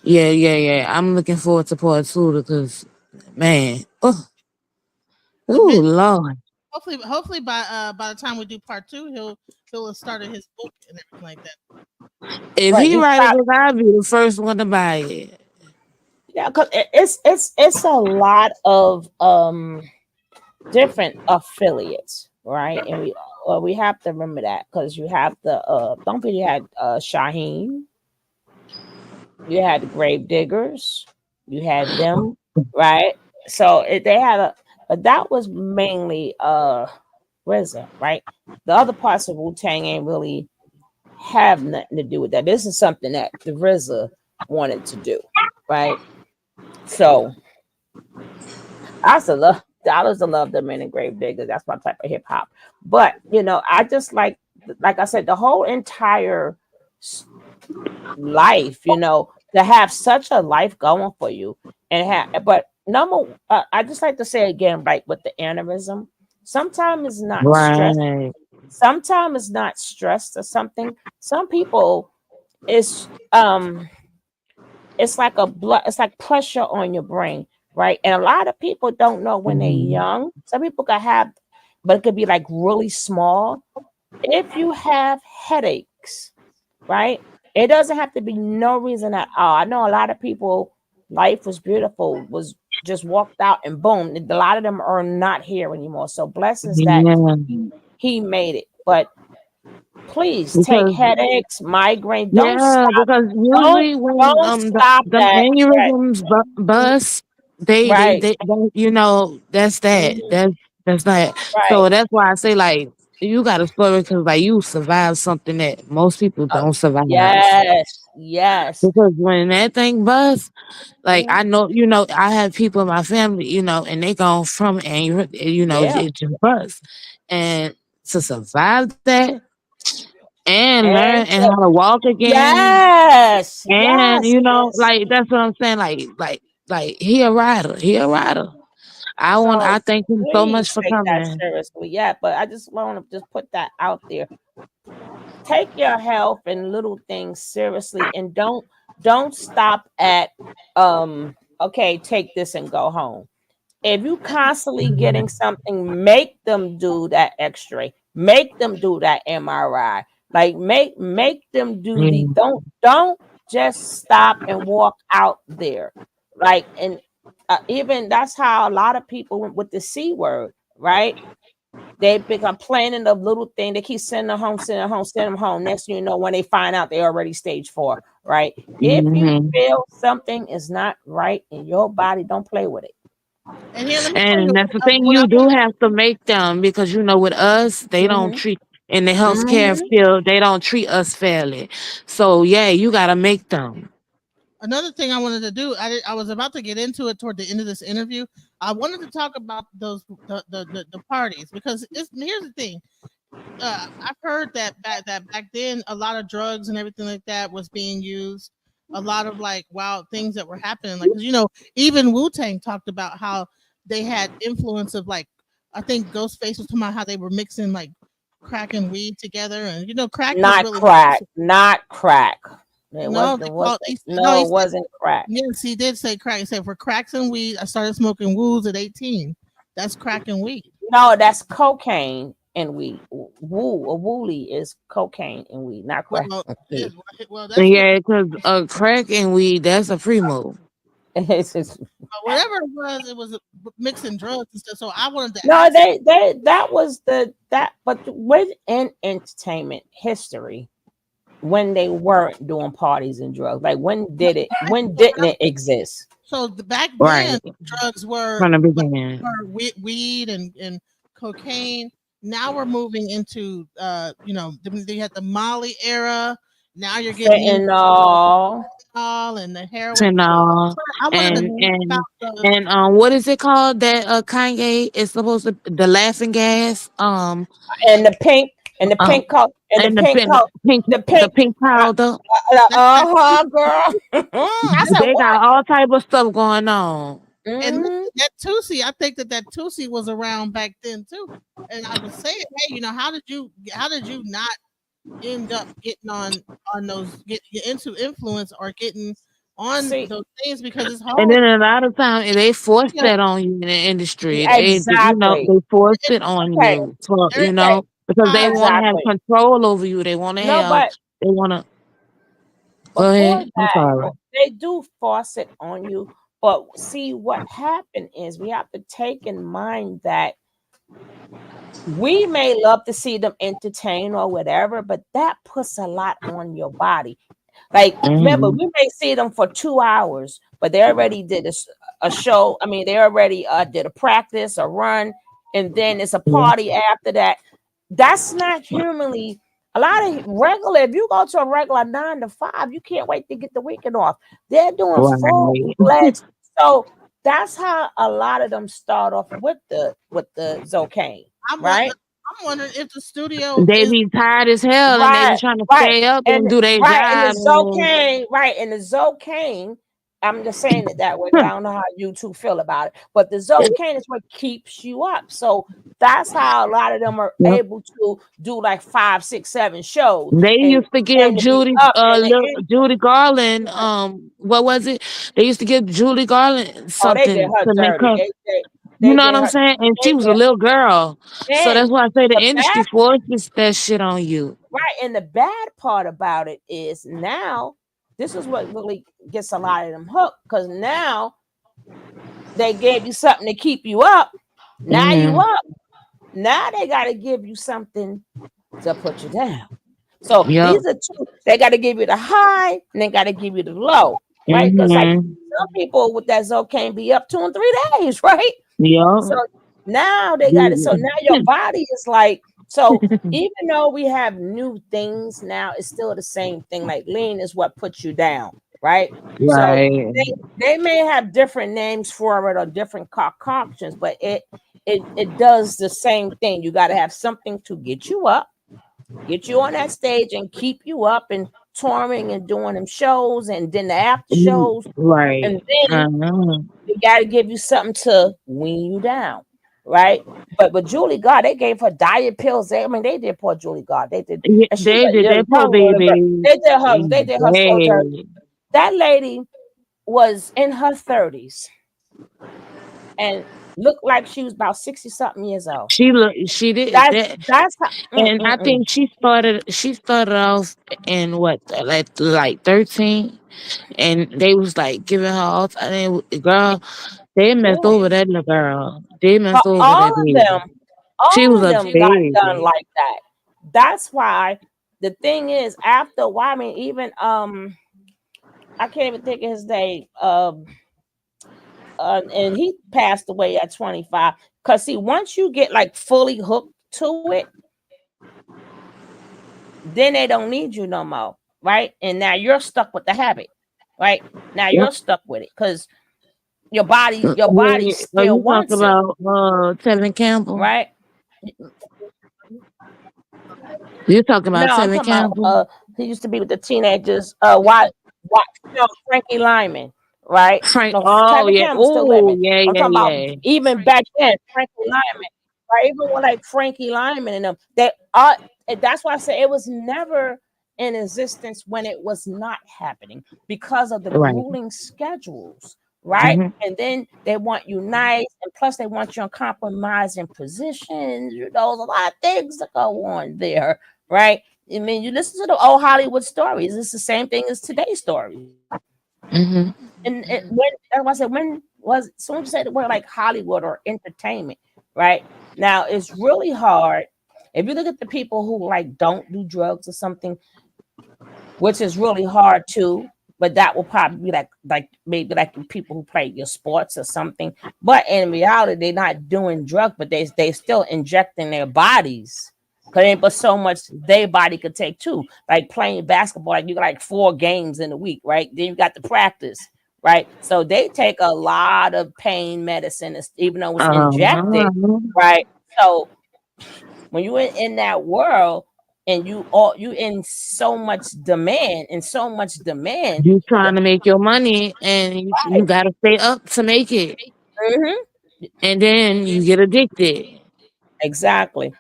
[SPEAKER 8] Yeah. I'm looking forward to part two because, man,
[SPEAKER 1] But man,
[SPEAKER 8] oh Lord,
[SPEAKER 1] hopefully by the time we do part two, he'll have started his book and everything like that.
[SPEAKER 8] if
[SPEAKER 7] Right.
[SPEAKER 8] he
[SPEAKER 7] You
[SPEAKER 8] write a
[SPEAKER 7] stop.
[SPEAKER 8] book, I'll be the first one to buy it.
[SPEAKER 7] Yeah, because it's a lot of different affiliates, right? And we have to remember that because you have the don't forget you had Shaheen, you had the Grave Diggers, you had them, right? So they had but that was mainly RZA, right? The other parts of Wu-Tang ain't really have nothing to do with that. This is something that the RZA wanted to do, right? So I also love dollars to love them in Grave Diggers. That's my type of hip hop. But I just like I said, the whole entire life, to have such a life going for you and but I just like to say again, like with the aneurysm, sometimes it's not stress,
[SPEAKER 8] Right.
[SPEAKER 7] sometimes it's not stressed or something. Some people it's it's like it's like pressure on your brain, right? And a lot of people don't know when they're
[SPEAKER 8] Mhm.
[SPEAKER 7] young. Some people can have, but it could be like really small. If you have headaches, right? It doesn't have to be no reason at all. I know a lot of people, life was beautiful, was just walked out and boom. A lot of them are not here anymore. So blessings that
[SPEAKER 8] Yeah,
[SPEAKER 7] he made it. But please take
[SPEAKER 8] because
[SPEAKER 7] headaches, migraine.
[SPEAKER 8] yeah, because
[SPEAKER 7] Don't
[SPEAKER 8] usually when
[SPEAKER 7] don't stop
[SPEAKER 8] them
[SPEAKER 7] that.
[SPEAKER 8] aneurysms bust,
[SPEAKER 7] Right.
[SPEAKER 8] they that's that
[SPEAKER 7] Mhm.
[SPEAKER 8] that's that.
[SPEAKER 7] Right.
[SPEAKER 8] So that's why I say like you got a story because like you survived something that most people
[SPEAKER 7] Uh,
[SPEAKER 8] don't survive.
[SPEAKER 7] yes. Yes.
[SPEAKER 8] Because when that thing busts, like
[SPEAKER 7] Mhm.
[SPEAKER 8] I know, I have people in my family, and they gone from anger,
[SPEAKER 7] Yeah.
[SPEAKER 8] it just busts. And to survive that and learn
[SPEAKER 7] And
[SPEAKER 8] and how to walk again,
[SPEAKER 7] yes.
[SPEAKER 8] and
[SPEAKER 7] Yes. Yes.
[SPEAKER 8] like that's what I'm saying. Like he a rider. He a rider.
[SPEAKER 7] So
[SPEAKER 8] I thank him so much
[SPEAKER 7] please
[SPEAKER 8] for
[SPEAKER 7] take that
[SPEAKER 8] coming.
[SPEAKER 7] seriously. Yeah, but I just want to just put that out there. Take your health and little things seriously and don't stop at okay, take this and go home. If you constantly getting something, make them do that x-ray, make them do that MRI, like make them do
[SPEAKER 8] Yeah.
[SPEAKER 7] the don't just stop and walk out there, like. And even that's how a lot of people went with the C word, right? They been complaining of little thing. They keep sending them home, sending them home, sending them home. Next thing you know, when they find out they already stage 4, right? If you
[SPEAKER 8] Hmm.
[SPEAKER 7] feel something is not right in your body, don't play with it.
[SPEAKER 1] And here, let me tell you
[SPEAKER 8] And that's the thing
[SPEAKER 1] what I
[SPEAKER 8] you
[SPEAKER 1] want.
[SPEAKER 8] do have to make them because with us, they don't
[SPEAKER 7] Hmm.
[SPEAKER 8] treat in the healthcare
[SPEAKER 7] Hmm.
[SPEAKER 8] field, they don't treat us fairly. So yeah, you gotta make them.
[SPEAKER 1] Another thing I wanted to do, I was about to get into it toward the end of this interview. I wanted to talk about those the parties because here's the thing. I've heard that back then a lot of drugs and everything like that was being used. A lot of like wild things that were happening, like 'cause, even Wu Tang talked about how they had influence of like I think Ghostface was talking about how they were mixing like crack and weed together, and crack was
[SPEAKER 7] Not
[SPEAKER 1] really
[SPEAKER 7] crack, not crack. It
[SPEAKER 1] no,
[SPEAKER 7] wasn't.
[SPEAKER 1] they
[SPEAKER 7] It
[SPEAKER 1] called.
[SPEAKER 7] wasn't.
[SPEAKER 1] No,
[SPEAKER 7] No,
[SPEAKER 1] he
[SPEAKER 7] it
[SPEAKER 1] said
[SPEAKER 7] wasn't crack.
[SPEAKER 1] yes, he did say crack. He said for cracks and weed, I started smoking woos at 18. That's crack and weed.
[SPEAKER 7] No, that's cocaine and weed. Woo, a wooly is cocaine and weed, not crack
[SPEAKER 1] Well,
[SPEAKER 7] and
[SPEAKER 1] yeah,
[SPEAKER 7] weed.
[SPEAKER 1] well, that's what.
[SPEAKER 8] Yeah, because crack and weed, that's a free move.
[SPEAKER 7] It's just,
[SPEAKER 1] Whatever it was mixing drugs and stuff. So I wanted to
[SPEAKER 7] no,
[SPEAKER 1] ask.
[SPEAKER 7] they that was that, but within entertainment history, when they weren't doing parties and drugs, like when didn't it exist?
[SPEAKER 1] So back
[SPEAKER 8] Right.
[SPEAKER 1] then, drugs were
[SPEAKER 8] From the beginning.
[SPEAKER 1] weed and cocaine. Now we're moving into they had the Molly era. Now you're getting into
[SPEAKER 7] Fentanyl.
[SPEAKER 1] all and the heroin.
[SPEAKER 8] Fentanyl
[SPEAKER 1] So I wanted to
[SPEAKER 8] and
[SPEAKER 1] talk
[SPEAKER 8] and
[SPEAKER 1] about the
[SPEAKER 8] and what is it called that Kanye is supposed to the laughing gas
[SPEAKER 7] And the pink and the
[SPEAKER 8] um
[SPEAKER 7] pink coat and the
[SPEAKER 8] and
[SPEAKER 7] pink coat, the
[SPEAKER 8] the
[SPEAKER 7] pink
[SPEAKER 8] pink powder.
[SPEAKER 1] that
[SPEAKER 7] girl. I said
[SPEAKER 8] They
[SPEAKER 7] what?
[SPEAKER 8] got all type of stuff going on.
[SPEAKER 1] and listen,
[SPEAKER 7] Hmm.
[SPEAKER 1] that Tusi, I think that Tusi was around back then too. And I was saying, hey, how did you not end up getting on those get into influence or getting on
[SPEAKER 7] See,
[SPEAKER 1] those things because it's
[SPEAKER 8] And
[SPEAKER 1] hard.
[SPEAKER 8] then a lot of times they force
[SPEAKER 1] Yeah,
[SPEAKER 8] that on you in the industry.
[SPEAKER 7] exactly.
[SPEAKER 8] They force
[SPEAKER 1] it-
[SPEAKER 8] it on
[SPEAKER 7] Okay,
[SPEAKER 8] you for
[SPEAKER 1] there is
[SPEAKER 7] okay,
[SPEAKER 8] because they
[SPEAKER 1] power.
[SPEAKER 8] want to have
[SPEAKER 7] exactly.
[SPEAKER 8] control over you. They want to
[SPEAKER 7] No,
[SPEAKER 8] have.
[SPEAKER 7] but
[SPEAKER 8] They want to go
[SPEAKER 7] before
[SPEAKER 8] ahead. I'm
[SPEAKER 7] that,
[SPEAKER 8] sorry.
[SPEAKER 7] they do force it on you. But see, what happened is we have to take in mind that we may love to see them entertain or whatever, but that puts a lot on your body. Like, remember,
[SPEAKER 8] Hmm.
[SPEAKER 7] we may see them for 2 hours, but they already did a show. I mean, they already did a practice, a run, and then it's a
[SPEAKER 8] Yeah.
[SPEAKER 7] party after that. That's not humanly. A lot of regular, if you go to a regular 9 to 5, you can't wait to get the weekend off. They're doing full
[SPEAKER 8] Right.
[SPEAKER 7] fledged. So that's how a lot of them start off with the Zocane,
[SPEAKER 1] I'm won-
[SPEAKER 7] right?
[SPEAKER 1] I'm wondering if the studio
[SPEAKER 8] They
[SPEAKER 1] is
[SPEAKER 8] be tired as hell and they be
[SPEAKER 7] Right,
[SPEAKER 8] trying to
[SPEAKER 7] right,
[SPEAKER 8] stay up
[SPEAKER 7] and
[SPEAKER 8] and do their
[SPEAKER 7] right, and the
[SPEAKER 8] job. And
[SPEAKER 7] Zocane, right, and the Zocane. I'm just saying it that way because I don't know how you two feel about it, but the Zocane is what keeps you up. So that's how a lot of them are
[SPEAKER 8] Yep.
[SPEAKER 7] able to do like 5, 6, 7 shows
[SPEAKER 8] They
[SPEAKER 7] and
[SPEAKER 8] used to give
[SPEAKER 7] to be up in the end.
[SPEAKER 8] Judy Garland
[SPEAKER 7] Right.
[SPEAKER 8] what was it? They used to give Judy Garland
[SPEAKER 7] Oh, they did
[SPEAKER 8] something
[SPEAKER 7] her
[SPEAKER 8] to make
[SPEAKER 7] dirty.
[SPEAKER 8] her, you
[SPEAKER 7] They
[SPEAKER 8] know what
[SPEAKER 7] did
[SPEAKER 8] I'm
[SPEAKER 7] her.
[SPEAKER 8] saying? And she
[SPEAKER 7] They
[SPEAKER 8] was a
[SPEAKER 7] did.
[SPEAKER 8] little girl. So
[SPEAKER 7] And
[SPEAKER 8] that's why I say the
[SPEAKER 7] the
[SPEAKER 8] industry
[SPEAKER 7] bad
[SPEAKER 8] forces that shit on you.
[SPEAKER 7] right, and the bad part about it is now this is what really gets a lot of them hooked because now they gave you something to keep you up. Now you
[SPEAKER 8] Hmm.
[SPEAKER 7] up. Now they got to give you something to put you down. So
[SPEAKER 8] Yep.
[SPEAKER 7] these are two. They got to give you the high and they got to give you the low, right? Because like
[SPEAKER 8] Hmm.
[SPEAKER 7] some people with that Zocane be up 2 and 3 days, right? So
[SPEAKER 8] Yep.
[SPEAKER 7] now they got it. So now your body is like, so even though we have new things now, it's still the same thing. Like lean is what puts you down, right? So
[SPEAKER 8] Right.
[SPEAKER 7] they may have different names for it or different concoctions, but it does the same thing. You got to have something to get you up, get you on that stage and keep you up and touring and doing them shows and then the after shows.
[SPEAKER 8] Right.
[SPEAKER 7] And then
[SPEAKER 8] Uh-huh.
[SPEAKER 7] they got to give you something to wean you down, right? But with Julie God, they gave her diet pills. I mean, they did poor Julie God. They did,
[SPEAKER 8] Yeah,
[SPEAKER 7] and she's
[SPEAKER 8] they
[SPEAKER 7] a
[SPEAKER 8] did that poor
[SPEAKER 7] young little girl.
[SPEAKER 8] baby.
[SPEAKER 7] They did her so dirty.
[SPEAKER 8] Hey,
[SPEAKER 7] That lady was in her 30s and looked like she was about 60 something years old.
[SPEAKER 8] she did
[SPEAKER 7] That's
[SPEAKER 8] that.
[SPEAKER 7] that's how,
[SPEAKER 8] And I
[SPEAKER 7] mm.
[SPEAKER 8] think she started off in what like 13 and they was like giving her all time girl, they messed
[SPEAKER 7] Yeah.
[SPEAKER 8] over that little girl. They
[SPEAKER 7] But
[SPEAKER 8] messed over that baby. She
[SPEAKER 7] all
[SPEAKER 8] was
[SPEAKER 7] of
[SPEAKER 8] a
[SPEAKER 7] them got done
[SPEAKER 8] baby.
[SPEAKER 7] like that. That's why the thing is after a while, I mean, even I can't even think of his name. And he passed away at 25. Cause see, once you get like fully hooked to it, then they don't need you no more, right? And now you're stuck with the habit. right? Now
[SPEAKER 8] Yep.
[SPEAKER 7] you're stuck with it because your body
[SPEAKER 8] Are
[SPEAKER 7] still
[SPEAKER 8] you talking
[SPEAKER 7] wants it,
[SPEAKER 8] about Tevin Campbell?
[SPEAKER 7] right?
[SPEAKER 8] You talking about
[SPEAKER 7] No, I'm
[SPEAKER 8] Tevin
[SPEAKER 7] talking about
[SPEAKER 8] Campbell?
[SPEAKER 7] he used to be with the teenagers. Why no Frankie Lyman, right?
[SPEAKER 8] Frank.
[SPEAKER 7] No,
[SPEAKER 8] Oh
[SPEAKER 7] Tevin
[SPEAKER 8] yeah.
[SPEAKER 7] Campbell's still
[SPEAKER 8] Oh
[SPEAKER 7] living.
[SPEAKER 8] yeah,
[SPEAKER 7] I'm
[SPEAKER 8] yeah,
[SPEAKER 7] talking about
[SPEAKER 8] yeah.
[SPEAKER 7] even back then, Frankie Lyman, right? Even with like Frankie Lyman and them, they are. That's why I say it was never in existence when it was not happening because of the
[SPEAKER 8] Right.
[SPEAKER 7] grueling schedules, right?
[SPEAKER 8] Hmm.
[SPEAKER 7] And then they want you nice, and plus they want you in compromising positions. You know, there's a lot of things that go on there, right? I mean, you listen to the old Hollywood stories. It's the same thing as today's stories.
[SPEAKER 8] Hmm.
[SPEAKER 7] When everyone said when was someone said the word like Hollywood or entertainment, right? Now it's really hard if you look at the people who like don't do drugs or something, which is really hard too. But that will probably be like maybe like the people who play your sports or something. But in reality, they're not doing drugs, but they still injecting their bodies. Cause ain't but so much their body could take too. Like playing basketball, like you got like 4 games in a week, right? Then you got the practice, right? So they take a lot of pain medicine, even though it's injected,
[SPEAKER 8] Uh-huh.
[SPEAKER 7] right? So when you're in that world and you in so much demand and so much demand,
[SPEAKER 8] You trying to make your money, and you
[SPEAKER 7] right?
[SPEAKER 8] gotta stay up to make it,
[SPEAKER 7] Hmm.
[SPEAKER 8] and then you get addicted.
[SPEAKER 7] Exactly.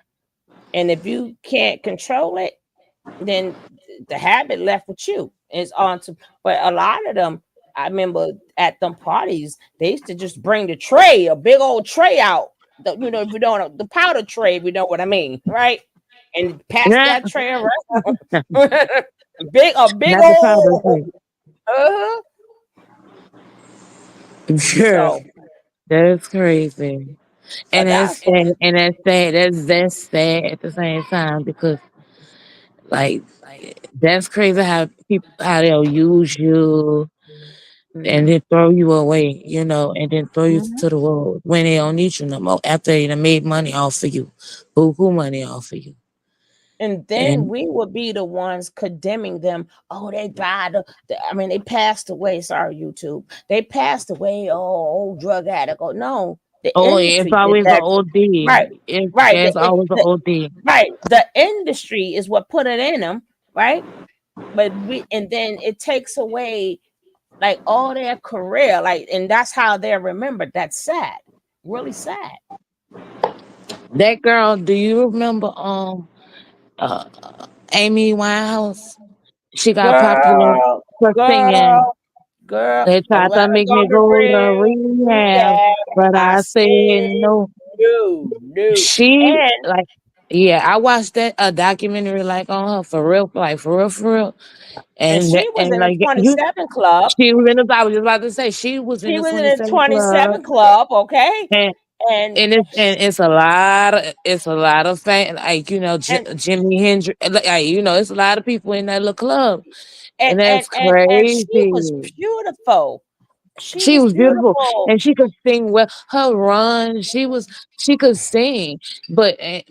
[SPEAKER 7] And if you can't control it, then the habit left with you. It's on to, but a lot of them, I remember at them parties, they used to just bring the tray, a big old tray out. If you don't know, the powder tray, if you know what I mean, right? And pass
[SPEAKER 8] Yeah,
[SPEAKER 7] that tray around. A big
[SPEAKER 8] not the powder
[SPEAKER 7] old,
[SPEAKER 8] thing.
[SPEAKER 7] uh-huh.
[SPEAKER 8] Girl,
[SPEAKER 7] So,
[SPEAKER 8] that's crazy.
[SPEAKER 7] but
[SPEAKER 8] And
[SPEAKER 7] that's
[SPEAKER 8] that's sad. That's sad at the same time because like that's crazy how people how they'll use you and then throw you away, and then throw you to
[SPEAKER 7] mhm.
[SPEAKER 8] the world when they don't need you no more after they done made money off of you, buku money off of you.
[SPEAKER 7] And then
[SPEAKER 8] And
[SPEAKER 7] we would be the ones condemning them. Oh, they died. I mean, they passed away. Sorry, YouTube. They passed away. Oh, old drug addict. Oh, no, the
[SPEAKER 8] oh, it's
[SPEAKER 7] industry did
[SPEAKER 8] always an
[SPEAKER 7] that.
[SPEAKER 8] OD.
[SPEAKER 7] Right, right.
[SPEAKER 8] It's always an OD.
[SPEAKER 7] Right. The industry is what put it in them. Right. And then it takes away like all their career. Like, and that's how they're remembered. That's sad. Really sad.
[SPEAKER 8] That girl, do you remember uh Amy Winehouse? She got popular
[SPEAKER 7] Girl,
[SPEAKER 8] for singing.
[SPEAKER 7] girl, girl.
[SPEAKER 8] They
[SPEAKER 7] Don't
[SPEAKER 8] tried
[SPEAKER 7] let
[SPEAKER 8] to
[SPEAKER 7] her
[SPEAKER 8] make
[SPEAKER 7] go
[SPEAKER 8] me
[SPEAKER 7] to
[SPEAKER 8] go to rehab,
[SPEAKER 7] rehab.
[SPEAKER 8] but
[SPEAKER 7] I
[SPEAKER 8] I said
[SPEAKER 7] said
[SPEAKER 8] no.
[SPEAKER 7] no, no.
[SPEAKER 8] She
[SPEAKER 7] And
[SPEAKER 8] like, yeah, I watched that a documentary like on her for real, like for real, for real.
[SPEAKER 7] she was
[SPEAKER 8] And
[SPEAKER 7] in the
[SPEAKER 8] like you,
[SPEAKER 7] 27 club.
[SPEAKER 8] she was in the. I was just about to say she was in
[SPEAKER 7] She
[SPEAKER 8] the
[SPEAKER 7] was in the
[SPEAKER 8] 27 club,
[SPEAKER 7] 27 club, okay?
[SPEAKER 8] and
[SPEAKER 7] And
[SPEAKER 8] it's a lot of fan like
[SPEAKER 7] and
[SPEAKER 8] Jimi Hendrix, like it's a lot of people in that little club,
[SPEAKER 7] and
[SPEAKER 8] and
[SPEAKER 7] and
[SPEAKER 8] that's
[SPEAKER 7] and she was
[SPEAKER 8] crazy.
[SPEAKER 7] beautiful. She
[SPEAKER 8] She
[SPEAKER 7] was
[SPEAKER 8] was beautiful
[SPEAKER 7] beautiful.
[SPEAKER 8] and she could sing well. Her run, she could sing, but and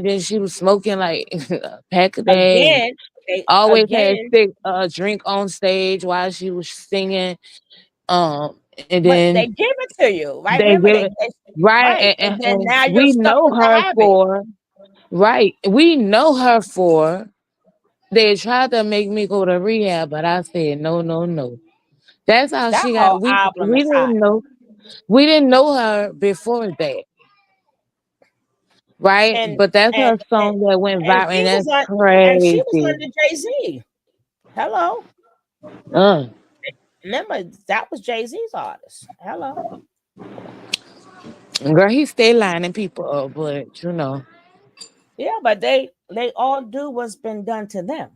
[SPEAKER 8] then she was smoking like a pack a day and
[SPEAKER 7] Again, they
[SPEAKER 8] always had
[SPEAKER 7] again,
[SPEAKER 8] a drink on stage while she was singing. And
[SPEAKER 7] but
[SPEAKER 8] then
[SPEAKER 7] they give it to you, right?
[SPEAKER 8] they
[SPEAKER 7] Remember
[SPEAKER 8] give it right,
[SPEAKER 7] right. And then
[SPEAKER 8] and
[SPEAKER 7] now you're
[SPEAKER 8] we
[SPEAKER 7] stuck
[SPEAKER 8] know
[SPEAKER 7] with the
[SPEAKER 8] her
[SPEAKER 7] habit.
[SPEAKER 8] for right. We know her for they tried to make me go to rehab, but I said no, no, no. That's how
[SPEAKER 7] That
[SPEAKER 8] she
[SPEAKER 7] whole
[SPEAKER 8] got. We
[SPEAKER 7] album
[SPEAKER 8] we
[SPEAKER 7] is hot.
[SPEAKER 8] didn't know. We didn't know her before that, right?
[SPEAKER 7] and
[SPEAKER 8] But that's
[SPEAKER 7] and
[SPEAKER 8] her song that went
[SPEAKER 7] and
[SPEAKER 8] viral, and
[SPEAKER 7] she was
[SPEAKER 8] that's
[SPEAKER 7] on and she was
[SPEAKER 8] crazy.
[SPEAKER 7] under Jay-Z. Hello.
[SPEAKER 8] Uh,
[SPEAKER 7] Remember that was Jay-Z's artist. Hello.
[SPEAKER 8] girl, he stay lining people up, but
[SPEAKER 7] Yeah, but they all do what's been done to them.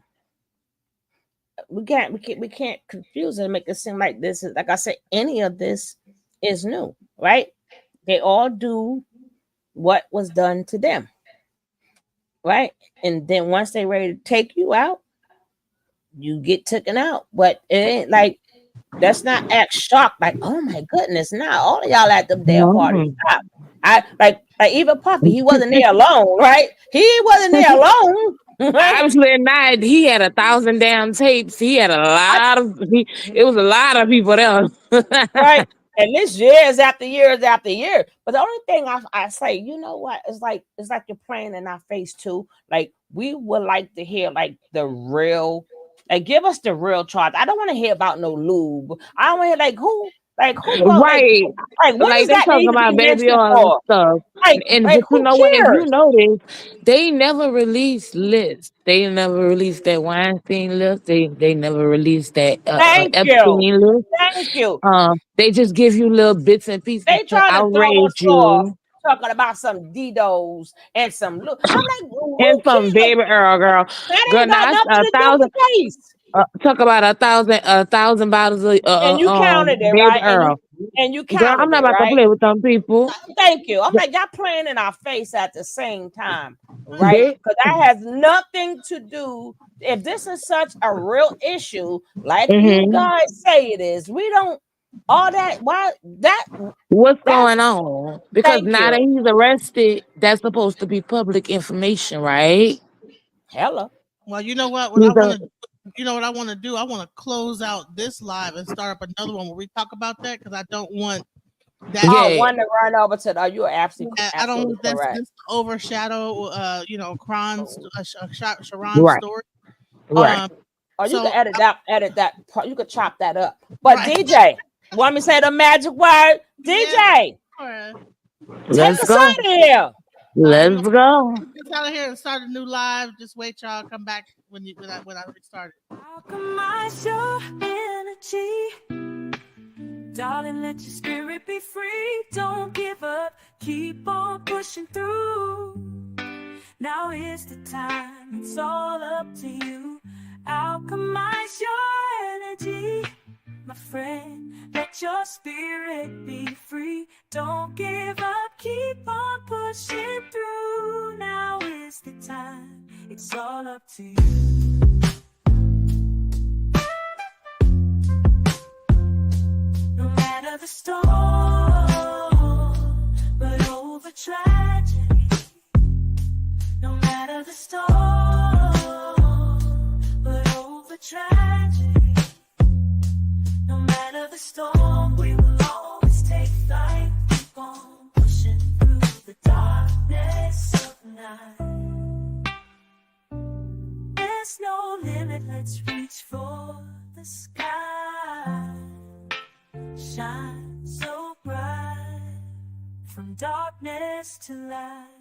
[SPEAKER 7] We can't confuse it and make it seem like this is like I said, any of this is new, right? They all do what was done to them, right? And then once they ready to take you out, you get taken out. But it ain't like let's not act shocked, like, oh my goodness, now all of y'all at them damn parties.
[SPEAKER 8] no.
[SPEAKER 7] Stop. I like even Puffy, he wasn't there alone, right? He wasn't there alone.
[SPEAKER 8] Obviously not. He had 1,000 damn tapes. He had a lot of. It was a lot of people there.
[SPEAKER 7] Right. And this years after years after year. But the only thing I say, you know what? It's like you're playing in our face too. Like we would like to hear like the real, like give us the real charts. I don't want to hear about no lube. I don't want to hear who go
[SPEAKER 8] Right.
[SPEAKER 7] like what
[SPEAKER 8] Like
[SPEAKER 7] does
[SPEAKER 8] they
[SPEAKER 7] that
[SPEAKER 8] talking
[SPEAKER 7] need to be
[SPEAKER 8] about baby
[SPEAKER 7] mentioned
[SPEAKER 8] oil and
[SPEAKER 7] for?
[SPEAKER 8] stuff. And
[SPEAKER 7] Like
[SPEAKER 8] but you
[SPEAKER 7] who
[SPEAKER 8] know what? If you
[SPEAKER 7] cares?
[SPEAKER 8] notice, they never released lists. They never released that Weinstein list. They never released that
[SPEAKER 7] Thank you.
[SPEAKER 8] Epstein list.
[SPEAKER 7] Thank you.
[SPEAKER 8] They just give you little bits and pieces
[SPEAKER 7] They
[SPEAKER 8] to
[SPEAKER 7] try to throw us
[SPEAKER 8] outrage
[SPEAKER 7] off
[SPEAKER 8] you.
[SPEAKER 7] talking about some Didos and some look. I'm like,
[SPEAKER 8] And
[SPEAKER 7] who
[SPEAKER 8] some
[SPEAKER 7] cares?
[SPEAKER 8] baby Earl, girl.
[SPEAKER 7] That
[SPEAKER 8] Girl,
[SPEAKER 7] ain't got
[SPEAKER 8] not
[SPEAKER 7] nothing
[SPEAKER 8] a
[SPEAKER 7] to do
[SPEAKER 8] thousand.
[SPEAKER 7] with case.
[SPEAKER 8] Talk about a thousand bottles of
[SPEAKER 7] And you counted it,
[SPEAKER 8] baby
[SPEAKER 7] right?
[SPEAKER 8] Earl.
[SPEAKER 7] And you
[SPEAKER 8] Girl, I'm
[SPEAKER 7] counted
[SPEAKER 8] not
[SPEAKER 7] it,
[SPEAKER 8] about to
[SPEAKER 7] right?
[SPEAKER 8] play with them people.
[SPEAKER 7] Thank you. I'm like, y'all playing in our face at the same time, right?
[SPEAKER 8] They,
[SPEAKER 7] Because that has nothing to do. If this is such a real issue, like you
[SPEAKER 8] Mhm.
[SPEAKER 7] guys say it is, we don't all that. Why that?
[SPEAKER 8] What's
[SPEAKER 7] That's
[SPEAKER 8] going on? Because
[SPEAKER 7] thank
[SPEAKER 8] now that
[SPEAKER 7] you.
[SPEAKER 8] he's arrested, that's supposed to be public information, right?
[SPEAKER 7] Hello.
[SPEAKER 1] Well, you know what?
[SPEAKER 8] He's a,
[SPEAKER 1] You know what I want to do? I want to close out this live and start up another one where we talk about that because I don't want that.
[SPEAKER 7] Oh,
[SPEAKER 8] yeah.
[SPEAKER 7] one to run over to the. You're absolutely,
[SPEAKER 1] I don't
[SPEAKER 7] absolutely
[SPEAKER 1] want this
[SPEAKER 7] correct.
[SPEAKER 1] to overshadow, Chron's Sharon's
[SPEAKER 8] Right.
[SPEAKER 1] story.
[SPEAKER 8] Right.
[SPEAKER 7] Or you
[SPEAKER 1] So
[SPEAKER 7] can edit that part. You could chop that up. But
[SPEAKER 1] right.
[SPEAKER 7] DJ, want me to say the magic word? DJ,
[SPEAKER 1] Yeah.
[SPEAKER 7] take
[SPEAKER 8] Let's
[SPEAKER 7] us
[SPEAKER 8] go.
[SPEAKER 7] out of here.
[SPEAKER 8] Let's go.
[SPEAKER 1] Get out of here and start a new live. Just wait, y'all. Come back when I restart it.
[SPEAKER 2] Alchemize your energy. Darling, let your spirit be free. Don't give up. Keep on pushing through. Now is the time. It's all up to you. Alchemize your energy. My friend, let your spirit be free. Don't give up, keep on pushing through. Now is the time, it's all up to you. No matter the storm, but over tragedy. No matter the storm, but over tragedy. No matter the storm, we will always take flight. Keep on pushing through the darkness of night. There's no limit, let's reach for the sky. Shine so bright, from darkness to light.